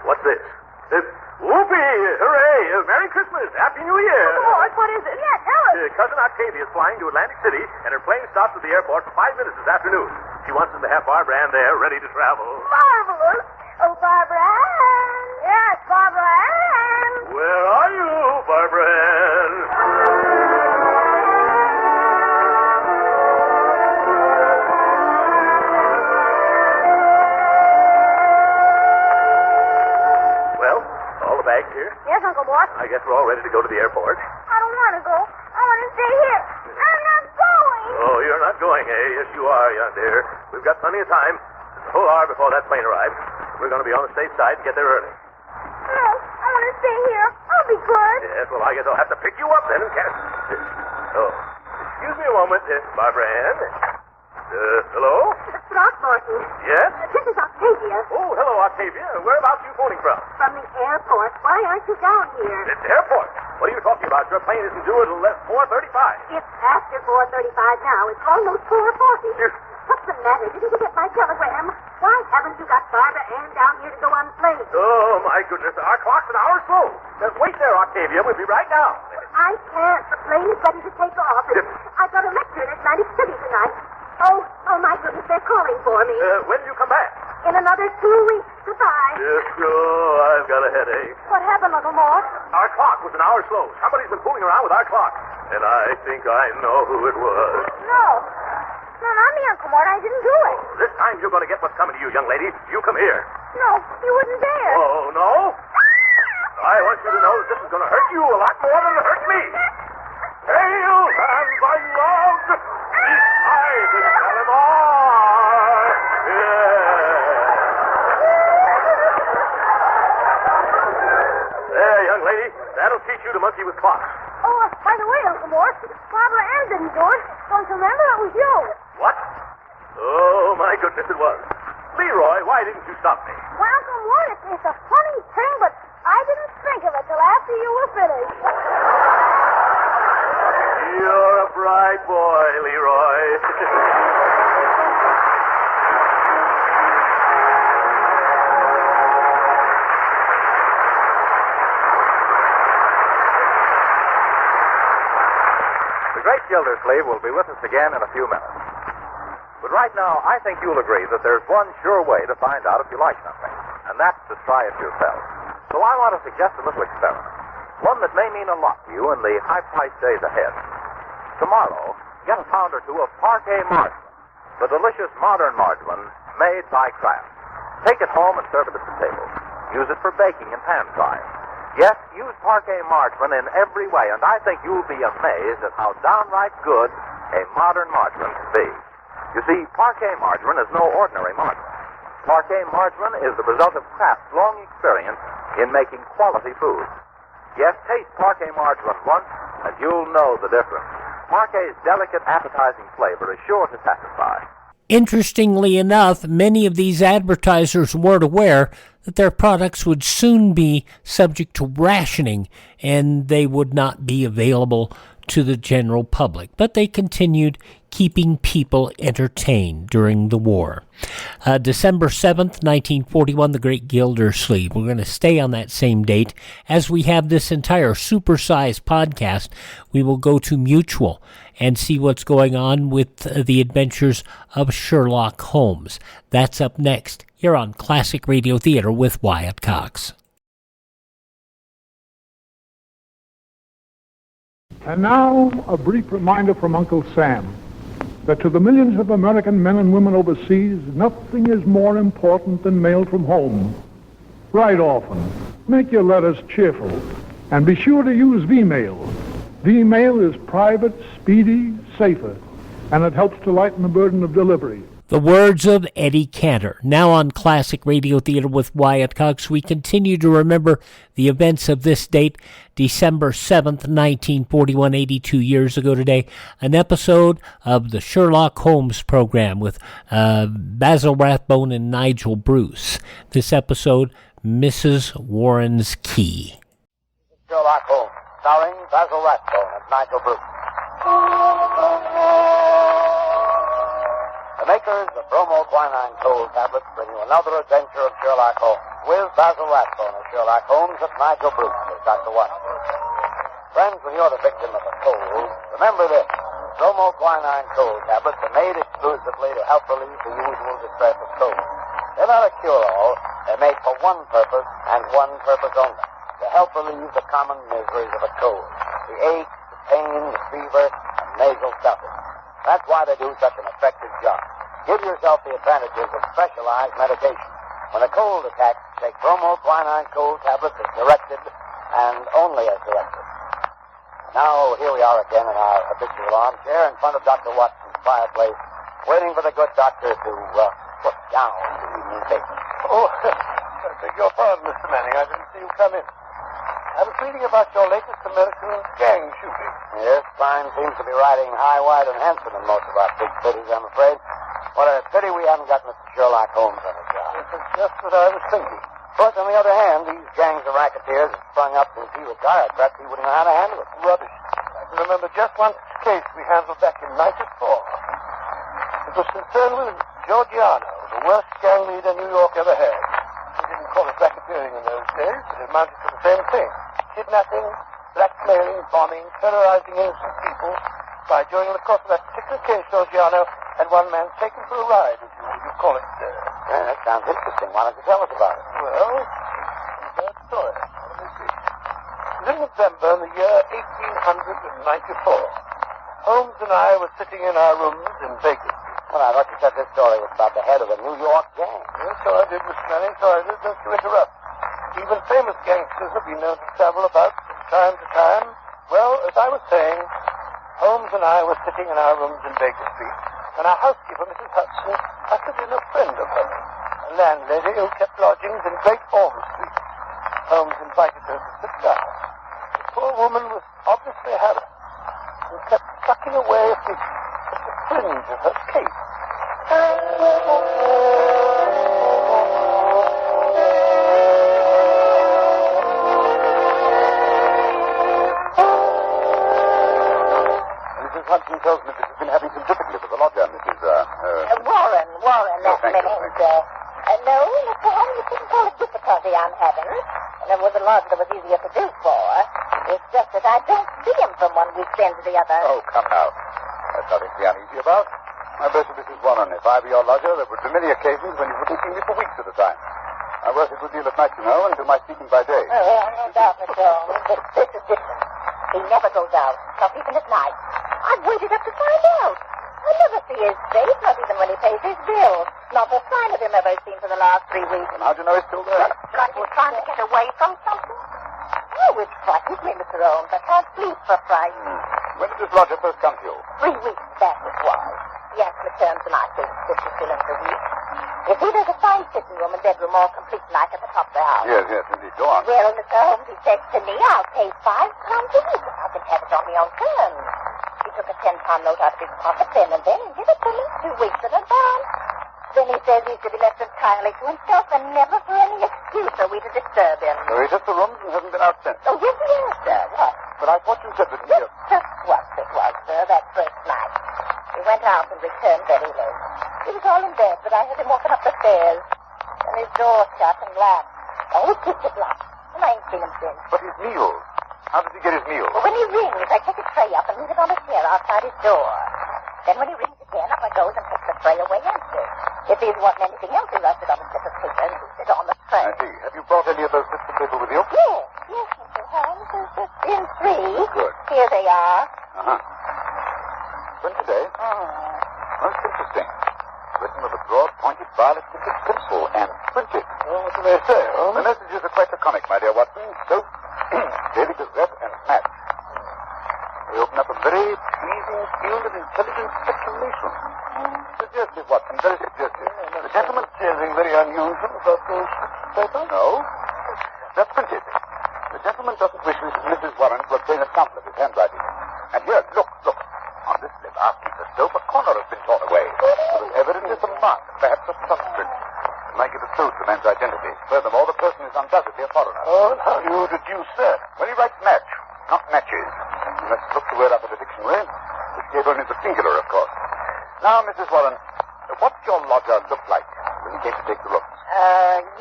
What's this? Whoopee! Hooray! Merry Christmas! Happy New Year! Lord, what is it? Yeah, tell us. Cousin Octavia is flying to Atlantic City, and her plane stops at the airport for 5 minutes this afternoon. She wants us to have Barbara Ann there, ready to travel. Marvelous. Oh, Barbara Ann. Yes, Barbara Ann. Where are you, Barbara Ann? Well, all the bags here? Yes, Uncle Mort. I guess we're all ready to go to the airport. I don't want to go. I want to stay here. I'm not going. Oh, you're not going, eh? Yes, you are, young dear. We've got plenty of time. Just a whole hour before that plane arrives. We're going to be on the safe side and get there early. No, I want to stay here. I'll be good. Yes, well, I guess I'll have to pick you up then and Oh, excuse me a moment, Barbara Ann. Hello? Throckmorton. Yes? This is Octavia. Oh, hello, Octavia. Whereabouts are you phoning from? From the airport. Why aren't you down here? The airport? What are you talking about? Your plane isn't due until 4:35. It's after 4:35 now. It's almost 4:40. What's the matter? Didn't you get my telegram? Why haven't you got Barbara Ann down here to go on the plane? Oh, my goodness. Our clock's an hour slow. Just wait there, Octavia. We'll be right down. I can't. The plane is ready to take off. I've got a lecture in Atlantic City tonight. Oh, my goodness. They're calling for me. When do you come back? In another 2 weeks. Goodbye. Yes, I've got a headache. What happened, Uncle Mort? Our clock was an hour slow. Somebody's been fooling around with our clock. And I think I know who it was. No. No, not me, Uncle Mort. I didn't do it. This time you're going to get what's coming to you, young lady. You come here. No, you wouldn't dare. Oh, no? I want you to know that this is going to hurt you a lot more than it hurt me. Hail, and by love, these eyes in Kaltemborn. There, young lady. That'll teach you to monkey with clocks. Oh, by the way, Uncle Mort, Barbara Ann didn't do it. Don't you remember? It was you. What? Oh, my goodness, it was. Leroy, why didn't you stop me? Well, Uncle Mort, it's a funny thing, but I didn't think of it till after you were finished. You're a bright boy, Leroy. The Great Gildersleeve will be with us again in a few minutes. But right now, I think you'll agree that there's one sure way to find out if you like something, and that's to try it yourself. So I want to suggest a little experiment, one that may mean a lot to you in the high-priced days ahead. Tomorrow, get a pound or two of parquet margarine, the delicious modern margarine made by Kraft. Take it home and serve it at the table. Use it for baking and pan frying. Yes, use parquet margarine in every way, and I think you'll be amazed at how downright good a modern margarine can be. You see, parquet margarine is no ordinary margarine. Parquet margarine is the result of Kraft's long experience in making quality food. Yes, taste parquet margarine once, and you'll know the difference. Parquet's delicate, appetizing flavor is sure to satisfy. Interestingly enough, many of these advertisers weren't aware that their products would soon be subject to rationing and they would not be available to the general public. But they continued keeping people entertained during the war. December 7th, 1941, the Great Gildersleeve. We're going to stay on that same date. As we have this entire supersized podcast, we will go to Mutual and see what's going on with the adventures of Sherlock Holmes. That's up next here on Classic Radio Theater with Wyatt Cox. And now, a brief reminder from Uncle Sam that to the millions of American men and women overseas, nothing is more important than mail from home. Write often. Make your letters cheerful. And be sure to use V-mail. V-mail is private, speedy, safer, and it helps to lighten the burden of delivery. The words of Eddie Cantor. Now on Classic Radio Theater with Wyatt Cox, we continue to remember the events of this date, December 7th, 1941, 82 years ago today, an episode of the Sherlock Holmes program with Basil Rathbone and Nigel Bruce. This episode, Mrs. Warren's Key. Sherlock Holmes, starring Basil Rathbone and Nigel Bruce. The makers of bromoquinine cold tablets bring you another adventure of Sherlock Holmes, with Basil Rathbone as Sherlock Holmes and Nigel Bruce as Dr. Watson. Friends, when you're the victim of a cold, remember this. Bromoquinine cold tablets are made exclusively to help relieve the usual distress of cold. They're not a cure-all. They're made for one purpose, and one purpose only, to help relieve the common miseries of a cold. The ache, the pain, the fever, and nasal stuffing. That's why they do such an effective job. Give yourself the advantages of specialized medication. When a cold attacks, take bromoquinine cold tablets as directed and only as directed. Now, here we are again in our habitual armchair in front of Dr. Watson's fireplace, waiting for the good doctor to put down the evening paper. Oh, I beg your pardon, Mr. Manning. I didn't see you come in. I was reading about your latest American gang shooting. Yes, crime seems to be riding high, wide, and handsome in most of our big cities, I'm afraid. What a pity we haven't got Mr. Sherlock Holmes on the job. This is just what I was thinking. But on the other hand, these gangs of racketeers have sprung up since he retired. Perhaps he wouldn't know how to handle it. Rubbish. I can remember just one case we handled back in '94. It was concerned with Giorgiano, the worst gang leader New York ever had. We didn't call it racketeering in those days, but it amounted to the same thing. Kidnapping, blackmailing, bombing, terrorizing innocent people by, during the course of that particular case, Giorgiano had one man taken for a ride, as you call it. Yeah, that sounds interesting. Why don't you tell us about it? Well, it's a story. Let me see. It was in November in the year 1894. Holmes and I were sitting in our rooms in Vegas. Well, I thought you said this story was about the head of a New York gang. Yes, so I did, Mr. Manning. So I did, just to interrupt. Even famous gangsters have been known to travel about from time to time. Well, as I was saying, Holmes and I were sitting in our rooms in Baker Street, and our housekeeper, Mrs. Hudson, ushered in a friend of hers, a landlady who kept lodgings in Great Ormond Street. Holmes invited her to sit down. The poor woman was obviously harassed and kept sucking away at the fringe of her cape. Mrs. Hudson tells me that you've been having some difficulty with the lodger, Mrs. Warren, that's the name, sir. No, Mr. Holmes, you couldn't call it difficulty I'm having. There was a lodger that was easier to do for. It's just that I don't see him from one weekend to the other. Oh, come now. There's nothing to be uneasy about. My best of Mrs. Warren, if I were your lodger, there would be many occasions when you wouldn't see me for weeks at a time. I work a good deal at night, you know, and do my speaking by day. Oh, no doubt, Mr. Holmes, but this is different. He never goes out, not even at night. I've waited up to find out. I never see his face, not even when he pays his bills. Not a sign of him ever seen for the last 3 weeks. And how do you know he's still there? Like he's trying to get away from something. Oh, it frightens me, Mr. Holmes. I can't sleep for fright. When did this lodger first come to you? 3 weeks back it was. He has returned tonight with 50 shillings a week. You see, there's a fine sitting room and bedroom all complete like at the top of the house. Yes, indeed. Go on. Well, Mr. Holmes, he says to me, I'll pay £5 a week if I can have it on my own terms. He took a £10 note out of his pocket then and there and gave it to me 2 weeks in advance. Then he says he's to be left entirely to himself and never for any excuse are we to disturb him. So he took the rooms and hasn't been out since? Oh, yes, he has, sir. What? But I thought you said that he... Just what it was, sir, that first night. He went out and returned very late. He was all in bed, but I heard him walking up the stairs. And his door shut and locked. Oh, he keeps it locked. And I ain't seen him since. But his meals? How does he get his meals? Well, when he rings, I take a tray up and leave it on a chair outside his door. Then when he rings again, up I goes and take the tray away empty. If he wasn't anything else, he writes it on a slip of paper and puts it on the tray. I see. Have you brought any of those slips of paper with you? Yes, Mr. Holmes. There's just in 3. Good. Here they are. Uh-huh. When today? Most interesting. Written with a broad, pointed, violet-tipped pencil and printed. Well, what do they say, The messages are quite laconic, my dear Watson. Soap, Daily Gazette, and match. They open up a very pleasing field of intelligent speculation. Suggestive, Watson, very suggestive. The gentleman says anything very unusual about those papers? No. That's printed. The gentleman doesn't wish Mrs. Warren to obtain a sample of his handwriting. And here, look. On this slip, after the soap, a corner has been torn away. So there's evidence of a mark, perhaps a thumbprint. It might give a clue to the man's identity. Furthermore, the person is undoubtedly a foreigner. Oh, and how do you deduce that? When he writes match, not matches. You must look the word up in the dictionary, which gave only the singular, of course. Now, Mrs. Warren, what's your lodger look like when he came to take the rooms?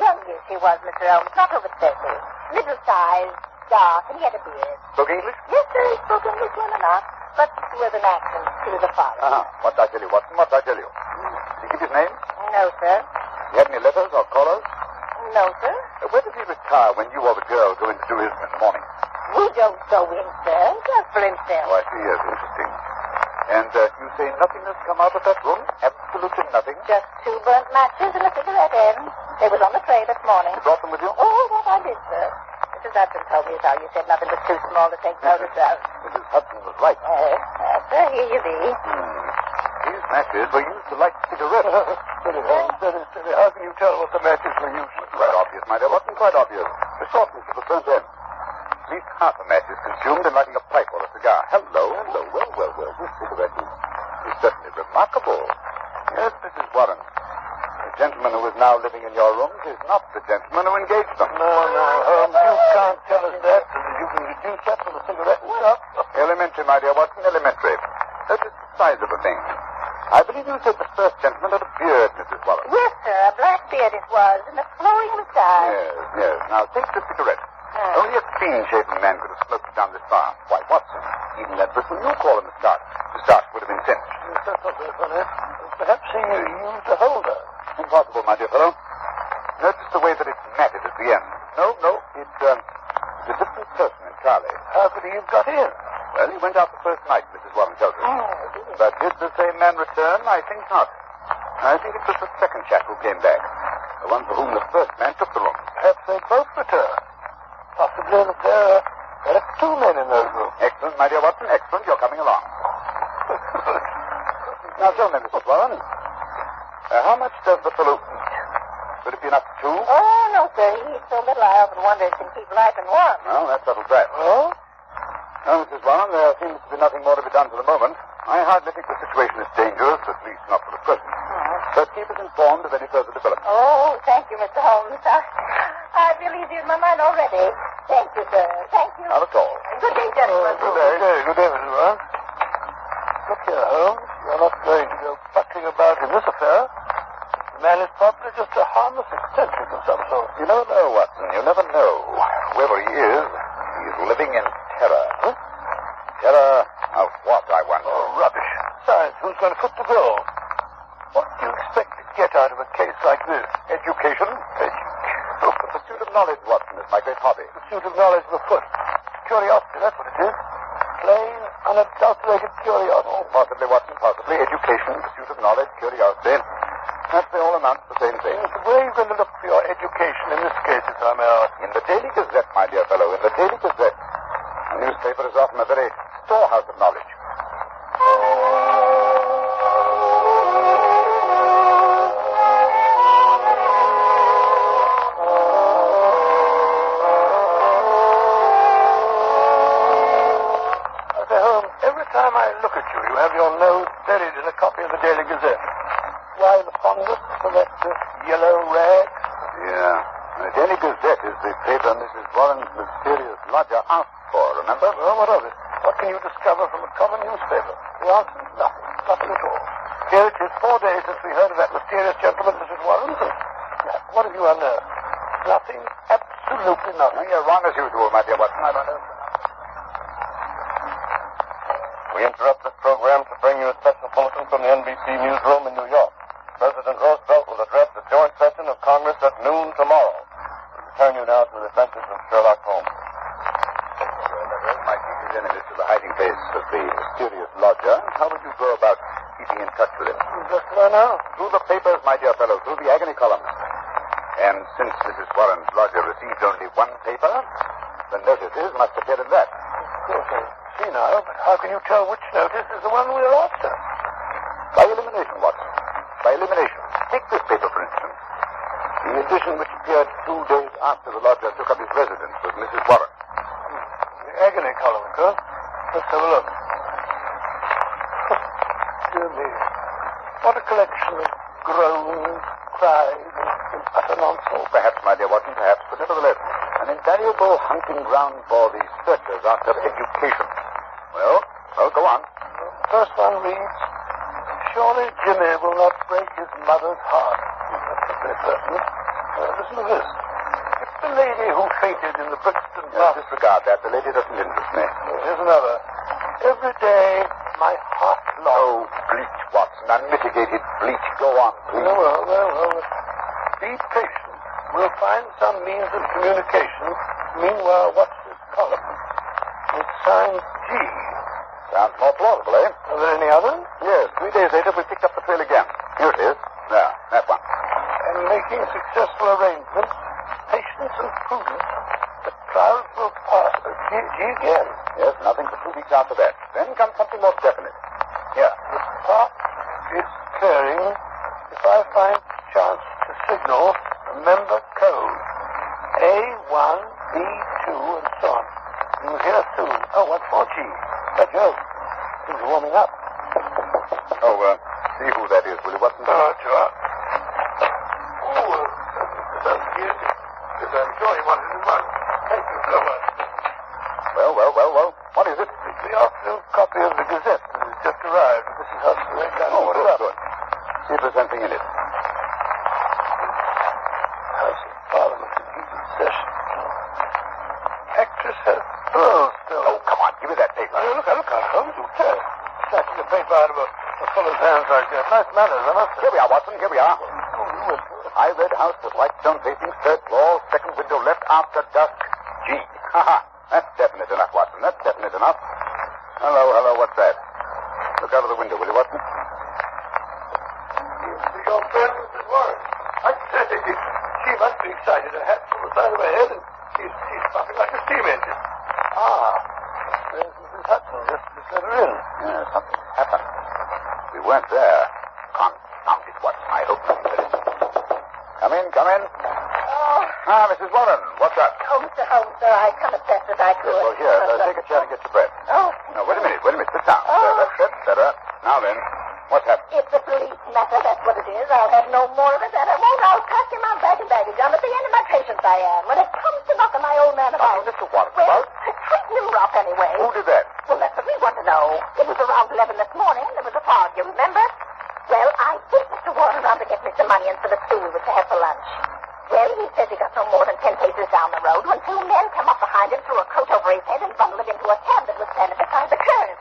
Youngish he was, Mr. Holmes. Not over 30. Middle-sized, dark, and he had a beard. Spoke English? Yes, sir, he spoke English well enough. But with an accent, he was a foreigner. What'd I tell you, Watson? What'd I tell you? Did he give his name? No, sir. He had any letters or callers? No, sir. Where did he retire when you or the girl go in to do his in the morning? We don't go in, sir. Just for himself. Oh, I see. Yes, interesting. And you say nothing has come out of that room? Absolutely nothing? Just 2 burnt matches and a cigarette end. They was on the tray this morning. You brought them with you? Oh, that I did, sir. Mrs. Hudson told me how you said nothing was too small to take notice of. Mrs. Hudson was right. Sir, here you be. These matches were used to light cigarettes. Steady. How can you tell what the matches were used for? Quite obvious, my dear. Wasn't quite obvious. The shortness of the burnt end. At least half a match is consumed in lighting a pipe or a cigar. Hello. Well. This cigarette is certainly remarkable. Yes, Mrs. Warren. The gentleman who is now living in your rooms is not the gentleman who engaged them. No, Holmes, you can't tell us that. You can deduce that from the cigarette itself. Elementary, my dear Watson, elementary. Notice the size of the thing. I believe you said the first gentleman had a beard, Mrs. Warren. Yes, sir. A black beard it was, and a flowing moustache. Yes. Now, take the cigarette. Only a clean-shaven man could have smoked it down this far. Why, Watson, even that person you call a moustache would have been singed. That's not very funny. Perhaps he used a holder. Impossible, my dear fellow. Notice the way that it's matted at the end. No, it's a different person entirely. How could he have got in? Well, he went out the first night, Mrs. Warren tells us. But did the same man return? I think not. I think it was the second chap who came back. The one for whom the first man took the room. Perhaps they both returned. Possibly that there are 2 men in those rooms. Excellent, my dear Watson, excellent. You're coming along. Now, tell me, Mrs. Warren, how much does the fellow eat? Would it be enough for 2? Oh, no, sir. He eats so little I often wonder if he can keep life and warm. Well, that settles that. Oh? Now, Mrs. Warren, there seems to be nothing more to be done for the moment. I hardly think the situation is dangerous, at least not for the present. But keep us informed of any further developments. Oh, thank you, Mr. Holmes. I feel easier in my mind already. Thank you, sir. Thank you. Not at all. Good day, gentlemen. Good day, Mrs. Warren. Look here, Holmes. You're not going to go buckling about in this affair. The man is probably just a harmless eccentric of some sort. You never know, Watson. You never know. Whoever he is, he's living in terror. Huh? Terror of what, I wonder? Oh, rubbish. Besides, who's going to foot the bill? What do you expect to get out of a case like this? Education? The pursuit of knowledge, Watson, is my great hobby. Pursuit of knowledge of the foot. Curiosity, that's what it is. Plain, unadulterated curiosity. Oh, possibly, Watson, possibly. Education, pursuit of knowledge, curiosity. That's they all amount to the same thing. Yes, where are you going to look for your education in this case, if I may ask? In the Daily Gazette, my dear fellow, in the Daily Gazette. A newspaper is often a very storehouse of knowledge. Every time I look at you, you have your nose buried in a copy of the Daily Gazette. Why the fondness for that yellow rag? Yeah. The Daily Gazette is the paper Mrs. Warren's mysterious lodger asked for, remember? Well, what of it? What can you discover from a common newspaper? The answer is nothing. Nothing at all. Here it is 4 days since we heard of that mysterious gentleman, Mrs. Warren. What have you unearthed? Nothing. Absolutely nothing. You're wrong as usual, my dear Watson. I don't know. We interrupt this program to bring you a special bulletin from the NBC newsroom in New York. President Roosevelt will address the joint session of Congress at noon tomorrow. We return you now to the adventures of Sherlock Holmes. My chief is enemies to the hiding place of the mysterious lodger. How would you go about keeping in touch with him? Just where now? Through the papers, my dear fellow, through the agony columns. And since Mrs. Warren's lodger received only one paper, the notices must appear in that. Yes, I see now, but how can you tell which notice is the one we're after? By elimination, Watson. By elimination. Take this paper, for instance. The edition which appeared 2 days after the lodger took up his residence with Mrs. Warren. The agony column, huh? Let's have a look. Dear me. What a collection of groans, cries, and utter nonsense. Perhaps, my dear Watson, perhaps, but nevertheless, an invaluable hunting ground for the searchers after education. Well, go on. First one reads, surely Jimmy will not break his mother's heart. That's very pertinent. Listen to this. It's the lady who fainted in the Brixton bath. Disregard that. The lady doesn't interest me. Here's another. Every day, my heart long. Oh, bleach, Watson. Unmitigated bleach. Go on, please. Well. Be patient. We'll find some means of communication. Meanwhile, watch this column. It's signed G. Sounds more plausible, eh? Are there any others? Yes. 3 days later, we picked up the trail again. Here it is. There, that one. And making successful arrangements, patience and prudence, the clouds will pass. G again. Yes, nothing for 2 weeks after that. Then comes something more definite. Here. The spot is clearing. If I find chance to signal, remember code. A1, B2, and so on. You'll hear soon. Oh, what for, G? Let go. Things are warming up. See who that is, will you, Watson? Sure. I'm sure he wanted his money. Thank you so much. Well. What is it? It's the afternoon copy of the Gazette that has just arrived. This is how it's good. See if there's anything in it. House of Parliament in heat of session. Actress has pearls still. Oh, come on, give me that paper. Look out, Holmes. You can't. Snatching a paper out of a fellow's hands like that. Nice manners, I must say. Here we are, Watson. Here we are. High red house with white stone facing, third floor, second window left after dusk. G. Ha. That's definite enough, Watson. That's definite enough. Hello. What's that? Look out of the window, will you, Watson? Your friend, Mrs. Warren. I said she must be excited. Her hat's on the side of her head, and she's puffing like a steam engine. There's Mrs. Hudson. Just let her in. Yeah, something happened. We weren't there. Confound it, Watson. I hope something did it. Come in. Mrs. Warren, what's up? Oh, Mr. Holmes, sir, I come as best as I could. Well, here, take a chair and get your breath. Oh. No, wait a minute. Sit down. That's better. Now then, what's happened? It's a police matter, that's what it is. I'll have no more of it, and I won't. I'll pack him on bag and baggage. I'm at the end of my patience, I am. When it comes to knocking my old man about. Mr. Warren, well, tighten him up anyway. Who did that? Well, that's what we want to know. It was around 11 this morning. There was a fog, you remember? Well, I sent Mr. Warren around to get me some money and for the stew we were to have for lunch. Well, he says he got no more than 10 paces down the road when 2 men come up behind him, threw a coat over his head, and bundled him into a cab that was standing beside the curb.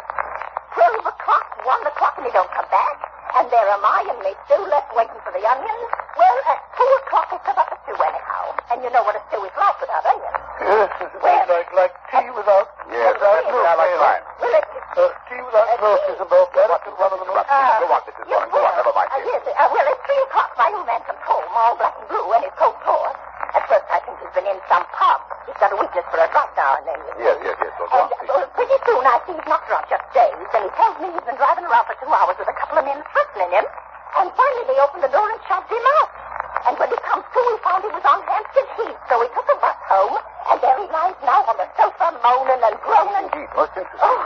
12 o'clock, 1 o'clock, and he don't come back. And there am I and me stew left waiting for the onions. Well, at 2 o'clock they come up a stew anyhow. And you know what a stew is like without onions. Yes, it's like tea without... Yes, I like mine. Well, milk isn't all bad. I can run on the milk. Go on, Mrs. Warren. Go on. Never mind. Yes, well, it's 3 o'clock. My old man comes home, all black and blue, and his coat tore. At first, I think he's been in some pub. He's got a weakness for a drop now and then. Yes. Well, go on, please. Pretty soon, I see he's not drunk, just dazed, and he tells me he's been driving around for 2 hours with a couple of men threatening him. And finally, they opened the door and shoved him out. And when he comes to, we found he was on Hampstead Heath, so we took a bus home, and there he lies now on the sofa, moaning and groaning. Indeed, most interesting.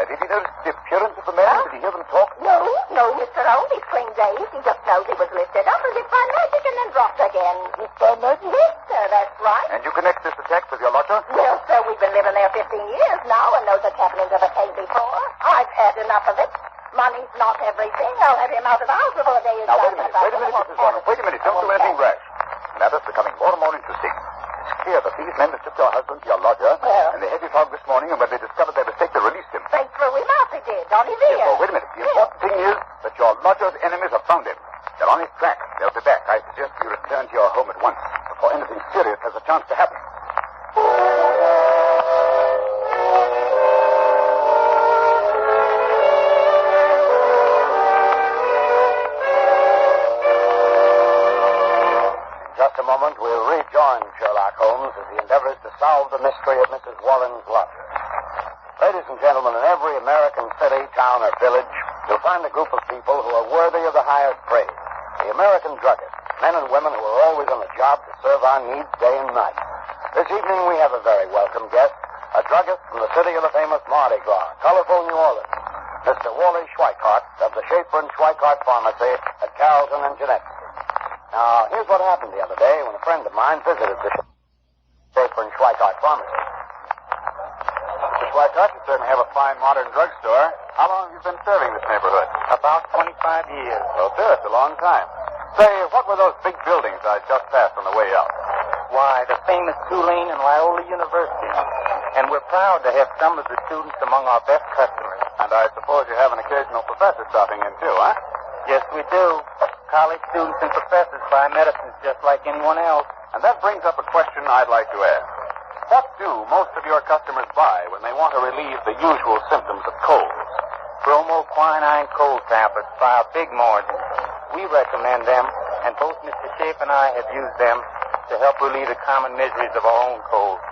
Did he notice the appearance of the man? Did he hear them talk? No, Mr. Old. He's clean dazed. He just knows he was lifted up as if by magic and then dropped again. By magic? Yes, sir, that's right. And you connect this attack with your lodger? Well, sir, we've been living there 15 years now and know that happenings ever came before. I've had enough of it. Money's not everything. I'll have him out of the house before the day is Now, done. wait a minute, Mrs. Warren. Wait a minute. Don't do anything rash. The matter's becoming more and more interesting. It's clear that these men mistook your husband for your lodger, and the heavy fog this morning, and when they discovered their mistake, they released him. They threw him out, they did, on his ear. Yes, well, wait a minute. The important thing is that your lodger's enemies have found him. They're on his track. They'll be back. I suggest you return to your home at once, before anything serious has a chance to happen. Just a moment, we'll rejoin Sherlock Holmes as he endeavors to solve the mystery of Mrs. Warren's lodger. Ladies and gentlemen, in every American city, town, or village, you'll find a group of people who are worthy of the highest praise. The American druggists, men and women who are always on the job to serve our needs day and night. This evening, we have a very welcome guest, a druggist from the city of the famous Mardi Gras, colorful New Orleans, Mr. Wally Schweikart of the Schaefer and Schweikart Pharmacy at Carrollton and Genesee. Now, here's what happened the other day when a friend of mine visited the Schaefer and Schweikart Pharmacy. Mr. Schweikart, you certainly have a fine modern drugstore. How long have you been serving this neighborhood? About 25 years. Well, sir, it's a long time. Say, what were those big buildings I just passed on the way out? Why, the famous Tulane and Loyola University. And we're proud to have some of the students among our best customers. And I suppose you have an occasional professor stopping in, too, huh? Yes, we do. College students and professors buy medicines just like anyone else. And that brings up a question I'd like to ask. What do most of your customers buy when they want to relieve the usual symptoms of colds? Bromoquinine cold tablets by a big margin. We recommend them, and both Mr. Schaefer and I have used them to help relieve the common miseries of our own colds.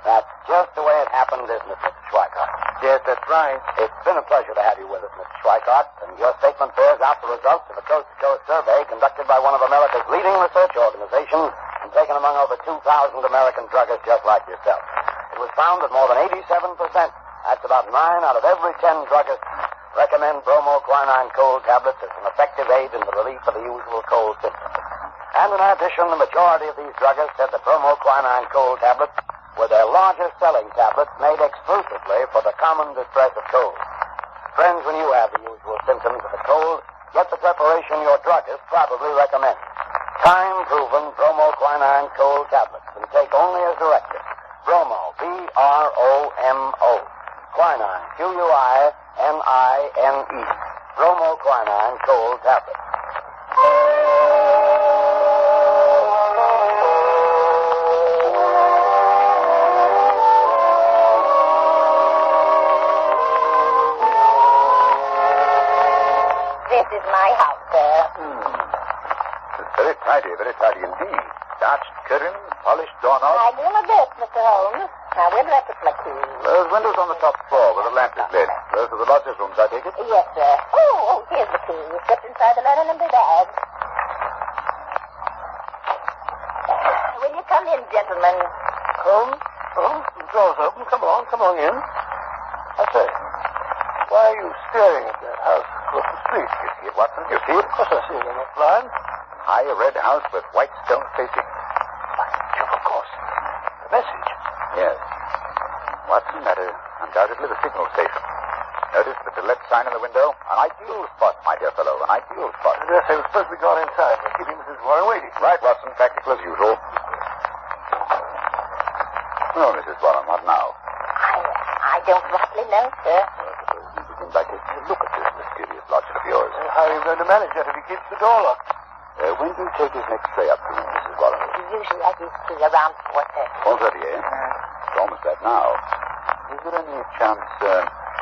That's just the way it happened, isn't it, Mr. Schweikart? Yes, that's right. It's been a pleasure to have you with us, Mr. Schweikart, and your statement bears out the results of a coast-to-coast survey conducted by one of America's leading research organizations and taken among over 2,000 American druggists just like yourself. It was found that more than 87%, that's about 9 out of every 10 druggists, recommend bromoquinine cold tablets as an effective aid in the relief of the usual cold symptoms. And in addition, the majority of these druggists said that bromoquinine cold tablets were their largest selling tablets made exclusively for the common distress of cold. Friends, when you have the usual symptoms of a cold, get the preparation your druggist probably recommends. Time-proven bromoquinine cold tablets, and take only as directed. Bromo, B-R-O-M-O. Quinine, Q-U-I-N-I-N-E. Bromoquinine cold tablets. This is my house, sir. It's very tidy indeed. Starched curtains, polished doorknobs. I do my best, Mr. Holmes. Now, where do I put my keys? Those windows on the top floor where the lamp is lit. Those are the lodgers' rooms, I take it? Yes, sir. Oh, here's the key. Stepped inside the linen and the bag. Will you come in, gentlemen? Holmes? The door's open. Come on in. I say, why are you staring at that house across the street? You see it, Watson? You see it? Of course I see it. I'm not blind. High red house with white stone facing. Of course. The message. Yes. Watson, that is undoubtedly the signal station. Notice the to let sign in the window? An ideal spot, my dear fellow. An ideal spot. Yes, I was supposed to be gone inside. But keeping Mrs. Warren waiting. Right, Watson. Practical as usual. Well, Mrs. Warren, what now? I don't rightly know, sir. We begin by taking a look at this mysterious lodger of yours. How are you going to manage that if he keeps the door locked? When do you take his next tray up to him, Mrs. Warren? Usually I give tea around 4:30. 4:30, eh? It's almost that now. Is there any chance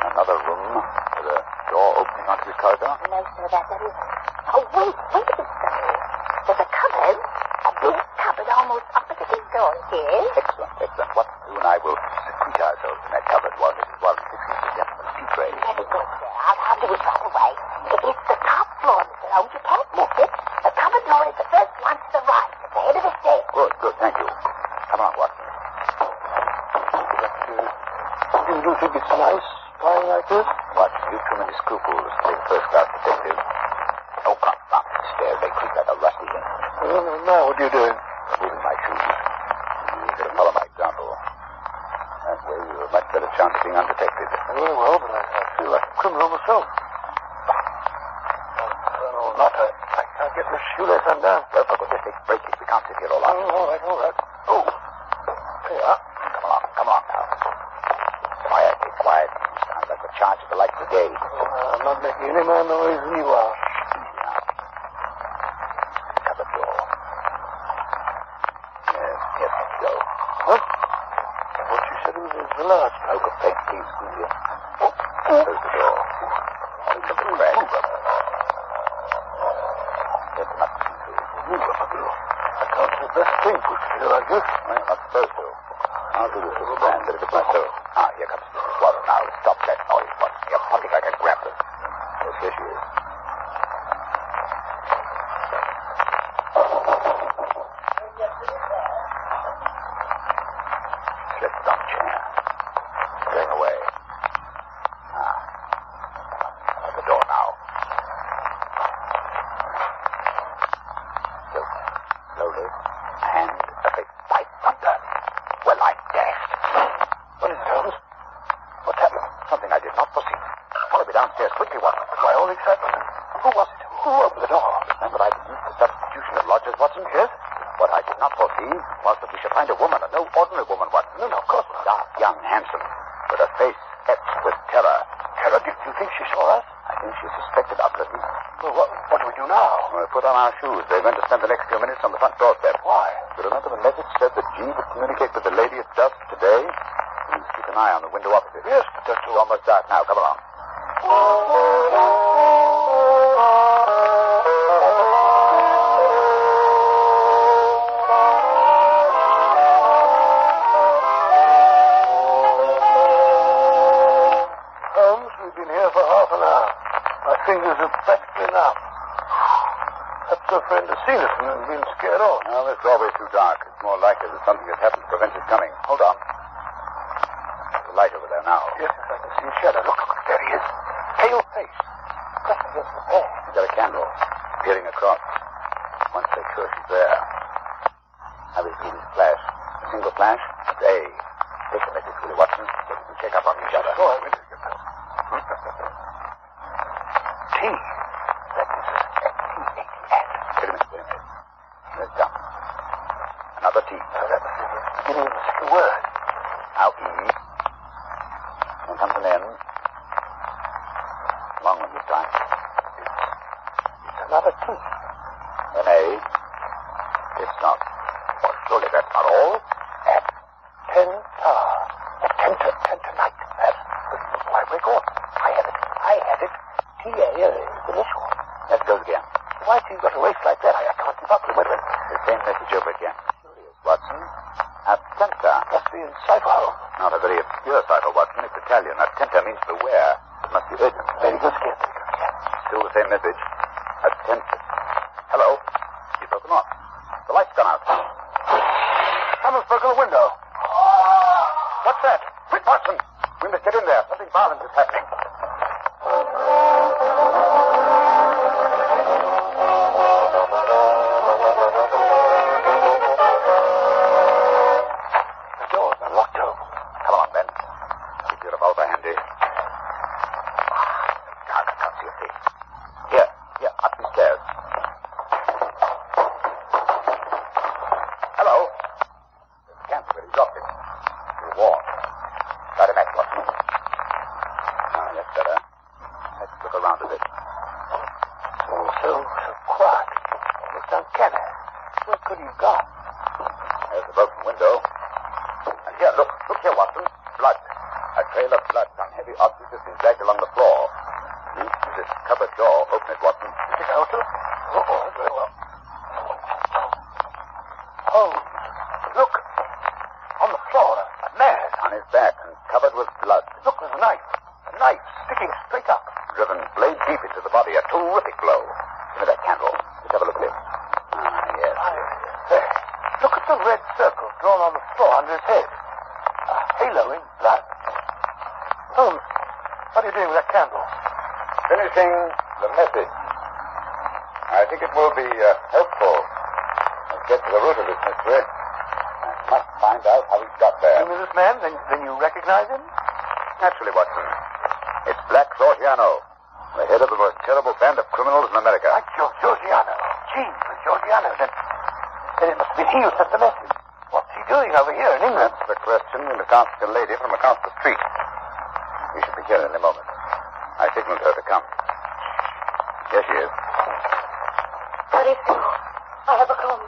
Another room with a door opening onto the corridor? No, sir, that is... Oh, wait a minute, sir. There's a cupboard. A big cupboard almost opposite his door, yes? Excellent. What you and I will secrete ourselves in that cupboard while Mrs. Warren fixes the gentleman's tea tray. Very good, sir. I'll do it right away. It's the top floor, Mr. Holmes. You can't miss it. The cupboard door is the first one to the right, at the head of the stairs. Good, thank you. Come on, Watson. You think it's nice, flying like this? Watson, you've too many scruples to be first-class detective. Oh, come on. The stairs, they creak like a rusty thing. Now, what are you doing? Moving my shoes. You should follow my example. That way you have a much better chance of being undetected. Very well, but I feel like a criminal myself. I can't get this shoelace undone. Well, for goodness sake, break it. We can't sit here all night. All right. Oh, there you are. Come on now. Quiet. You sound like the charge of the Light Brigade. I'm not making any more noise than you are. Cupboard door. Yes, let's go. What? What you said was the large Smoke of paint, please, will you? Close the door. Look at the crack. There's nothing to do. I can't do the best thing pushed here like this. Well, you're not supposed to. I'll do this little band bit of it myself. Here comes Mrs. Warren now. Stop that noise, Watson. You're punting like a grappler. Yes, here she is. Slipped on chair. Going away. At the door now. Slowly. And a big fight thunder. Well, I dashed. What is it, Holmes? What's happened? Something I did not foresee. Follow me downstairs quickly, Watson. My own excitement. Who was it? Who opened the door? Remember I deduced the substitution of lodgers, Watson? Yes. What I did not foresee was that we should find a woman, and no ordinary woman, Watson. No, of course not. Dark, young, handsome, with a face etched with terror. Terror? Do you think she saw us? I think she suspected us, at least. Well, what do we do now? We put on our shoes. They're going to spend the next few minutes on the front doorstep. Why? You remember the message said that G would communicate with the lady at dusk today? Please keep an eye on the window opposite. Yes, but that's It's almost dark now. Come along. Holmes, we've been here for half an hour. My fingers are practically numb. Perhaps our friend has seen us and been scared off. Well, it's always too dark. It's more likely that something has happened to prevent his coming. Hold on. There's a light over there now. Yes, I can see a shadow. Look, there he is. Pale face. Pressed against the pane. He's got a candle. Peering across. Once they're sure she's there. Have you seen his flash? A single flash? It's A. Take the message, Willie Watson, so we can check up on each other. Oh, I really get that. T. That is T-A-T-S. Wait a minute. There's down. Another T. That was the beginning of the second word. Now E. Then comes an N. Long one this time. It's another T. An A. It's not. Well, surely that's not all. At 10 tower. At 10 tonight. That's why we're going. I have it. T-A is initial. Let's go again. Why do you got a race like that? I can't keep up with it. The same message over again. Watson. Attenta. Must be in cipher, Holmes. Not a very obscure cipher, Watson. It's Italian. Attenta means beware. It must be urgent. Very good, Skip. Still the same message. Attenta. Hello. You've broken off. The light's gone out. Someone's broken a window. What's that? Quick, Watson. We must get in there. Something violent is happening. The door's unlocked, Holmes. Come on, Ben. Keep your revolver handy. I can't see a face. Here, up these stairs. Hello. Can't really drop it. You're warm. Light a match, Watson. That's better. Let's look around a bit. So quiet. It's uncanny. Where could he have gone? There's the broken window. And here, look here, Watson. Blood. A trail of blood on heavy object has been dragged along the floor. Reach to this cupboard door. Open it, Watson. You think I ought to? Oh, very well. Oh, look. On the floor, a man. On his back and covered with blood. Look, there's a knife. A knife sticking straight up. Driven blade deep into the body. A terrific blow. Give me that candle. Let's have a look at it. Yes. There. Look at the red circle drawn on the floor under his head. A halo in blood. Holmes, what are you doing with that candle? Finishing the message. I think it will be helpful. Let's get to the root of this mystery. I must find out how he got there. You mean this man? Then you recognize him? Naturally, Watson. It's Black Georgiano, the head of the most terrible band of criminals in America. Like Georgiano. Gee, for Georgiano. Then it must be he who sent the message. What's he doing over here in England? That's the question and asks a lady from across the street. We should be here in a moment. I signaled her to come. Here she is. What is it? I have a come.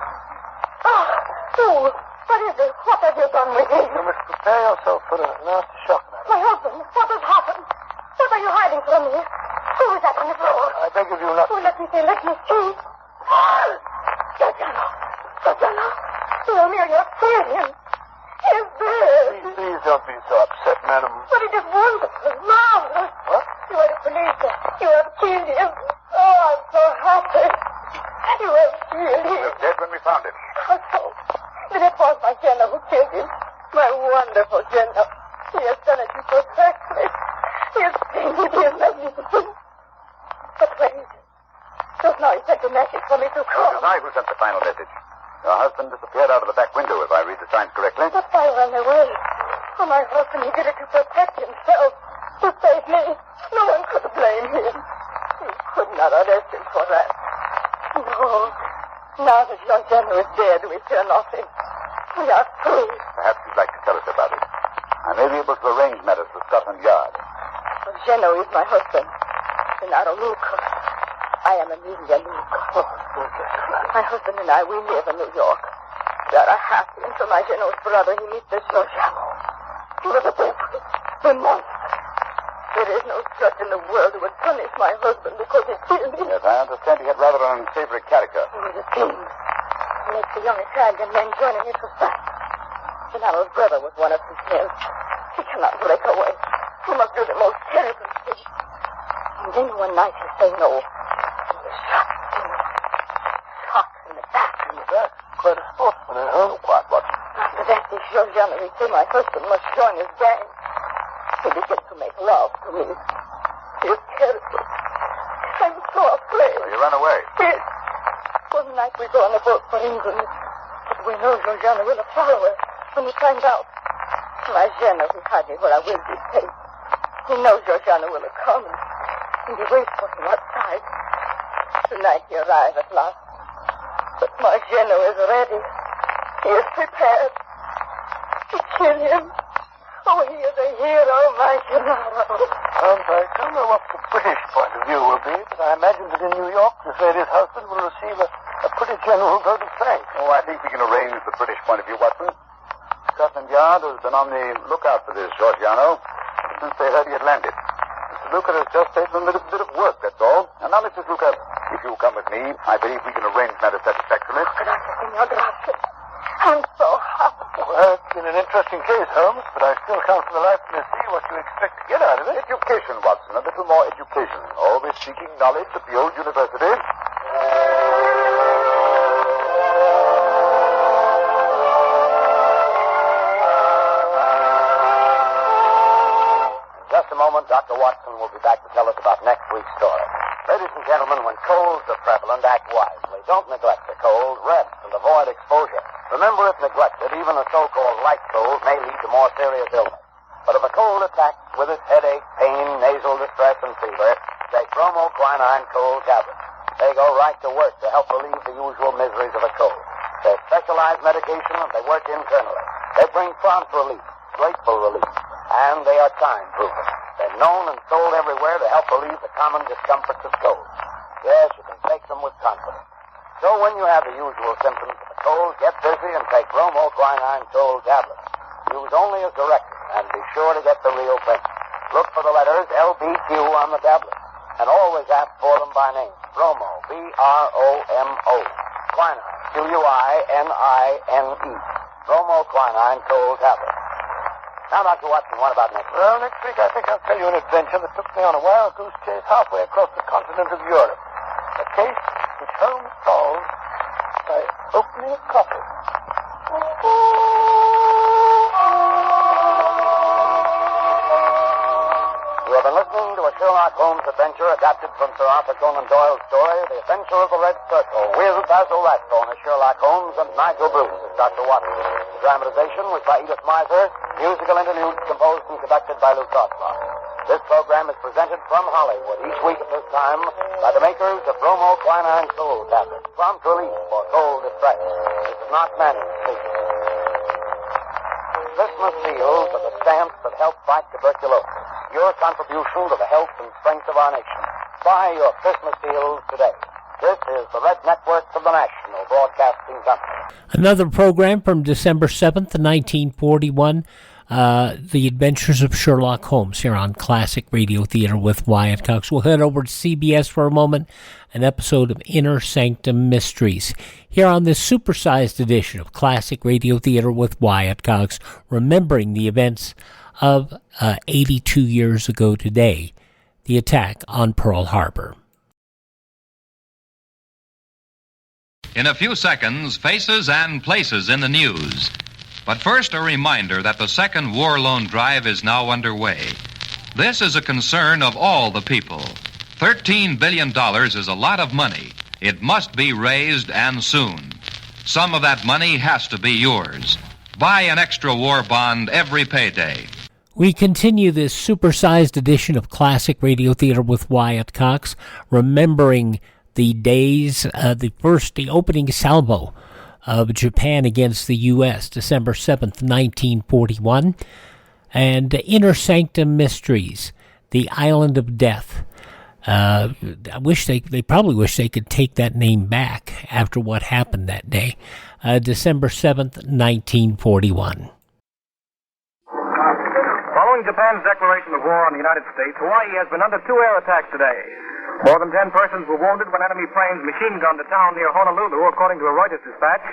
Ah, fool. What is it? What have you done with him? You must prepare yourself for a nasty shock, madam. My husband. What has happened? What are you hiding from me? Who is that on the floor? I beg of you not... Oh, let me see. Georgiano. Romeo, you're seeing him. He's dead. Please don't be so upset, madam. But it is wonderful. Marvelous. What? You are the police. You have killed him. Oh, I'm so happy. You have killed him. He was dead when we found him. How so? Then it was my Jenna who killed him. My wonderful Jenna. He has done it perfectly. He has painted him magnificent. But where is he? Just now he sent a message for me to call. It was I who sent the final message. Your husband disappeared out of the back window, if I read the signs correctly. But I ran away. Oh, my husband, he did it to protect himself. To save me. No one could blame him. You could not arrest him for that. No. Now that your Jenna is dead, we fear nothing. We are free. Perhaps you'd like to tell us about it. I may be able to arrange matters with Scotland Yard. Well, Jenna is my husband. Gennaro Luca. I am Amelia Luca. My husband and I, we live in New York. We are happy until my Geno's brother, he meets this Georgiano. He was a devil, a monster. There is no judge in the world who would punish my husband because he killed me. Yes, I understand he had rather an unsavory character. He was a king. He makes the young Italian men join in his society. Gennaro's brother was one of his men. He cannot break away. He must do the most terrible thing. And then one night he say no. He was shot. Shot in the back. In the back? Quite a sportsman, huh? Quite what? After that, this Georgiano, he say my husband must join his gang. He began to make love to me. He is terrible. I'm so afraid. So you ran away? Yes. One night we go on a boat for England. But we know Georgiano will follow us when he finds out. My Jenna, he hide me where I will be safe. He knows Georgiano will come, and he waits for him outside. Tonight he arrives at last. But my Jenna is ready. He is prepared to kill him. Oh, he is a hero, my Gennaro. I don't know what the British point of view will be, but I imagine that in New York, this lady's husband will receive a pretty general vote of thanks. Oh, I think we can arrange the British point of view, Watson. Scotland Yard has been on the lookout for this Georgiano since they heard he had landed. Mr. Luca has just taken a little bit of work, that's all. And now, Mrs. Luca, if you'll come with me, I believe we can arrange matters satisfactorily. Gracias, senor, gracias. I'm so happy. Well, it's been an interesting case, Holmes, but I still can't for the life of me see what you expect to get out of it. Education, Watson. A little more education. Always seeking knowledge at the old university. In just a moment, Dr. Watson will be back to tell us about next week's story. Ladies and gentlemen, when colds are prevalent, act wisely. Don't neglect the cold. Rest and avoid exposure. Remember, if neglected, even a so-called light cold may lead to more serious illness. But if a cold attacks with its headache, pain, nasal distress, and fever, take bromoquinine cold tablets. They go right to work to help relieve the usual miseries of a cold. They're specialized medication and they work internally. They bring prompt relief, grateful relief, and they are time-proven. They're known and sold everywhere to help relieve the common discomforts of colds. Yes, you can take them with confidence. So when you have the usual symptoms of a cold, get busy and take bromoquinine cold tablets. Use only as directed, and be sure to get the real thing. Look for the letters LBQ on the tablet. And always ask for them by name. Bromo, B-R-O-M-O. Quinine, Q-U-I-N-I-N-E. Bromo quinine cold tablet. Now, Dr. Watson, what about next week? Well, next week I think I'll tell you an adventure that took me on a wild goose chase halfway across the continent of Europe. A case which Holmes solved by opening a coffin. You have been listening to a Sherlock Holmes adventure adapted from Sir Arthur Conan Doyle's story, The Adventure of the Red Circle, with Basil Rathbone as Sherlock Holmes and Nigel Bruce as Dr. Watson. The dramatization was by Edith Miser, musical interludes composed and conducted by Lou Totzloff. This program is presented from Hollywood each week at this time by the makers of Bromo Quinine Cold Tablets, prompt relief for cold distress. This is not Manning speaking. Christmas seals are the stamps that help fight tuberculosis. Your contribution to the health and strength of our nation. Buy your Christmas seals today. This is the Red Network of the National Broadcasting Company. Another program from December 7th, 1941, The Adventures of Sherlock Holmes, here on Classic Radio Theater with Wyatt Cox. We'll head over to CBS for a moment, an episode of Inner Sanctum Mysteries, here on this supersized edition of Classic Radio Theater with Wyatt Cox, remembering the events of 82 years ago today, the attack on Pearl Harbor. In a few seconds, faces and places in the news. But first, a reminder that the second war loan drive is now underway. This is a concern of all the people. $13 billion is a lot of money. It must be raised, and soon. Some of that money has to be yours. Buy an extra war bond every payday. We continue this supersized edition of Classic Radio Theater with Wyatt Cox, remembering the days, the opening salvo of Japan against the U.S., December 7th, 1941, and Inner Sanctum Mysteries, The Island of Death. I wish they probably wish they could take that name back after what happened that day, December 7th, 1941. Following Japan's declaration of war on the United States, Hawaii has been under 2 air attacks today. More than 10 persons were wounded when enemy planes machine-gunned a town near Honolulu, according to a Reuters dispatch.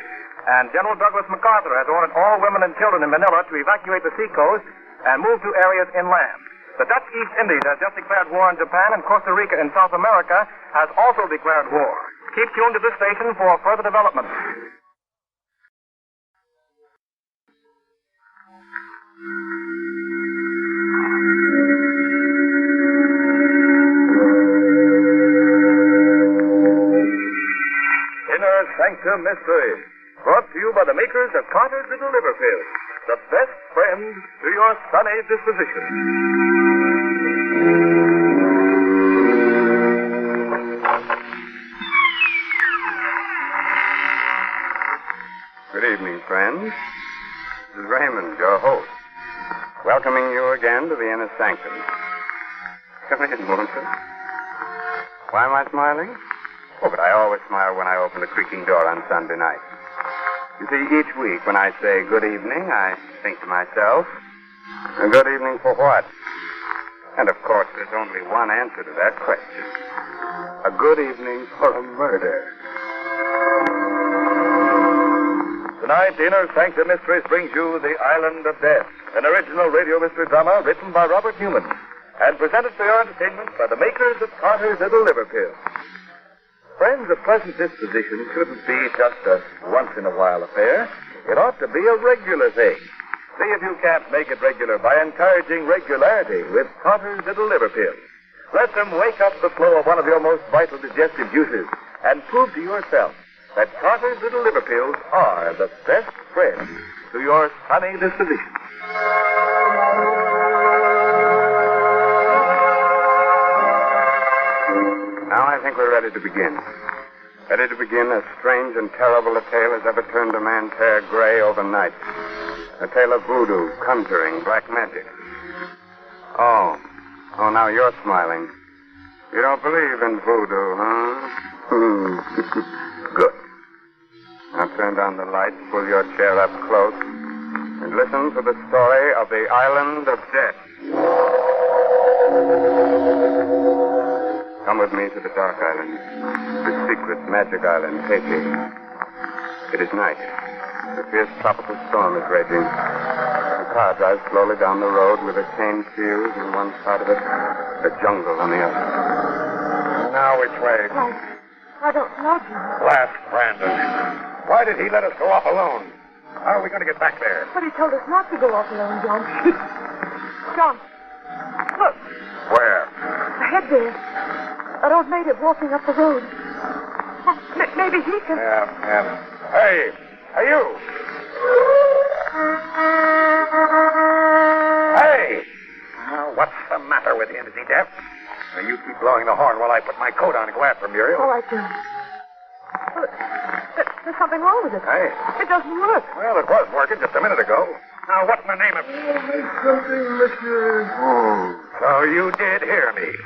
And General Douglas MacArthur has ordered all women and children in Manila to evacuate the seacoast and move to areas inland. The Dutch East Indies has just declared war on Japan, and Costa Rica in South America has also declared war. Keep tuned to this station for further developments. Inner Sanctum Mystery, brought to you by the makers of Carter's Little Liver Pills, the best friend to your sunny disposition. Good evening, friends. This is Raymond, your host, welcoming you again to the Inner Sanctum. Come in, won't you? Why am I smiling? Oh, but I always smile when I open the creaking door on Sunday night. You see, each week when I say good evening, I think to myself, a good evening for what? And of course, there's only one answer to that question. A good evening for a murder. Tonight, Inner Sanctum Mysteries brings you The Island of Death, an original radio mystery drama written by Robert Newman and presented for your entertainment by the makers of Carter's Little Liver Pills. Friends, a pleasant disposition shouldn't be just a once-in-a-while affair. It ought to be a regular thing. See if you can't make it regular by encouraging regularity with Carter's Little Liver Pills. Let them wake up the flow of one of your most vital digestive juices and prove to yourself that Carter's Little Liver Pills are the best friend to your sunny disposition. Now I think we're ready to begin. Ready to begin as strange and terrible a tale as ever turned a man's hair gray overnight. A tale of voodoo, conjuring, black magic. Oh, now you're smiling. You don't believe in voodoo, huh? Good. Now turn down the lights, pull your chair up close, and listen to the story of the Island of Death. Come with me to the Dark Island, the secret magic island, Haiti. It is night. A fierce tropical storm is raging. The car drives slowly down the road with a cane field on one side of it, a jungle on the other. Now which way? I don't know, John. Last Brandon. Why did he let us go off alone? How are we going to get back there? But he told us not to go off alone, John. John, look. Where? Ahead there. That old native walking up the road. Maybe he can... Yeah. Hey, you. Hey! What's the matter with him? Is he deaf? Now, you keep blowing the horn while I put my coat on and go after Muriel. All right, John. Look, there's something wrong with it. Hey. It doesn't work. Well, it was working just a minute ago. Now, what's the name of... Something, monsieur. Oh, so you did hear me.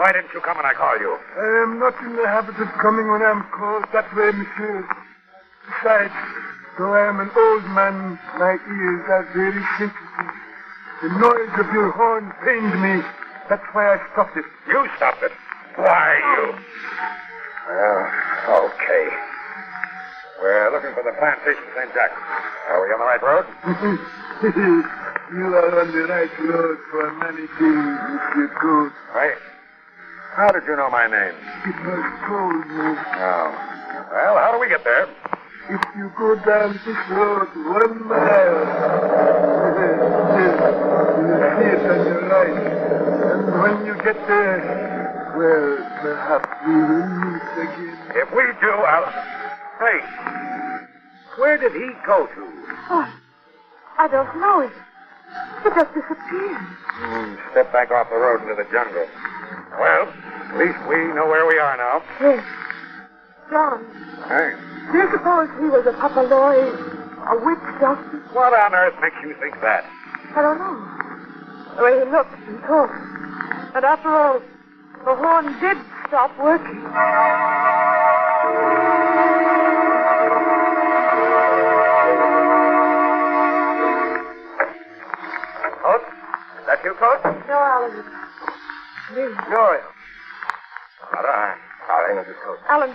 Why didn't you come when I called you? I am not in the habit of coming when I'm called that way, monsieur. Besides, though I am an old man, my ears are very sensitive. The noise of your horn pained me. That's why I stopped it. You stopped it? Why, you... Well, okay. We're looking for the plantation St. Jack. Are we on the right road? You are on the right road for many days, Monsieur Gold. Right. How did you know my name? It was told me. Oh. Well, how do we get there? If you go down this road 1 mile, you'll see it on your right. And when you get there, well, perhaps we will meet again. If we do, I'll... Hey, where did he go to? Oh, I don't know. It just disappeared. Step back off the road into the jungle. Well, at least we know where we are now. Yes. John, Hey, do you suppose he was a papaloi, a witch doctor? what on earth makes you think that? I don't know. The way he looked and talked. And after all, the horn did stop working. Coach? Is that you, Coach? No, Alan. Me. Muriel. All right. I'll hang with this coat. Alan,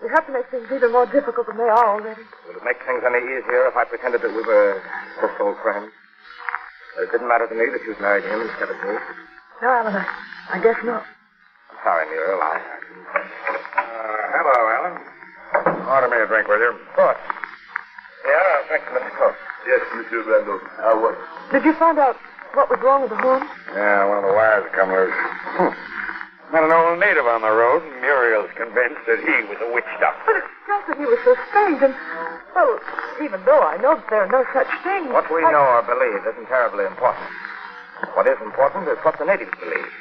we have to make things even more difficult than they are already. Would it make things any easier if I pretended that we were just old friends? It didn't matter to me that you'd married him instead of me. No, Alan, I guess not. I'm sorry, Muriel. Hello, Alan. Order me a drink, will you? Of course. Yeah, I'll drink to Mr. Coach. Yes, Monsieur Randall. What? Did you find out what was wrong with the horn? Yeah, one of the wires had come loose. Met an old native on the road, and Muriel's convinced that he was a witch doctor. But it's just that he was so strange, and, well, even though I know that there are no such things... What we know or believe isn't terribly important. What is important is what the natives believe.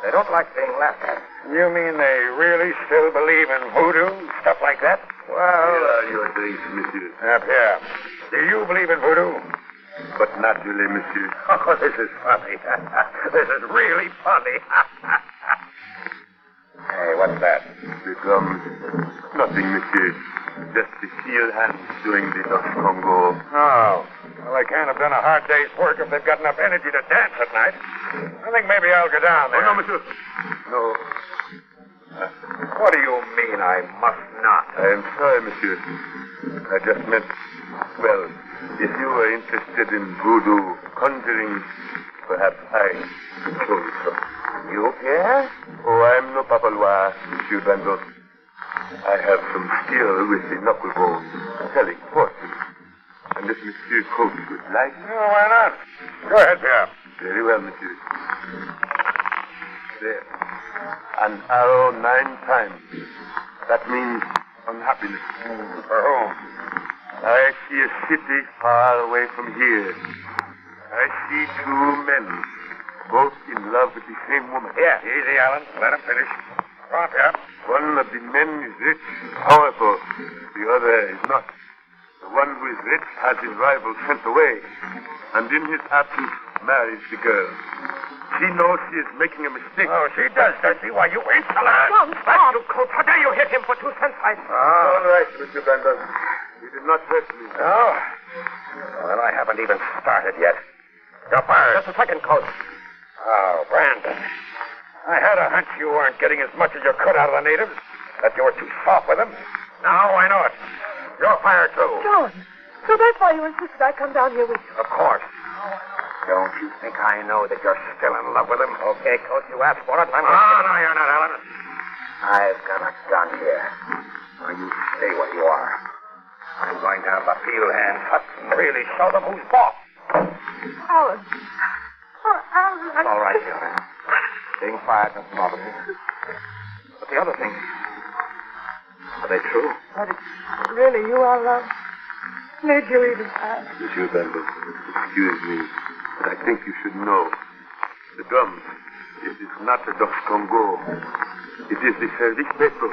They don't like being laughed at. You mean they really still believe in voodoo, stuff like that? Well... Here are your drinks, monsieur. Up here. Do you believe in voodoo? But naturally, monsieur. Oh, this is funny. This is really funny. Hey, what's that? Becomes nothing, monsieur. Just the steel hands doing the Dutch Congo. Oh. Well, they can't have done a hard day's work if they've got enough energy to dance at night. I think maybe I'll go down there. Oh, no, monsieur. No. What do you mean I must not? I am sorry, monsieur. I just meant, well, if you are interested in voodoo conjuring, perhaps I could show you some. You, Pierre? Oh, I'm no papalois, Monsieur Randall. I have some skill with the knucklebone, telling fortunes. And if Monsieur Coach would like... No, why not? Go ahead, Pierre. Very well, monsieur. There. An arrow 9 times. That means unhappiness. For whom? I see a city far away from here. I see 2 men, both in love with the same woman. Yeah, easy, Alan. Let him finish. Go on, Pierre. One of the men is rich, powerful. The other is not. The one who is rich has his rival sent away, and in his absence marries the girl. She knows she is making a mistake. Oh, she does she? Why, you insolent. Stop. That's you, Coach. How dare you hit him for 2 cents? All right, Mr. Brandon. You did not hurt me. Oh? Well, I haven't even started yet. You're fired. Just a second, Coach. Oh, Brandon. I had a hunch you weren't getting as much as you could out of the natives, that you were too soft with them. Now I know it. You're fired, too. John, so that's why you insisted I come down here with you. Of course. Don't you think I know that you're still in love with him? Okay, Coach, you asked for it, and I'm going to... No, you're not, Alan. I've got a gun here. Now you stay where you are. I'm going to have the field hands hut and really show them who's boss. Alan. Oh, Alan. It's all right, Alan. Being fired doesn't bother me. But the other things, are they true? But really, you are love. Made you even ask. Monsieur Bender, excuse me, but I think you should know. The drums, it is not the Dos Congo. It is the service people.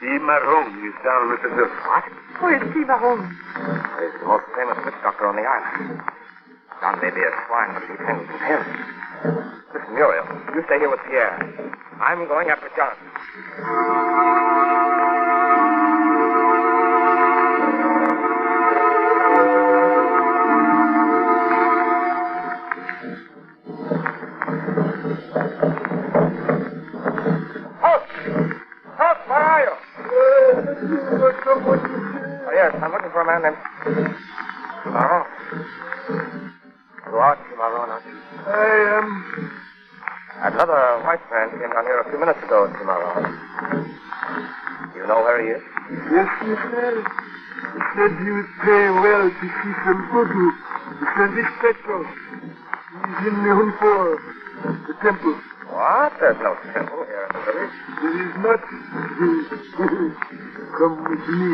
Marron is down with the dust. What? Who is Marron? He's the most famous witch doctor on the island. John may be a swine, but he tends with him. Listen, Muriel, you stay here with Pierre. I'm going after John. Where are you? Oh, yes, I'm looking for a man named... Tomorrow? You are Tomorrow, aren't you? I am. Another white man came down here a few minutes ago, Tomorrow. You know where he is? Yes, monsieur. He said he would pay well to see some voodoo. The service petrol. He's in the Hunfor, the temple. What? There's no temple here in the village. There is not. Come with me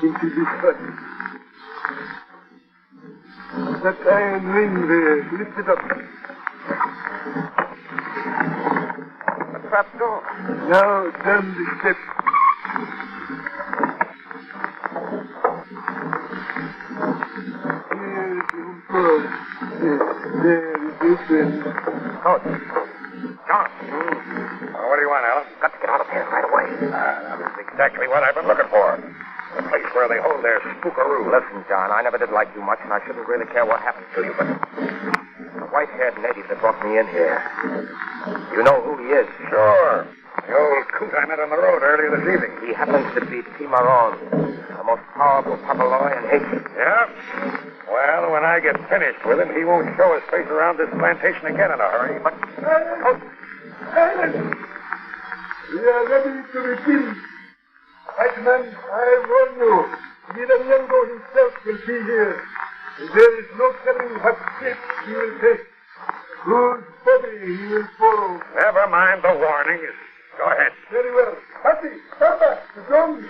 into this hut. That iron ring there, lift it up. A trap door. Now down the steps. Here is the Hunfor. There is open. Oh, John. What do you want, Alan? Got to get out of here right away. That's exactly what I've been looking for. The place where they hold their spookaroo. Listen, John, I never did like you much, and I shouldn't really care what happens to you, but the white-haired native that brought me in here, you know who he is? Sure. The old coot I met on the road earlier this evening. He happens to be Timaron, the most powerful papaloy in Haiti. Yeah? Well, when I get finished with him, he won't show his face around this plantation again in a hurry, but... Silence! We are ready to begin. White man, I warn you, even Yango himself will be here. There is no telling what shape he will take. Whose body he will follow. Never mind the warnings. Go ahead. Very well. Patty, come back. The drums.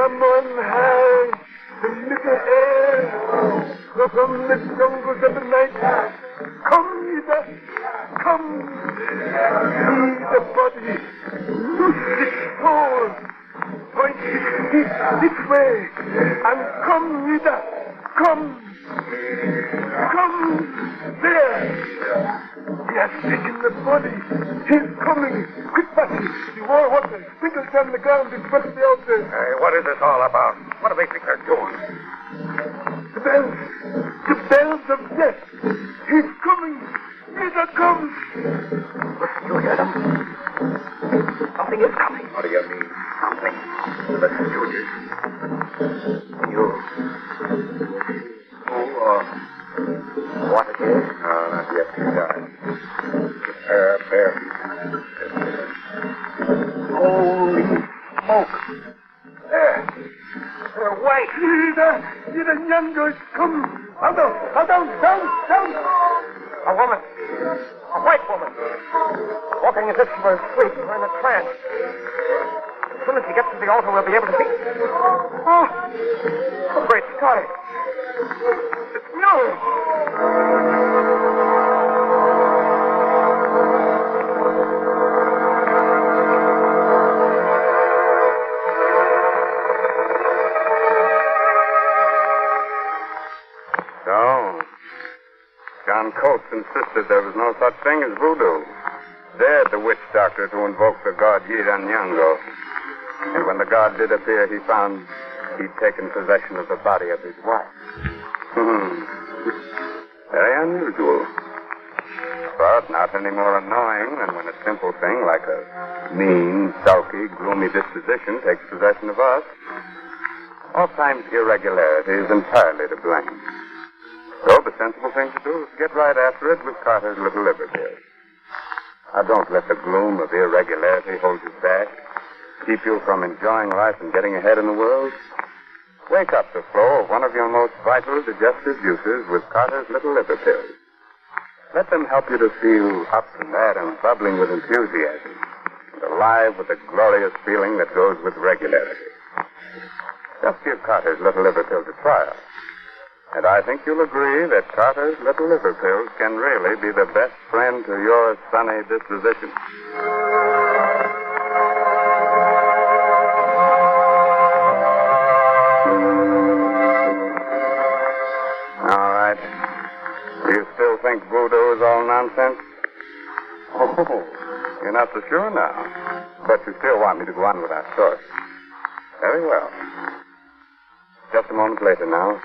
Someone has the little air from the jungles of the night. Come, Ida, come. See the body, loose its soul, point its feet this way, and come, Ida, come. Come, there. He has taken the body. He's coming. Quick, Patty. The war water. Sprinkle down the ground and swept the altar. Hey, what is this all about? What do they think they're doing? The bells. The bells of death. He's coming. Ida comes. Listen, you hear them? Something is coming. What do you mean, something? Listen, Judy. You... What it is? No, not yet. Bear. Holy smoke. There. They're white. The youngers come. Down. A woman. A white woman. Walking as if she were asleep or in a trance. As soon as she gets to the altar, we'll be able to see. Oh, great Scotty. It's Muriel. insisted there was no such thing as voodoo. Dared the witch doctor to invoke the god Yiranyango. And when the god did appear, he found he'd taken possession of the body of his wife. Very unusual. But not any more annoying than when a simple thing like a mean, sulky, gloomy disposition takes possession of us. Oftentimes irregularity is entirely to blame. So the sensible thing to do is get right after it with Carter's little liver pills. Now don't let the gloom of irregularity hold you back. Keep you from enjoying life and getting ahead in the world. Wake up the flow of one of your most vital digestive juices with Carter's little liver pills. Let them help you to feel up and mad and bubbling with enthusiasm, and alive with the glorious feeling that goes with regularity. Just give Carter's little liver pills a trial. And I think you'll agree that Carter's little liver pills can really be the best friend to your sunny disposition. All right. Do you still think voodoo is all nonsense? Oh, you're not so sure now. But you still want me to go on with our story. Very well. Just a moment later now,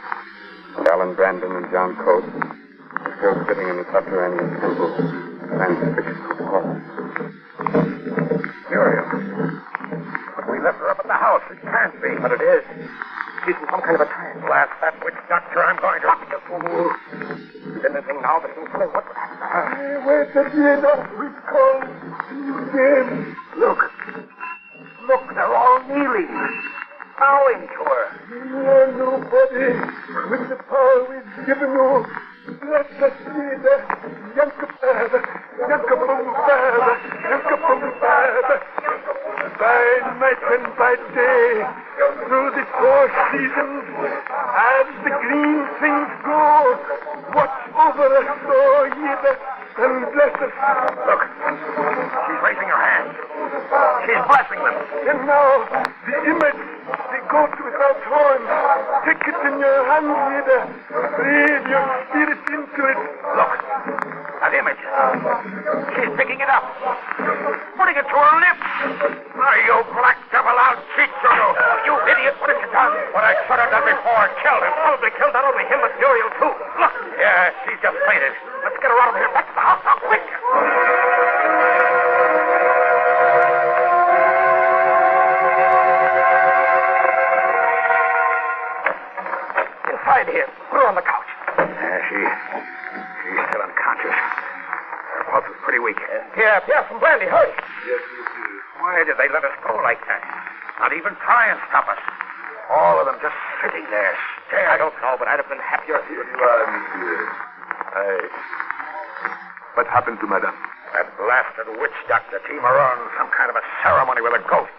and Alan Brandon and John Coates are still sitting in the subterranean temple and fixed for court. Muriel. But we left her up at the house. It can't be. But it is. She's in some kind of a trance. Blast that witch doctor. I'm going to... You fool. Is anything now that can tell her what would happen to her? Wait till the end of it comes. You again. Look. Look, they're all kneeling. Bowing to her. You are nobody with the power we've given you. Let us see that. Yankapaba, Yankapaba, Yankapaba. By night and by day, through the 4 seasons, as the green things grow, watch over us, O Yida, and bless us. Look, she's raising her hands. She's blessing them. And now, the image, the goat without horns, take it in your hand, Yida. Breathe your spirit into it. Look, that image. She's picking it up, putting it to her lips. Are you black devil? I'll cheat you. You idiot, what have you done? What I should have done before. Killed him. Probably killed not only him, but Muriel, too. Look. Yeah, she's just fainted. Let's get her out of here. Back to the house now, quick. Inside here. Put her on the couch. She's still unconscious. Her pulse is pretty weak. Pierre, some brandy. Hurry. Yes, monsieur. Why did they let us go like that? Not even try and stop us. All of them just sitting there, staring. I don't know, but I'd have been happier if you had... monsieur. What happened to Madame? That blasted witch doctor team are on some kind of a ceremony with a goat.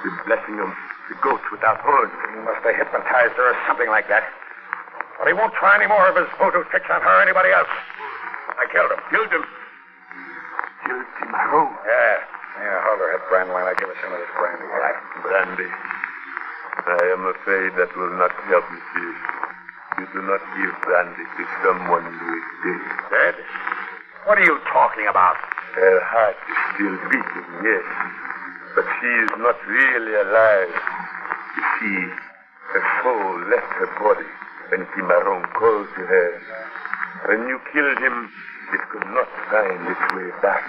The blessing of the goat without horns. He must have hypnotized her or something like that. But he won't try any more of his voodoo tricks on her or anybody else. I killed him. Killed him? Killed Cimarron? Yeah, hold her head, Brand, while I give her some of this brandy. All right. Brandy. I am afraid that will not help, monsieur. You do not give brandy to someone who is dead. Dead? What are you talking about? Her heart is still beating, yes. But she is not really alive. You see, her soul left her body when Cimarron called to her. When you killed him, it could not find its way back.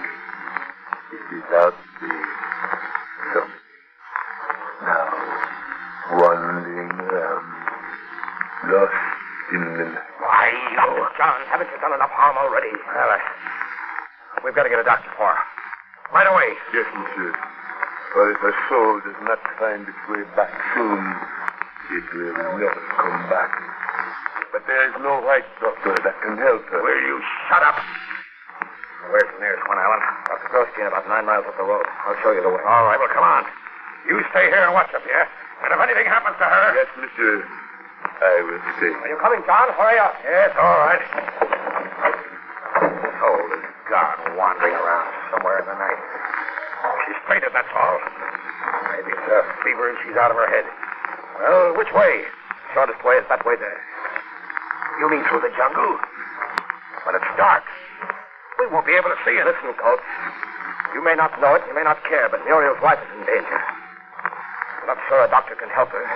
It is out there. So, now, wandering around, lost in the night. Why, John, haven't you done enough harm already? Well, we've got to get a doctor for her. Right away. Yes, monsieur. For if her soul does not find its way back soon, it will never come back. But there is no white doctor that can help her. Will you shut up? Where's the nearest one, Alan? Dr. Grosjean, about 9 miles up the road. I'll show you the way. All right, well, come on. You stay here and watch up here. And if anything happens to her... Yes, monsieur. I will stay. Are you coming, John? Hurry up. Yes, all right. This soul is gone, wandering around somewhere in the night. She's fainted, that's all. Maybe it's a fever and she's out of her head. Well, which way? Shortest way is that way there. You mean through the jungle? When it's dark, we won't be able to see it. Listen, Colt. You may not know it, you may not care, but Muriel's life is in danger. I'm not sure a doctor can help her,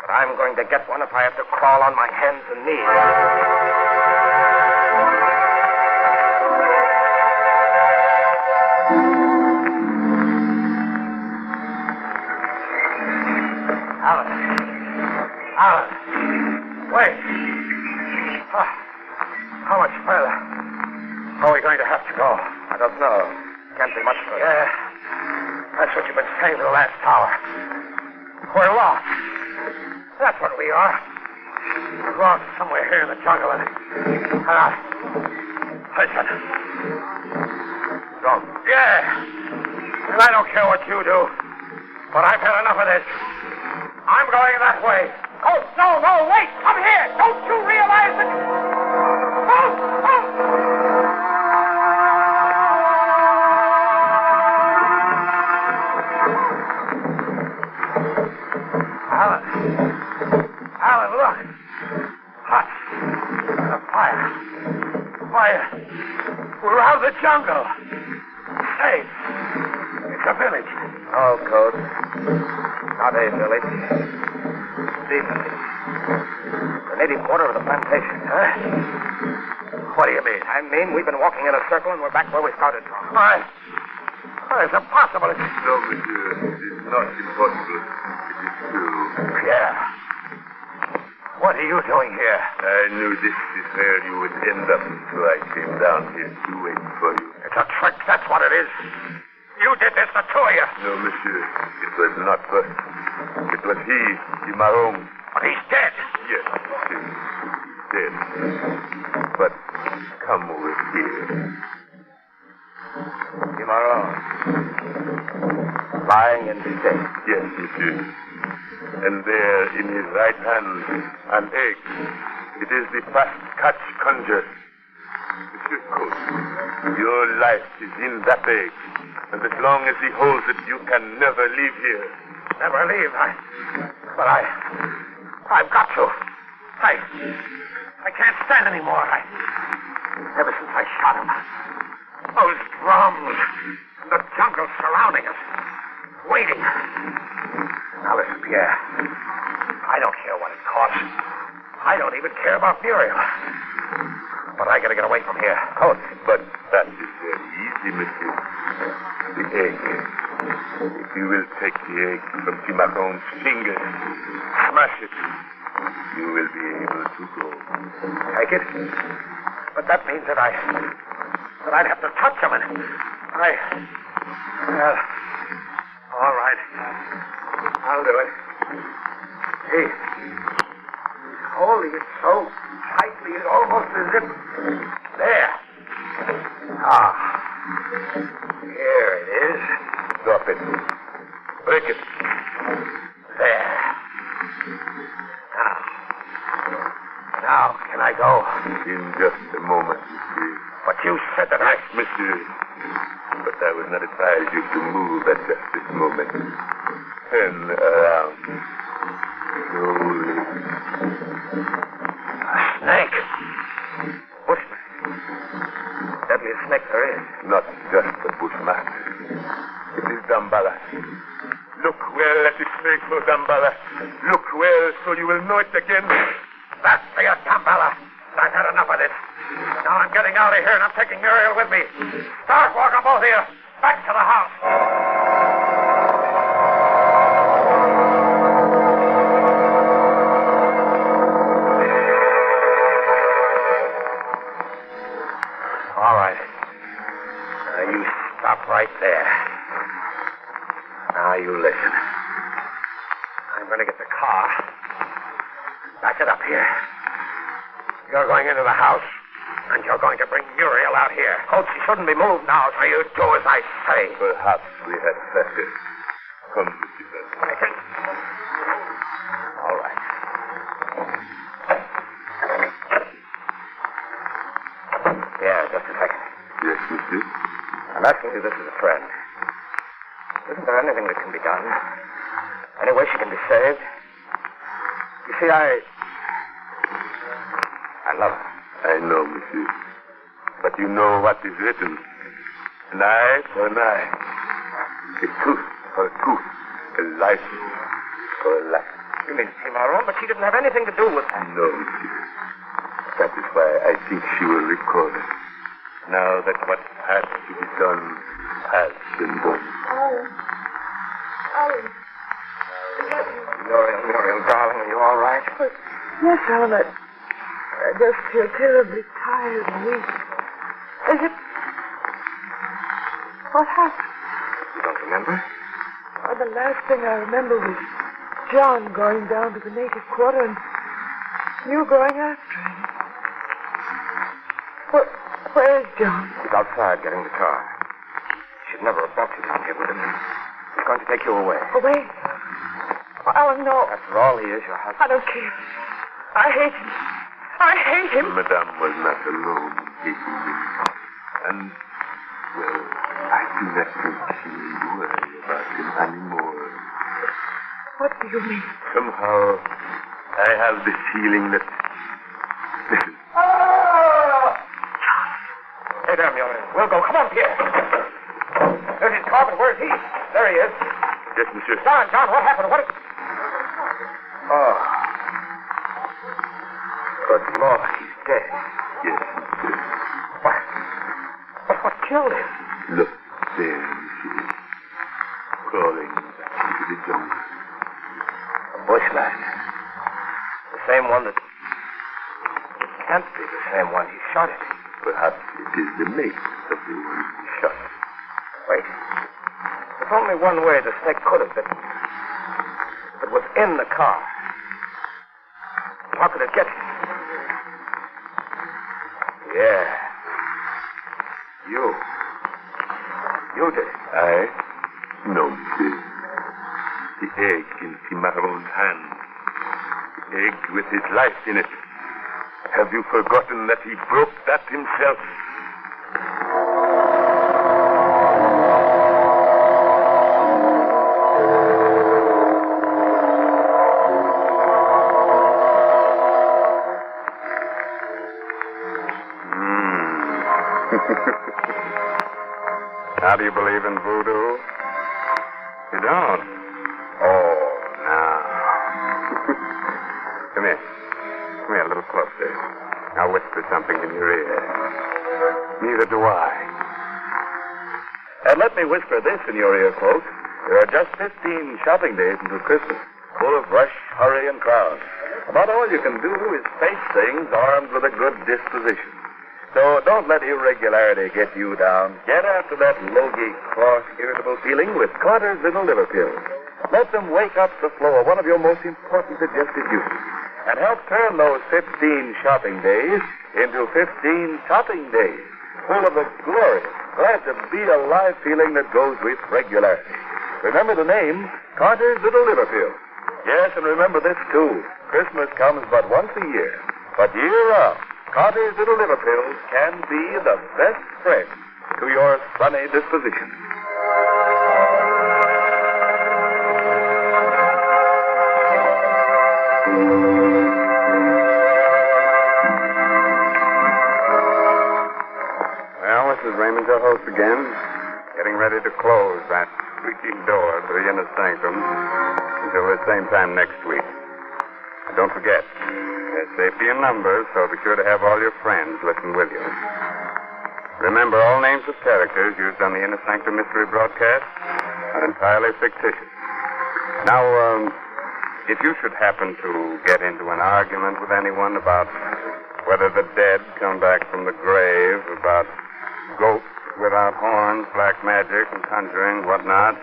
but I'm going to get one if I have to crawl on my hands and knees. Alan, wait. How much further? Are we going to have to go? I don't know. Can't be much further. Yeah. That's what you've been saying for the last hour. We're lost. That's what we are. We're lost somewhere here in the jungle. Listen. Go. Yeah. And I don't care what you do. But I've had enough of this. I'm going that way. Oh, no, wait. Come here. Don't you realize that... Alan, look. Hot. A fire. We're out of the jungle. Safe. It's a village. Oh, Coach. Not a village. The native quarter of the plantation. Huh? What do you mean? I mean, we've been walking in a circle and we're back where we started from. Why? It's impossible. No, monsieur. It is not impossible. It is true. Pierre. What are you doing here? I knew this is where you would end up, so I came down here to wait for you. It's a trick, that's what it is. You did this, the two of you. No, monsieur. It was not us. It was he, Marron. But he's dead. Yes, monsieur. He's dead. But come over here. Marron. Lying in state. Yes, monsieur. And there in his right hand, an egg. It is the fast catch conjure. Monsieur Coates, your life is in that egg. And as long as he holds it, you can never leave here. Never leave? But I've got to. I can't stand anymore. Ever since I shot him. Those drums. The jungle surrounding us. Waiting. Now listen, Pierre. I don't care what it costs. I don't even care about Muriel. But I gotta get away from here. Coates. But that is very easy, monsieur. The egg. If you will take the egg from Cimarron's fingers, smash it, you will be able to go. Take it? But that means that I'd have to touch him and well, all right. I'll do it. He's holding it so tightly, almost as if... There. Here it is. Drop it. Break it. There. Now, can I go? In just a moment, monsieur. But you said that yes, monsieur. But I would not advise you to move at just this moment. Turn around. Slowly. A snake. Bushman. Deadliest snake there is. Not just a bushman. It is Damballa. Look well at the snake, for Damballa. Look well so you will know it again. That's for you, Damballa. I've had enough of this. Now I'm getting out of here and I'm taking Muriel with me. Start walking, both of you. Back to the house. All right. Now you stop right there. Now you listen. I'm going to get the car. Back it up here. You're going into the house, and you're going to bring Muriel out here. Coach, she shouldn't be moved now, so you do as I say. Perhaps we had better. Come, Mr. I think... All right. Yeah, just a second. Yes, monsieur? I'm asking you this as a friend. Isn't there anything that can be done? Any way she can be saved? You see, I love her. I know, monsieur. But you know what is written. An eye for an eye. A tooth for a tooth. A life for a life. You may seem our own, but she didn't have anything to do with that. No, dear. That is why I think she will recall it. Now that what has to be done has been done. Muriel, darling, are you all right? Yes, Alan, I just feel terribly tired and weak. Is it... What happened? You don't remember? Oh, the last thing I remember was John going down to the native quarter and you going after him. Where is John? He's outside getting the car. Should never have brought you down here with him. He's going to take you away. Away? Oh, Alan, no. After all, he is your I husband. don't care. I hate him. I hate him. Madame was not alone in hating him. And, well, I do not think she will worry about him anymore. What do you mean? Somehow, I have this feeling that... Hey there, Muriel. We'll go. Come on, Pierre. There's his car, but where's he? There he is. Yes, monsieur. John, what happened? What... Oh. Good Lord, he's dead. Yes, monsieur. What killed him? Look, there he is. Crawling back into the jungle. A bushlight. The same one that... It can't be the same one he shot at. Perhaps it is the mate of the one he shot. Wait. There's only one way the snake could have been. It was in the car. How could it get him? Yeah. You did it. I? No, monsieur. The egg in Cimarron's hand. The egg with his life in it. Have you forgotten that he broke that himself? Now, do you believe in voodoo? You don't? Oh, now. Come here. Come here a little closer. I'll whisper something in your ear. Neither do I. And let me whisper this in your ear, folks. There are just 15 shopping days until Christmas, full of rush, hurry, and crowd. About all you can do is face things armed with a good disposition. So don't let irregularity get you down. Get after that logy, cross, irritable feeling with Carter's Little Liver Pills. Let them wake up the flow of one of your most important digestive juices and help turn those 15 shopping days into 15 topping days, full of the glorious, glad-to-be-alive feeling that goes with regularity. Remember the name, Carter's Little Liver Pills. Yes, and remember this, too. Christmas comes but once a year. But year-round, Carter's Little Liver Pills can be the best friend to your sunny disposition. Well, this is Raymond, your host again, getting ready to close that squeaking door to the inner sanctum until the same time next week. And don't forget, there's safety in numbers, so be sure to have all your friends listen with you. Remember, all names of characters used on the Inner Sanctum Mystery broadcast are entirely fictitious. Now, if you should happen to get into an argument with anyone about whether the dead come back from the grave, about ghosts without horns, black magic, and conjuring, whatnot,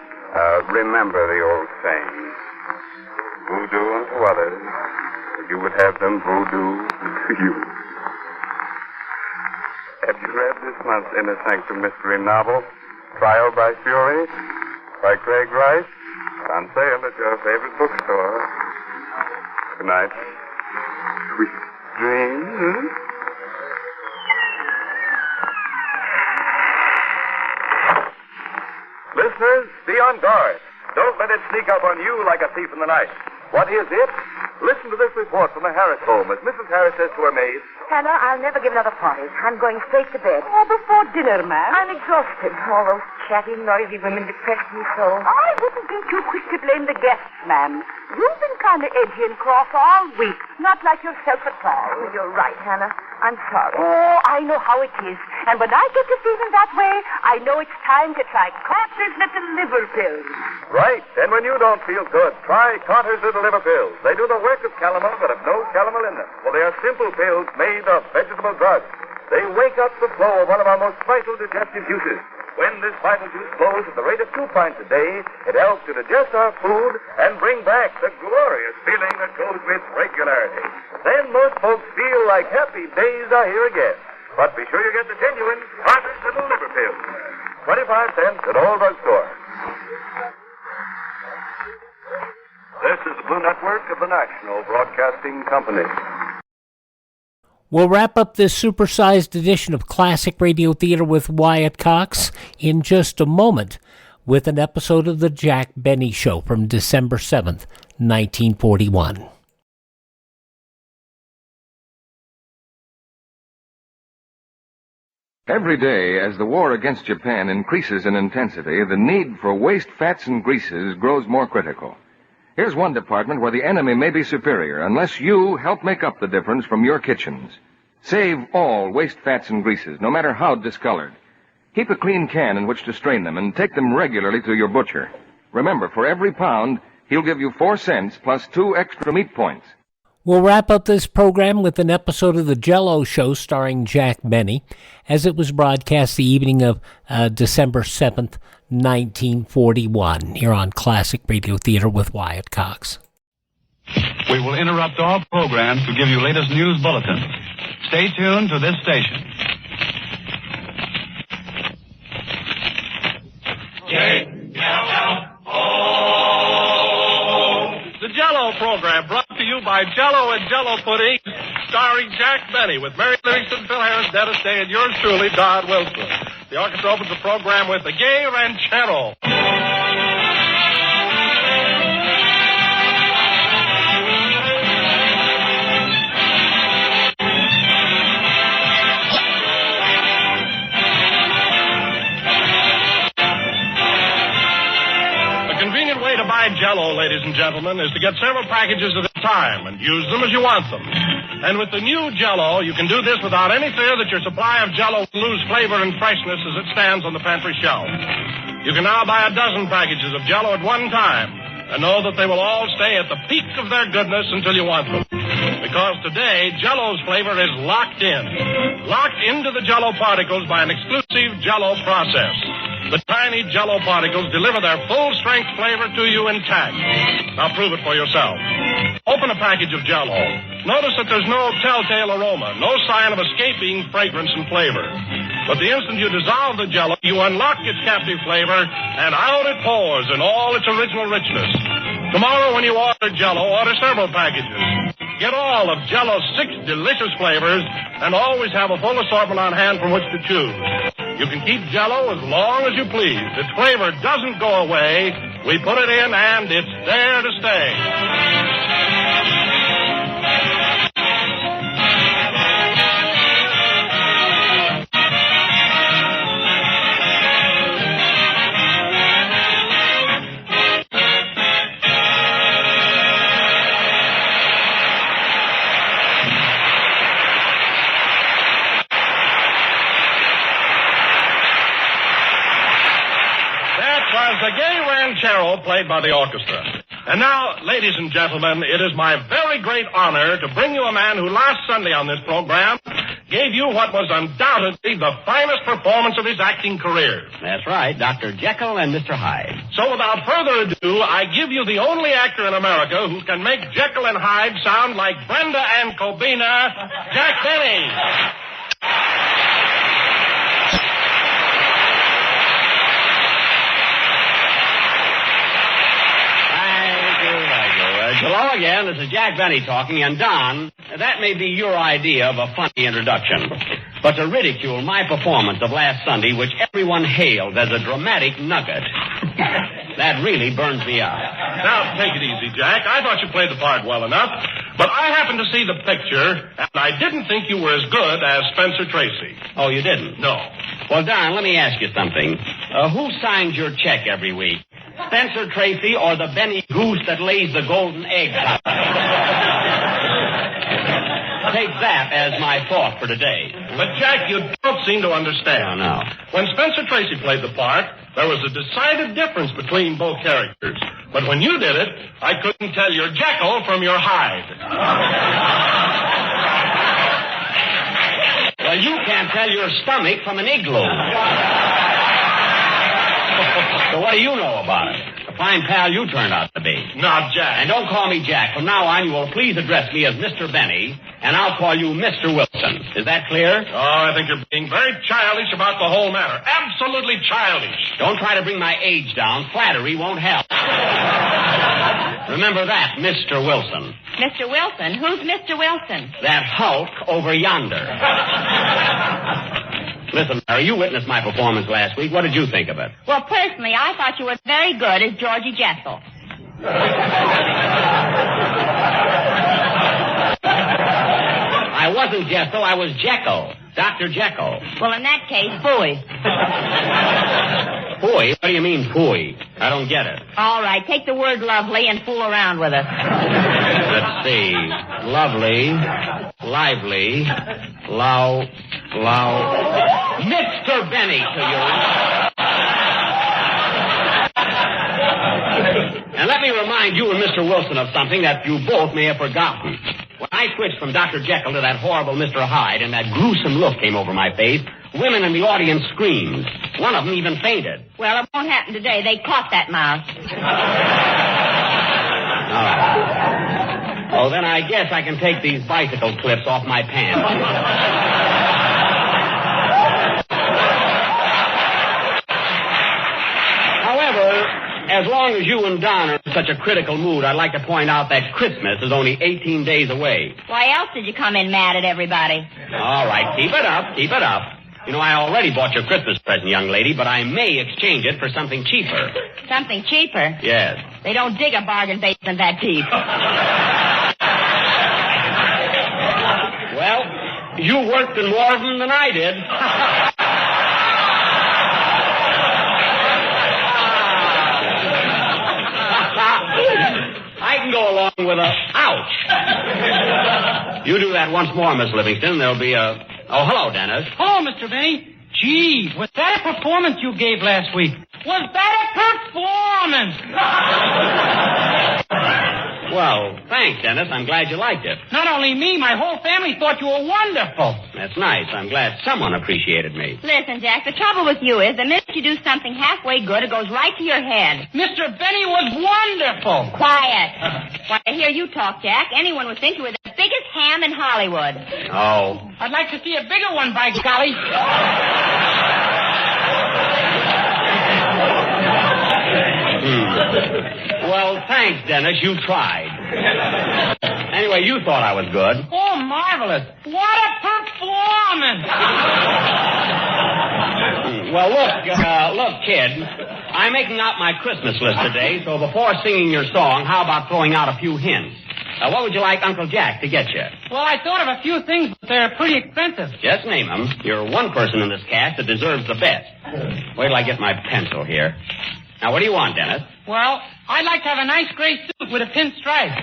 remember the old saying, voodoo unto others, you would have them voodoo to you. Have you read this month's Inner Sanctum Mystery novel, Trial by Fury, by Craig Rice? On sale at your favorite bookstore. Good night. Sweet dreams. Listeners, be on guard. Don't let it sneak up on you like a thief in the night. What is it? Listen to this report from the Harris home as Mrs. Harris says to her maid, Hannah, I'll never give another party. I'm going straight to bed. Oh, before dinner, ma'am. I'm exhausted. All those chatty, noisy women depress me so. I wouldn't be too quick to blame the guests, ma'am. You've been kind of edgy and cross all week. Not like yourself at all. Oh, you're right, Hannah. I'm sorry. Oh, I know how it is. And when I get to feeling that way, I know it's time to try Carter's Little Liver Pills. right, and when you don't feel good, try Carter's Little Liver Pills. They do the work of calomel, but have no calomel in them. Well, they are simple pills made of vegetable drugs. They wake up the flow of one of our most vital digestive juices. When this vital juice flows at the rate of 2 pints a day, it helps to digest our food and bring back the glorious feeling that goes with regularity. Then most folks feel like happy days are here again. But be sure you get the genuine Carter's Little Liver Pills. 25 cents at all drugstores. This is the Blue Network of the National Broadcasting Company. We'll wrap up this supersized edition of Classic Radio Theater with Wyatt Cox in just a moment with an episode of The Jack Benny Show from December 7th, 1941. Every day, as the war against Japan increases in intensity, the need for waste fats and greases grows more critical. Here's one department where the enemy may be superior unless you help make up the difference from your kitchens. Save all waste fats and greases, no matter how discolored. Keep a clean can in which to strain them and take them regularly to your butcher. Remember, for every pound, he'll give you 4 cents plus 2 extra meat points. We'll wrap up this program with an episode of The Jell-O Show starring Jack Benny, as it was broadcast the evening of December 7th, 1941, here on Classic Radio Theater with Wyatt Cox. We will interrupt all programs to give you latest news bulletins. Stay tuned to this station. The Jell-O program brought to you by Jell-O and Jell-O Pudding, starring Jack Benny with Mary Livingston, Phil Harris, Dennis Day, and yours truly, Don Wilson. The orchestra opens the program with the Gay Ranchero. To buy Jell-O, ladies and gentlemen, is to get several packages at a time and use them as you want them. And with the new Jell-O, you can do this without any fear that your supply of Jell-O will lose flavor and freshness as it stands on the pantry shelf. You can now buy a dozen packages of Jell-O at one time and know that they will all stay at the peak of their goodness until you want them. Because today, Jell-O's flavor is locked in. Locked into the Jell-O particles by an exclusive Jell-O process. The tiny Jell-O particles deliver their full-strength flavor to you intact. Now prove it for yourself. Open a package of Jell-O. Notice that there's no telltale aroma, no sign of escaping fragrance and flavor. But the instant you dissolve the Jell-O, you unlock its captive flavor, and out it pours in all its original richness. Tomorrow when you order Jell-O, order several packages. Get all of Jell-O's 6 delicious flavors, and always have a full assortment on hand from which to choose. You can keep Jell-O as long as you please. Its flavor doesn't go away. We put it in, and it's there to stay. The Gay Ranchero played by the orchestra. And now, ladies and gentlemen, it is my very great honor to bring you a man who last Sunday on this program gave you what was undoubtedly the finest performance of his acting career. That's right, Dr. Jekyll and Mr. Hyde. So without further ado, I give you the only actor in America who can make Jekyll and Hyde sound like Brenda and Cobina, Jack Benny. Hello again, this is Jack Benny talking, and Don, that may be your idea of a funny introduction. But to ridicule my performance of last Sunday, which everyone hailed as a dramatic nugget, that really burns me up. Now, take it easy, Jack. I thought you played the part well enough. But I happened to see the picture, and I didn't think you were as good as Spencer Tracy. Oh, you didn't? No. Well, Don, let me ask you something. Who signs your check every week? Spencer Tracy or the Benny Goose that lays the golden egg? Take that as my thought for today. But, Jack, you don't seem to understand. No. When Spencer Tracy played the part, there was a decided difference between both characters. But when you did it, I couldn't tell your Jekyll from your Hyde. Well, you can't tell your stomach from an igloo. So what do you know about it? The fine pal you turned out to be. Not Jack. And don't call me Jack. From now on, you will please address me as Mr. Benny, and I'll call you Mr. Wilson. Is that clear? Oh, I think you're being very childish about the whole matter. Absolutely childish. Don't try to bring my age down. Flattery won't help. Remember that, Mr. Wilson. Mr. Wilson? Who's Mr. Wilson? That hulk over yonder. Listen, Mary, you witnessed my performance last week. What did you think of it? Well, personally, I thought you were very good as Georgie Jessel. I wasn't Jessel, I was Jekyll. Dr. Jekyll. Well, in that case, phooey. Phooey? What do you mean, phooey? I don't get it. All right, take the word lovely and fool around with it. Let's see. Lovely, lively, Mr. Benny to you. And let me remind you and Mr. Wilson of something that you both may have forgotten. When I switched from Dr. Jekyll to that horrible Mr. Hyde and that gruesome look came over my face, women in the audience screamed. One of them even fainted. Well, it won't happen today. They caught that mouse. Oh, then I guess I can take these bicycle clips off my pants. However, as long as you and Don are in such a critical mood, I'd like to point out that Christmas is only 18 days away. Why else did you come in mad at everybody? All right, keep it up, keep it up. You know, I already bought your Christmas present, young lady, but I may exchange it for something cheaper. Something cheaper? Yes. They don't dig a bargain basement that deep. Well, you worked in more of them than I did. I can go along with a ouch. You do that once more, Miss Livingston. There'll be a... Oh, hello, Dennis. Hello, Mr. Benny. Gee, was that a performance you gave last week? Was that a performance? Well, thanks, Dennis. I'm glad you liked it. Not only me, my whole family thought you were wonderful. That's nice. I'm glad someone appreciated me. Listen, Jack, the trouble with you is the minute you do something halfway good, it goes right to your head. Mr. Benny was wonderful. Quiet. Why, to hear you talk, Jack, anyone would think you were the biggest ham in Hollywood. Oh. I'd like to see a bigger one, by golly. Well, thanks, Dennis. You tried. Anyway, you thought I was good. Oh, marvelous. What a performance. Well, look, kid. I'm making out my Christmas list today, so before singing your song, how about throwing out a few hints? What would you like Uncle Jack to get you? Well, I thought of a few things, but they're pretty expensive. Just name them. You're one person in this cast that deserves the best. Wait till I get my pencil here. Now, what do you want, Dennis? Well, I'd like to have a nice gray suit with a pinstripe.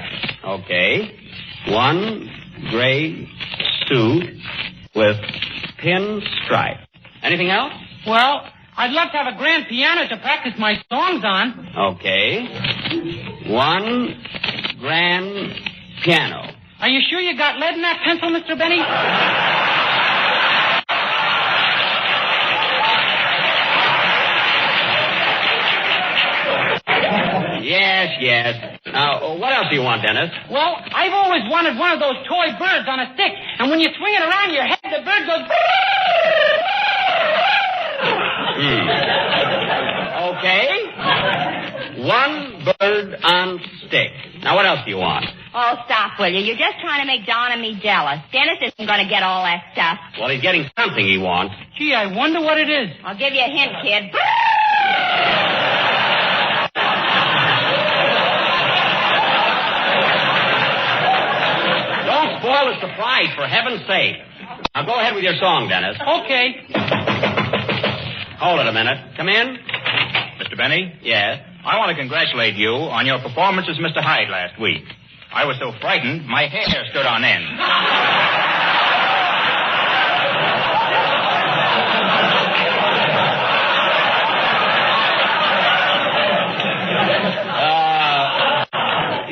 Okay. One gray suit with pinstripe. Anything else? Well, I'd love to have a grand piano to practice my songs on. Okay. One grand piano. Are you sure you got lead in that pencil, Mr. Benny? Yes. Now, what else do you want, Dennis? Well, I've always wanted one of those toy birds on a stick, and when you swing it around your head, the bird goes... Okay. One bird on stick. Now, what else do you want? Oh, stop, will you? You're just trying to make Don and me jealous. Dennis isn't going to get all that stuff. Well, he's getting something he wants. Gee, I wonder what it is. I'll give you a hint, kid. spoil the surprise, for heaven's sake. Now, go ahead with your song, Dennis. Okay. Hold it a minute. Come in. Mr. Benny? Yes? I want to congratulate you on your performance as Mr. Hyde last week. I was so frightened, my hair stood on end.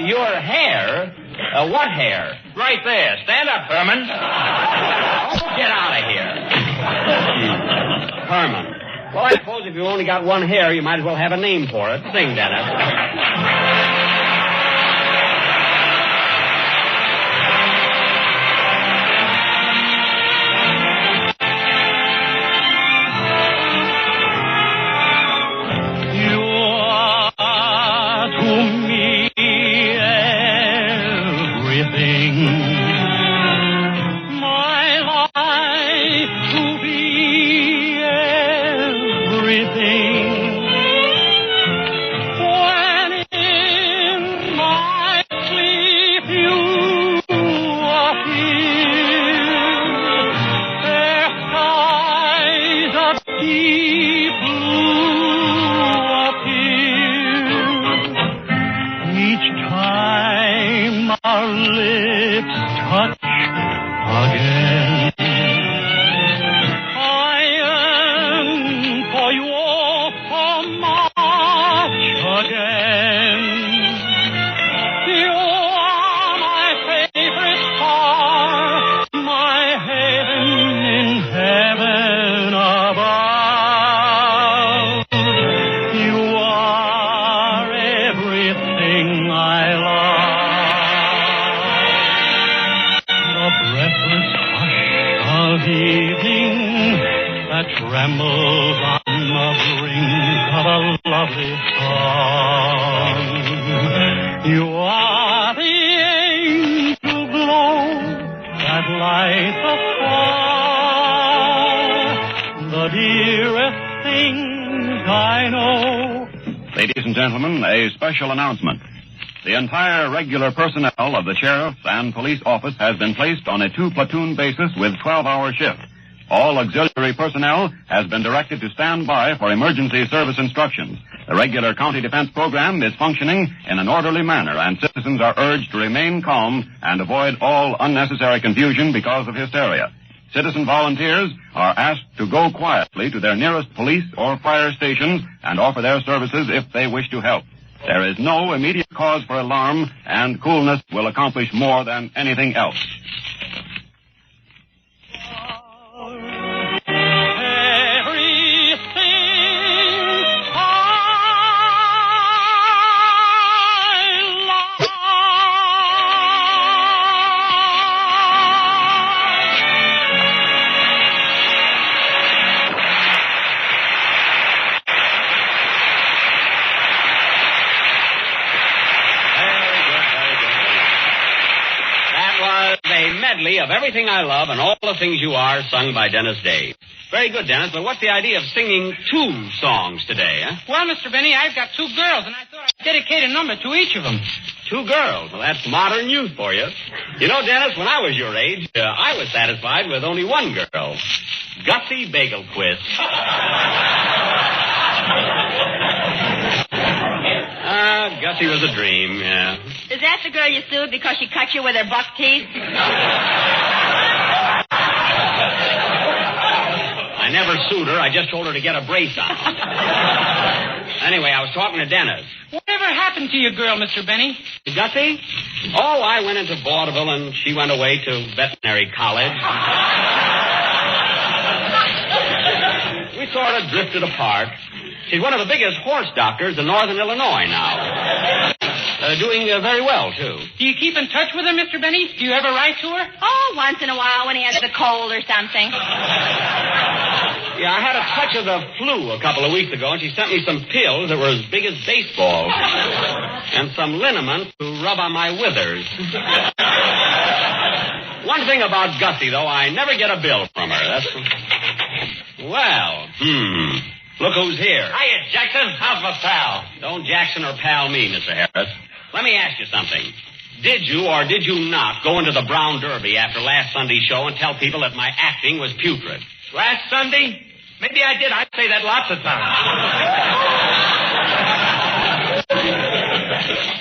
Your hair? What hair? Right there. Stand up, Herman. Get out of here. Herman. Well, I suppose if you only got one hair, you might as well have a name for it. Sing, Dennis. Ladies and gentlemen, a special announcement. The entire regular personnel of the sheriff's and police office has been placed on a 2-platoon basis with 12-hour shift. All auxiliary personnel has been directed to stand by for emergency service instructions. The regular county defense program is functioning in an orderly manner, and citizens are urged to remain calm and avoid all unnecessary confusion because of hysteria. Citizen volunteers are asked to go quietly to their nearest police or fire stations and offer their services if they wish to help. There is no immediate cause for alarm, and coolness will accomplish more than anything else. Of Everything I Love and All the Things You Are, sung by Dennis Day. Very good, Dennis, but what's the idea of singing 2 songs today, huh? Well, Mr. Benny, I've got 2 girls, and I thought I'd dedicate a number to each of them. 2 girls? Well, that's modern youth for you. You know, Dennis, when I was your age, I was satisfied with only one girl. Gussie Bagelquist. Gussie was a dream, yeah. Is that the girl you sued because she cut you with her buck teeth? I never sued her. I just told her to get a brace on. Anyway, I was talking to Dennis. Whatever happened to your girl, Mr. Benny? Gussie? Oh, I went into vaudeville and she went away to veterinary college. We sort of drifted apart. She's one of the biggest horse doctors in northern Illinois now. Doing very well, too. Do you keep in touch with her, Mr. Benny? Do you ever write to her? Oh, once in a while when he has the cold or something. Yeah, I had a touch of the flu a couple of weeks ago, and she sent me some pills that were as big as baseballs. And some liniment to rub on my withers. One thing about Gussie, though, I never get a bill from her. That's... Well, look who's here. Hiya, Jackson. How's my pal? Don't Jackson or pal me, Mr. Harris. Let me ask you something. Did you or did you not go into the Brown Derby after last Sunday's show and tell people that my acting was putrid? Last Sunday? Maybe I did. I'd say that lots of times.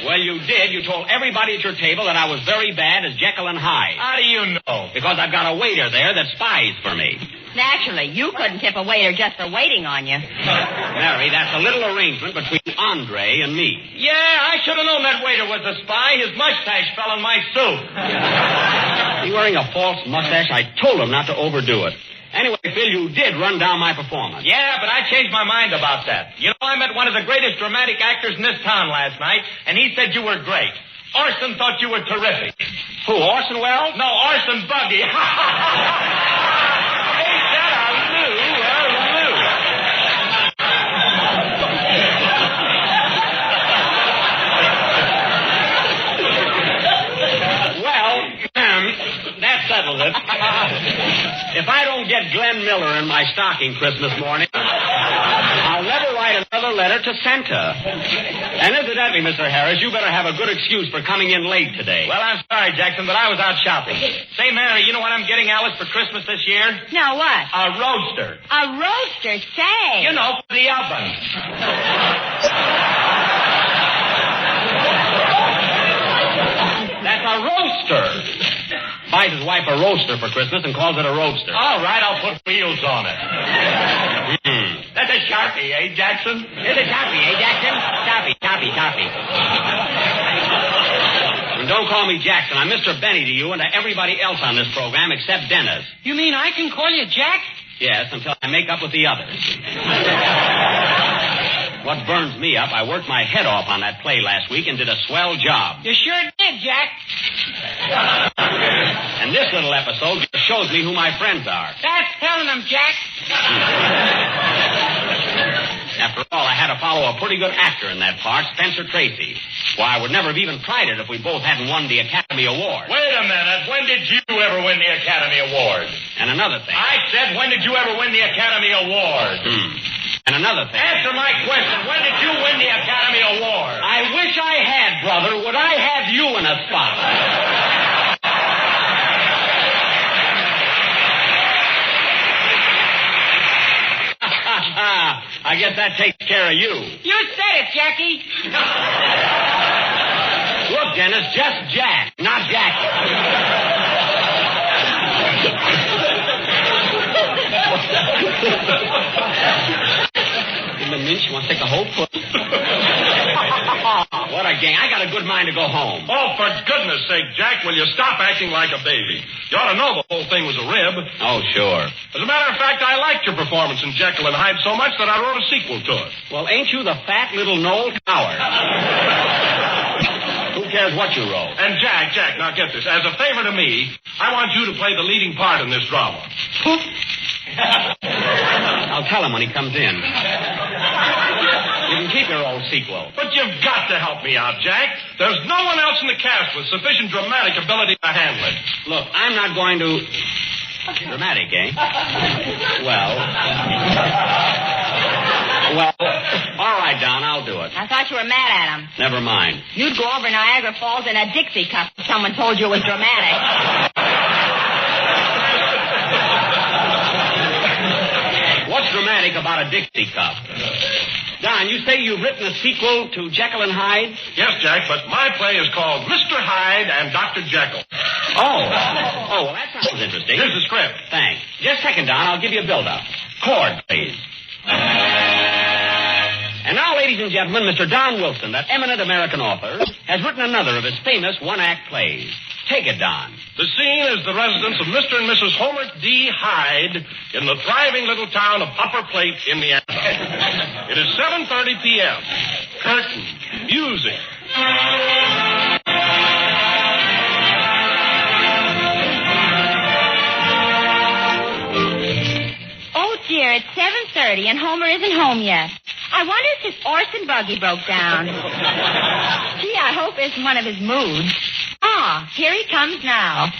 Well, you did. You told everybody at your table that I was very bad as Jekyll and Hyde. How do you know? Because I've got a waiter there that spies for me. Naturally, you couldn't tip a waiter just for waiting on you. Mary, that's a little arrangement between Andre and me. Yeah, I should have known that waiter was a spy. His mustache fell in my soup. Is he wearing a false mustache? I told him not to overdo it. Anyway, Phil, you did run down my performance. Yeah, but I changed my mind about that. You know, I met one of the greatest dramatic actors in this town last night, and he said you were great. Orson thought you were terrific. Who, Orson Welles? No, Orson Buggy. That settles it. If I don't get Glenn Miller in my stocking Christmas morning, I'll never write another letter to Santa. And incidentally, Mr. Harris, you better have a good excuse for coming in late today. Well, I'm sorry, Jackson, but I was out shopping. Say, Mary, you know what I'm getting Alice for Christmas this year? No, what? A roaster. A roaster, say. You know, for the oven. That's a roaster. Buys his wife a roaster for Christmas and calls it a roadster. All right, I'll put wheels on it. That's a Sharpie, eh, Jackson? It's a Sharpie, eh, Jackson? Sharpie. And don't call me Jackson. I'm Mr. Benny to you and to everybody else on this program except Dennis. You mean I can call you Jack? Yes, until I make up with the others. What burns me up, I worked my head off on that play last week and did a swell job. You sure did, Jack. And this little episode just shows me who my friends are. That's telling them, Jack. After all, I had to follow a pretty good actor in that part, Spencer Tracy. Why, I would never have even tried it if we both hadn't won the Academy Award. Wait a minute. When did you ever win the Academy Award? And another thing. I said, when did you ever win the Academy Award? And another thing. Answer my question. When did you win the Academy Award? I wish I had, brother. Would I have you in a spot? I guess that takes care of you. You said it, Jackie. Look, Dennis, just Jack, not Jackie. In the mince, you want to take the whole foot? What a gang. I got a good mind to go home. Oh, for goodness sake, Jack, will you stop acting like a baby? You ought to know the whole thing was a rib. Oh, sure. As a matter of fact, I liked your performance in Jekyll and Hyde so much that I wrote a sequel to it. Well, ain't you the fat little Noel Coward? Who cares what you wrote? And Jack, now get this. As a favor to me, I want you to play the leading part in this drama. I'll tell him when he comes in. You can keep your old sequel. But you've got to help me out, Jack. There's no one else in the cast with sufficient dramatic ability to handle it. Look, I'm not going to... Dramatic, eh? Well, all right, Don, I'll do it. I thought you were mad at him. Never mind. You'd go over Niagara Falls in a Dixie cup if someone told you it was dramatic. What's dramatic about a Dixie cup? Don, you say you've written a sequel to Jekyll and Hyde? Yes, Jack, but my play is called Mr. Hyde and Dr. Jekyll. Oh, well, that sounds interesting. Here's the script. Thanks. Just a second, Don. I'll give you a build-up. Chord, please. And now, ladies and gentlemen, Mr. Don Wilson, that eminent American author, has written another of his famous one-act plays. Take it, Don. The scene is the residence of Mr. and Mrs. Homer D. Hyde in the thriving little town of Upper Plate, Indiana. It is 7:30 p.m. Curtain. Music. Oh, dear, it's 7:30 and Homer isn't home yet. I wonder if his Orson buggy broke down. Gee, I hope it isn't one of his moods. Ah, here he comes now.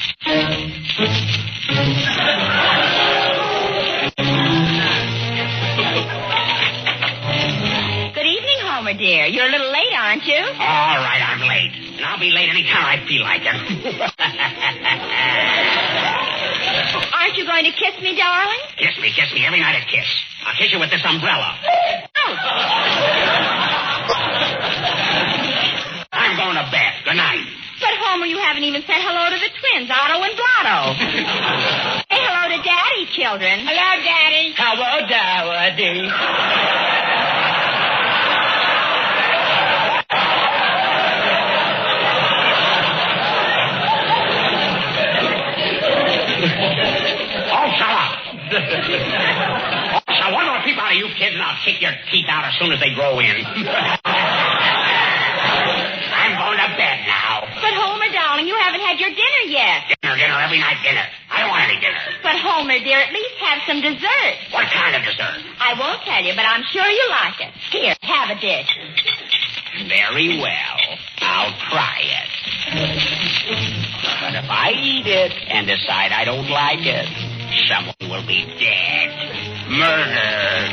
Good evening, Homer, dear. You're a little late, aren't you? All right, I'm late. And I'll be late any time I feel like it. Aren't you going to kiss me, darling? Kiss me every night a kiss. I'll kiss you with this umbrella. I'm going to bed. Good night. But, Homer, you haven't even said hello to the twins, Otto and Blotto. Say hello to Daddy, children. Hello, Daddy. Hello, Daddy. Oh, shut up. I want to peep out of you kids, and I'll kick your teeth out as soon as they grow in. I'm going to bed now. But, Homer, darling, you haven't had your dinner yet. Dinner, every night dinner. I don't want any dinner. But, Homer, dear, at least have some dessert. What kind of dessert? I won't tell you, but I'm sure you like it. Here, have a dish. Very well. I'll try it. But if I eat it and decide I don't like it, someone will be dead. Murdered.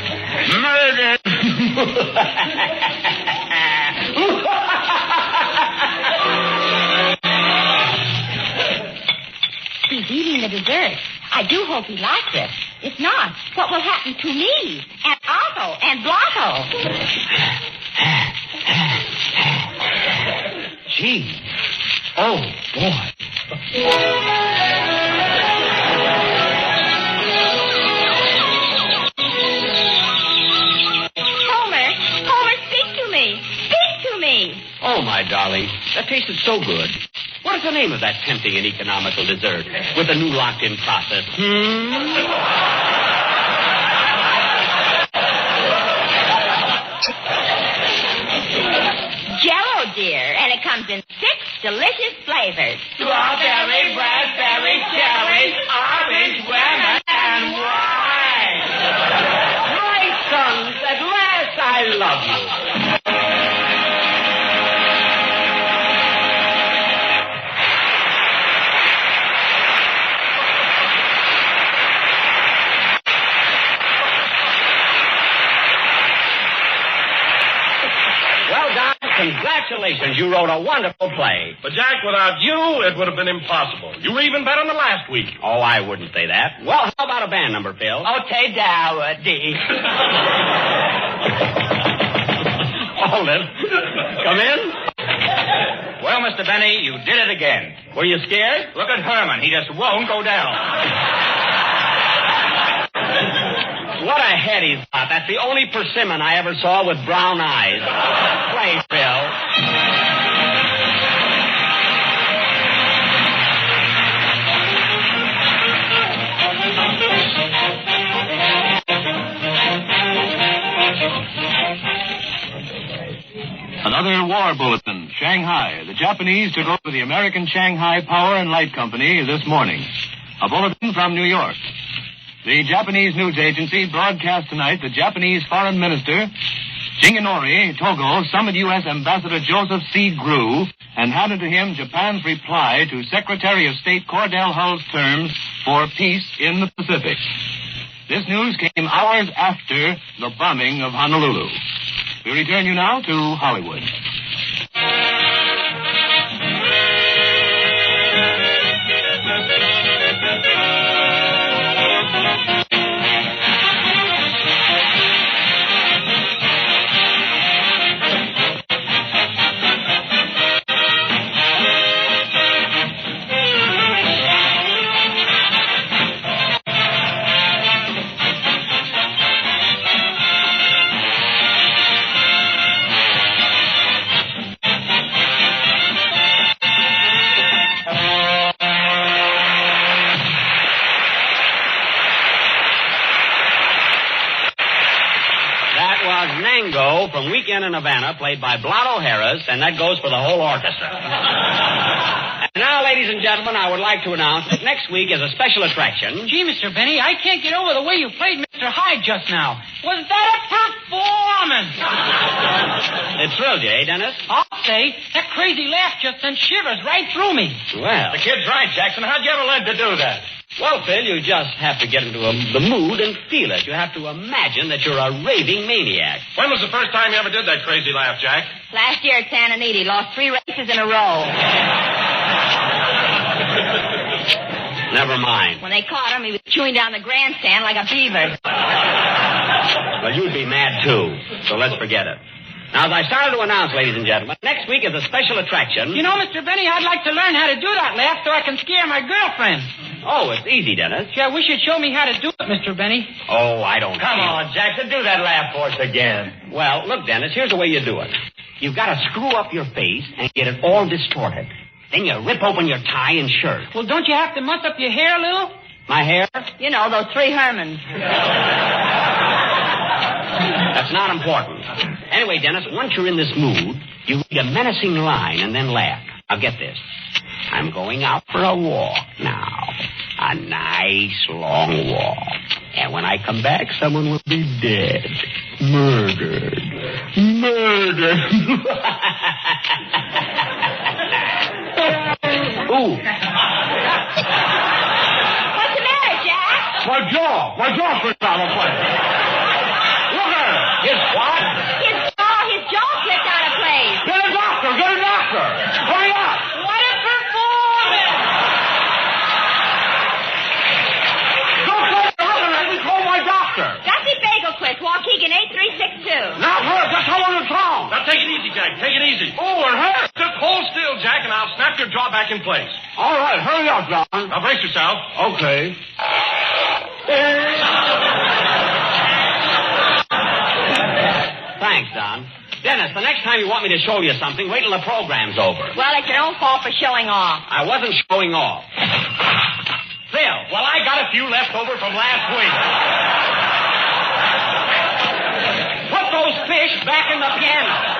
He's eating the dessert. I do hope he likes it. If not, what will happen to me and Otto and Blotto? Gee. Oh, boy. Homer, speak to me. Speak to me. Oh, my darling. That tasted so good. What is the name of that tempting and economical dessert with a new locked-in process? Jell-O, dear, and it comes in 6 delicious flavors. Strawberry, raspberry, cherry, orange, lemon, and white. My sons, at last I love you. Congratulations, you wrote a wonderful play. But, Jack, without you, it would have been impossible. You were even better than last week. Oh, I wouldn't say that. Well, how about a band number, Phil? Okay, Dowdy. Hold it. Come in. Well, Mr. Benny, you did it again. Were you scared? Look at Herman. He just won't go down. What a head he's got. That's the only persimmon I ever saw with brown eyes. Play, Phil. Another war bulletin. Shanghai. The Japanese took over the American Shanghai Power and Light Company this morning. A bulletin from New York. The Japanese news agency broadcast tonight that Japanese Foreign Minister Shigenori Togo summoned U.S. Ambassador Joseph C. Grew and handed to him Japan's reply to Secretary of State Cordell Hull's terms for peace in the Pacific. This news came hours after the bombing of Honolulu. We return you now to Hollywood. From Weekend in Havana, played by Blotto Harris, and that goes for the whole orchestra. And now, ladies and gentlemen, I would like to announce that next week is a special attraction. Gee, Mr. Benny, I can't get over the way you played Mr. Hyde just now. Was that a performance? It thrilled you, eh, Dennis? I'll say. That crazy laugh just sent shivers right through me. Well. The kid's right, Jackson. How'd you ever learn to do that? Well, Phil, you just have to get into the mood and feel it. You have to imagine that you're a raving maniac. When was the first time you ever did that crazy laugh, Jack? Last year at Santa Anita, he lost 3 races in a row. Never mind. When they caught him, he was chewing down the grandstand like a beaver. Well, you'd be mad, too. So let's forget it. Now, as I started to announce, ladies and gentlemen, next week is a special attraction. You know, Mr. Benny, I'd like to learn how to do that laugh so I can scare my girlfriend. Oh, it's easy, Dennis. Gee, I wish you'd show me how to do it, Mr. Benny. Oh, I don't Come on, Jackson, do that laugh for us again. Well, look, Dennis, here's the way you do it. You've got to screw up your face and get it all distorted. Then you rip open your tie and shirt. Well, don't you have to muss up your hair a little? My hair? You know, those 3 Hermans. That's not important. Anyway, Dennis, once you're in this mood, you read a menacing line and then laugh. Now, get this. I'm going out for a walk now. A nice, long walk. And when I come back, someone will be dead. Murdered. Ooh. What's the matter, Jack? My jaw slipped out of place. Look at her. His what? His jaw slipped out of place. Get a doctor. Hurry up. What a performance! Don't say nothing. Let me call my doctor. Dusty Bagelquist, Waukegan 8362. Now, hurry. Just hold on the phone. Now, take it easy, Jack. Take it easy. Oh, it hurts. Just hold still, Jack, and I'll snap your jaw back in place. All right, hurry up, John. Now, brace yourself. Okay. Thanks, Don. Dennis, the next time you want me to show you something, wait till the program's over. Well, it's your own fault for showing off. I wasn't showing off. Phil. Well, I got a few left over from last week. Put those fish back in the piano.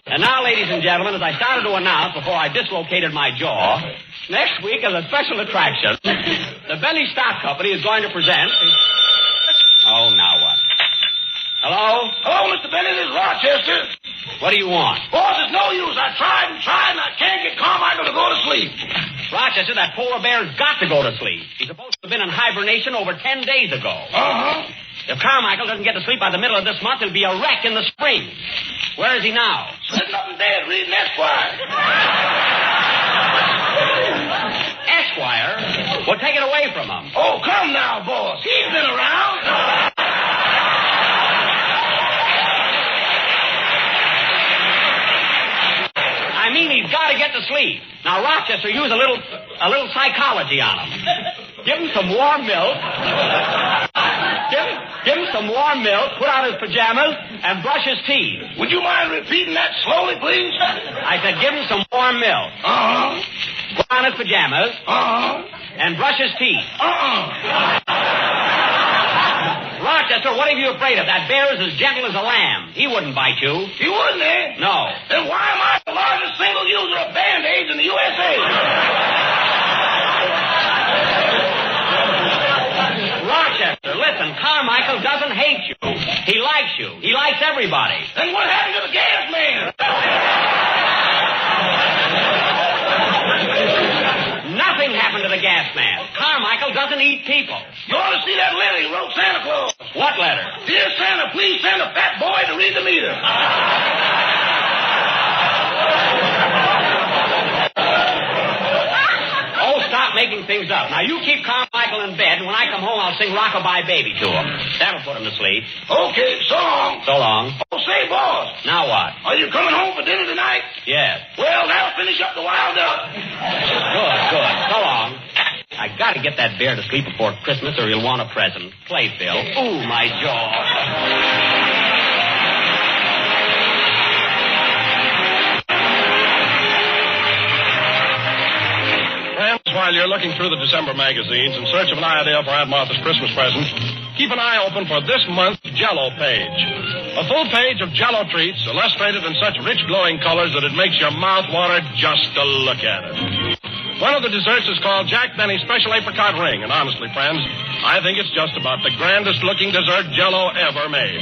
And now, ladies and gentlemen, as I started to announce before I dislocated my jaw, next week as a special attraction, the Benny Stock Company is going to present... Oh, now what? Hello? Hello, Mr. Benny. This is Rochester. What do you want? Boss, it's no use. I tried and I can't get Carmichael to go to sleep. Rochester, that polar bear's got to go to sleep. He's supposed to have been in hibernation over 10 days ago. Uh-huh. If Carmichael doesn't get to sleep by the middle of this month, he'll be a wreck in the spring. Where is he now? Sitting up in bed reading Esquire. Esquire? Well, take it away from him. Oh, come now, boss. He's been around. I mean, he's got to get to sleep. Now, Rochester, use a little psychology on him. Give him some warm milk. Give him some warm milk, put on his pajamas, and brush his teeth. Would you mind repeating that slowly, please? I said give him some warm milk. Uh-huh. Put on his pajamas. Uh-huh. And brush his teeth. Uh-uh. Rochester, what are you afraid of? That bear is as gentle as a lamb. He wouldn't bite you. He wouldn't, eh? No. Then why am I the largest single user of Band-Aids in the USA? Rochester, listen, Carmichael doesn't hate you. He likes you. He likes everybody. Then what happened to the gas man? Nothing happened to the gas man. Carmichael doesn't eat people. You ought to see that letter he wrote Santa Claus. What letter? Dear Santa, please send a fat boy to read the meter. Oh, stop making things up. Now, you keep Carmichael in bed, and when I come home, I'll sing Rockabye Baby to him. That'll put him to sleep. Okay, so long. So long. Oh, say, boss. Now what? Are you coming home for dinner tonight? Yes. Well, that'll finish up the wild duck. Good. So long. I gotta get that bear to sleep before Christmas, or he'll want a present. Play, Phil. Ooh, my jaw. While you're looking through the December magazines in search of an idea for Aunt Martha's Christmas present, keep an eye open for this month's Jell-O page. A full page of Jell-O treats illustrated in such rich glowing colors that it makes your mouth water just to look at it. One of the desserts is called Jack Benny's Special Apricot Ring, and honestly, friends, I think it's just about the grandest looking dessert Jell-O ever made.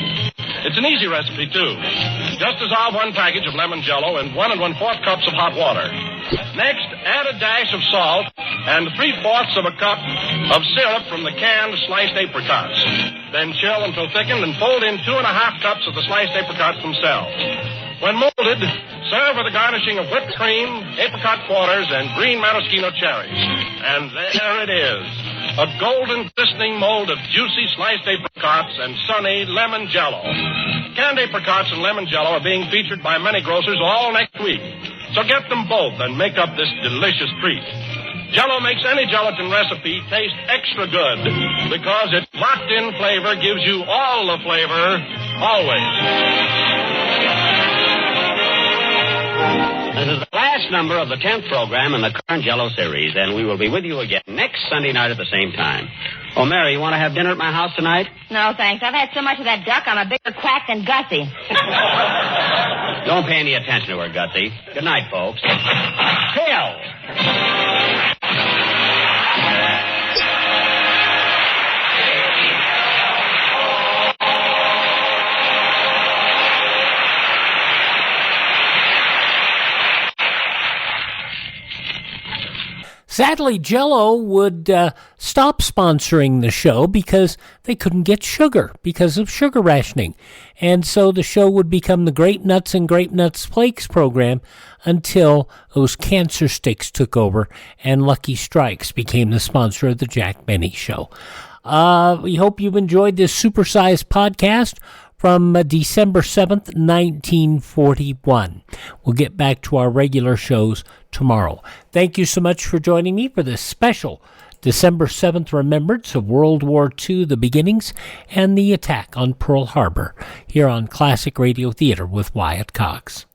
It's an easy recipe, too. Just dissolve one package of lemon Jell-O in 1 1/4 cups of hot water. Next, add a dash of salt and 3/4 of a cup of syrup from the canned sliced apricots. Then chill until thickened and fold in 2½ cups of the sliced apricots themselves. When molded, serve with a garnishing of whipped cream, apricot quarters, and green maraschino cherries. And there it is, a golden glistening mold of juicy sliced apricots and sunny lemon jello. Canned apricots and lemon jello are being featured by many grocers all next week. So get them both and make up this delicious treat. Jello makes any gelatin recipe taste extra good because its locked-in flavor gives you all the flavor, always. This is the last number of the 10th program in the current Jello series, and we will be with you again next Sunday night at the same time. Oh, Mary, you want to have dinner at my house tonight? No, thanks. I've had so much of that duck, I'm a bigger quack than Gussie. Don't pay any attention to her, Gussie. Good night, folks. Hell! Sadly, Jell-O would stop sponsoring the show because they couldn't get sugar because of sugar rationing. And so the show would become the Grape Nuts and Grape Nuts Flakes program until those cancer sticks took over and Lucky Strikes became the sponsor of the Jack Benny Show. We hope you've enjoyed this supersized podcast from December 7th, 1941. We'll get back to our regular shows tomorrow. Thank you so much for joining me for this special December 7th remembrance of World War II, the beginnings, and the attack on Pearl Harbor here on Classic Radio Theater with Wyatt Cox.